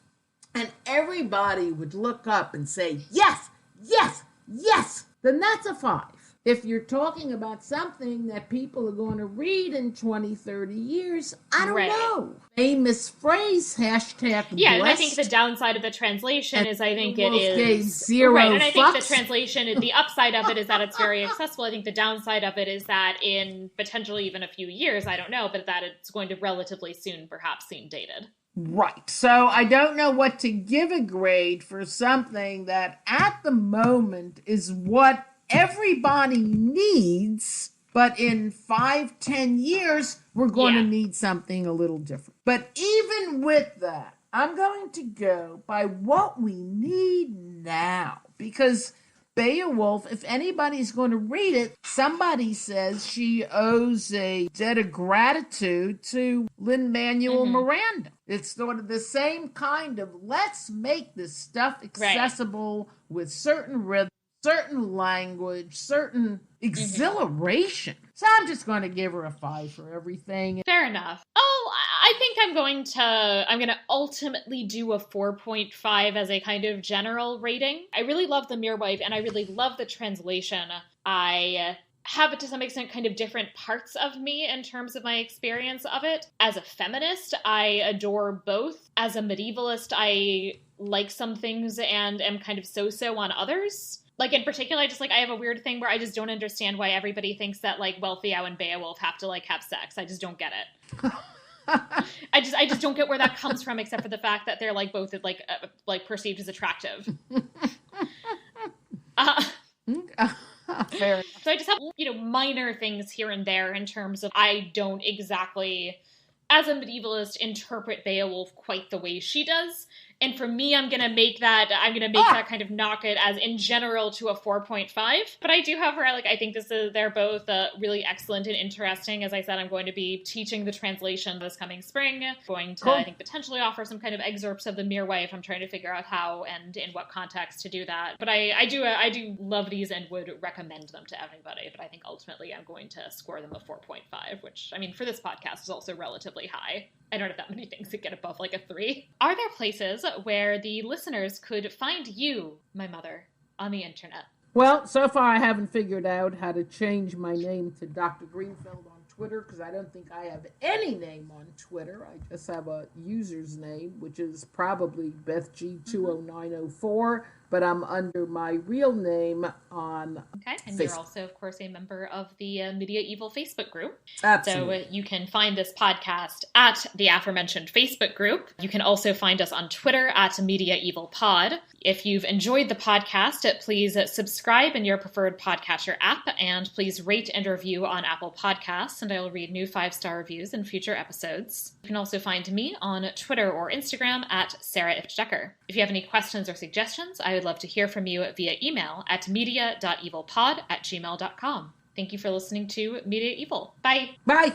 and everybody would look up and say, yes, yes, yes, then that's a 5. if you're talking about something that people are going to read in 20, 30 years, I don't know. Famous phrase, hashtag yeah, blessed. and I think the downside of the translation is I think it is... Gave zero right, and I think fucks. the translation, the upside of it is that it's very accessible. I think the downside of it is that in potentially even a few years, I don't know, but that it's going to relatively soon perhaps seem dated. Right. So I don't know what to give a grade for something that at the moment is what everybody needs, but in 5-10 years, we're going to need something a little different. But even with that, I'm going to go by what we need now, because Beowulf, if anybody's going to read it, somebody says she owes a debt of gratitude to Lin-Manuel Miranda. It's sort of the same kind of, let's make this stuff accessible with certain rhythm, certain language, certain exhilaration. So I'm just going to give her a 5 for everything. Fair enough. Oh, I think I'm going to ultimately do a 4.5 as a kind of general rating. I really love The Mere-wife, and I really love the translation. I have, to some extent, kind of different parts of me in terms of my experience of it. As a feminist, I adore both. As a medievalist, I like some things and am kind of so-so on others. Like, in particular, I have a weird thing where I just don't understand why everybody thinks that, like, Wealthyau and Beowulf have to, like, have sex. I just don't get it. I just don't get where that comes from, except for the fact that they're, like, both, like perceived as attractive. Fair enough. So I just have, minor things here and there in terms of I don't exactly, as a medievalist, interpret Beowulf quite the way she does. And for me, I'm going to make that kind of knock it as in general to a 4.5. But I do have her, I think they're both really excellent and interesting. As I said, I'm going to be teaching the translation this coming spring. Going to, I think, potentially offer some kind of excerpts of The Mere-wife. I'm trying to figure out how and in what context to do that. But I do love these and would recommend them to everybody. But I think ultimately I'm going to score them a 4.5, which, I mean, for this podcast is also relatively high. I don't have that many things that get above like a 3. Are there places where the listeners could find you, my mother, on the internet? Well, so far I haven't figured out how to change my name to Dr. Greenfeld on Twitter, because I don't think I have any name on Twitter. I just have a user's name, which is probably BethG20904, but I'm under my real name on Okay, and Facebook. You're also, of course, a member of the Media-eval Facebook group. Absolutely. So you can find this podcast at the aforementioned Facebook group. You can also find us on Twitter at Media-eval Pod. If you've enjoyed the podcast, please subscribe in your preferred podcatcher app, and please rate and review on Apple Podcasts, and I will read new 5-star reviews in future episodes. You can also find me on Twitter or Instagram at Sarah ifft. If you have any questions or suggestions, I would love to hear from you via email at media.evalpod@gmail.com. Thank you for listening to Media-eval. Bye. Bye.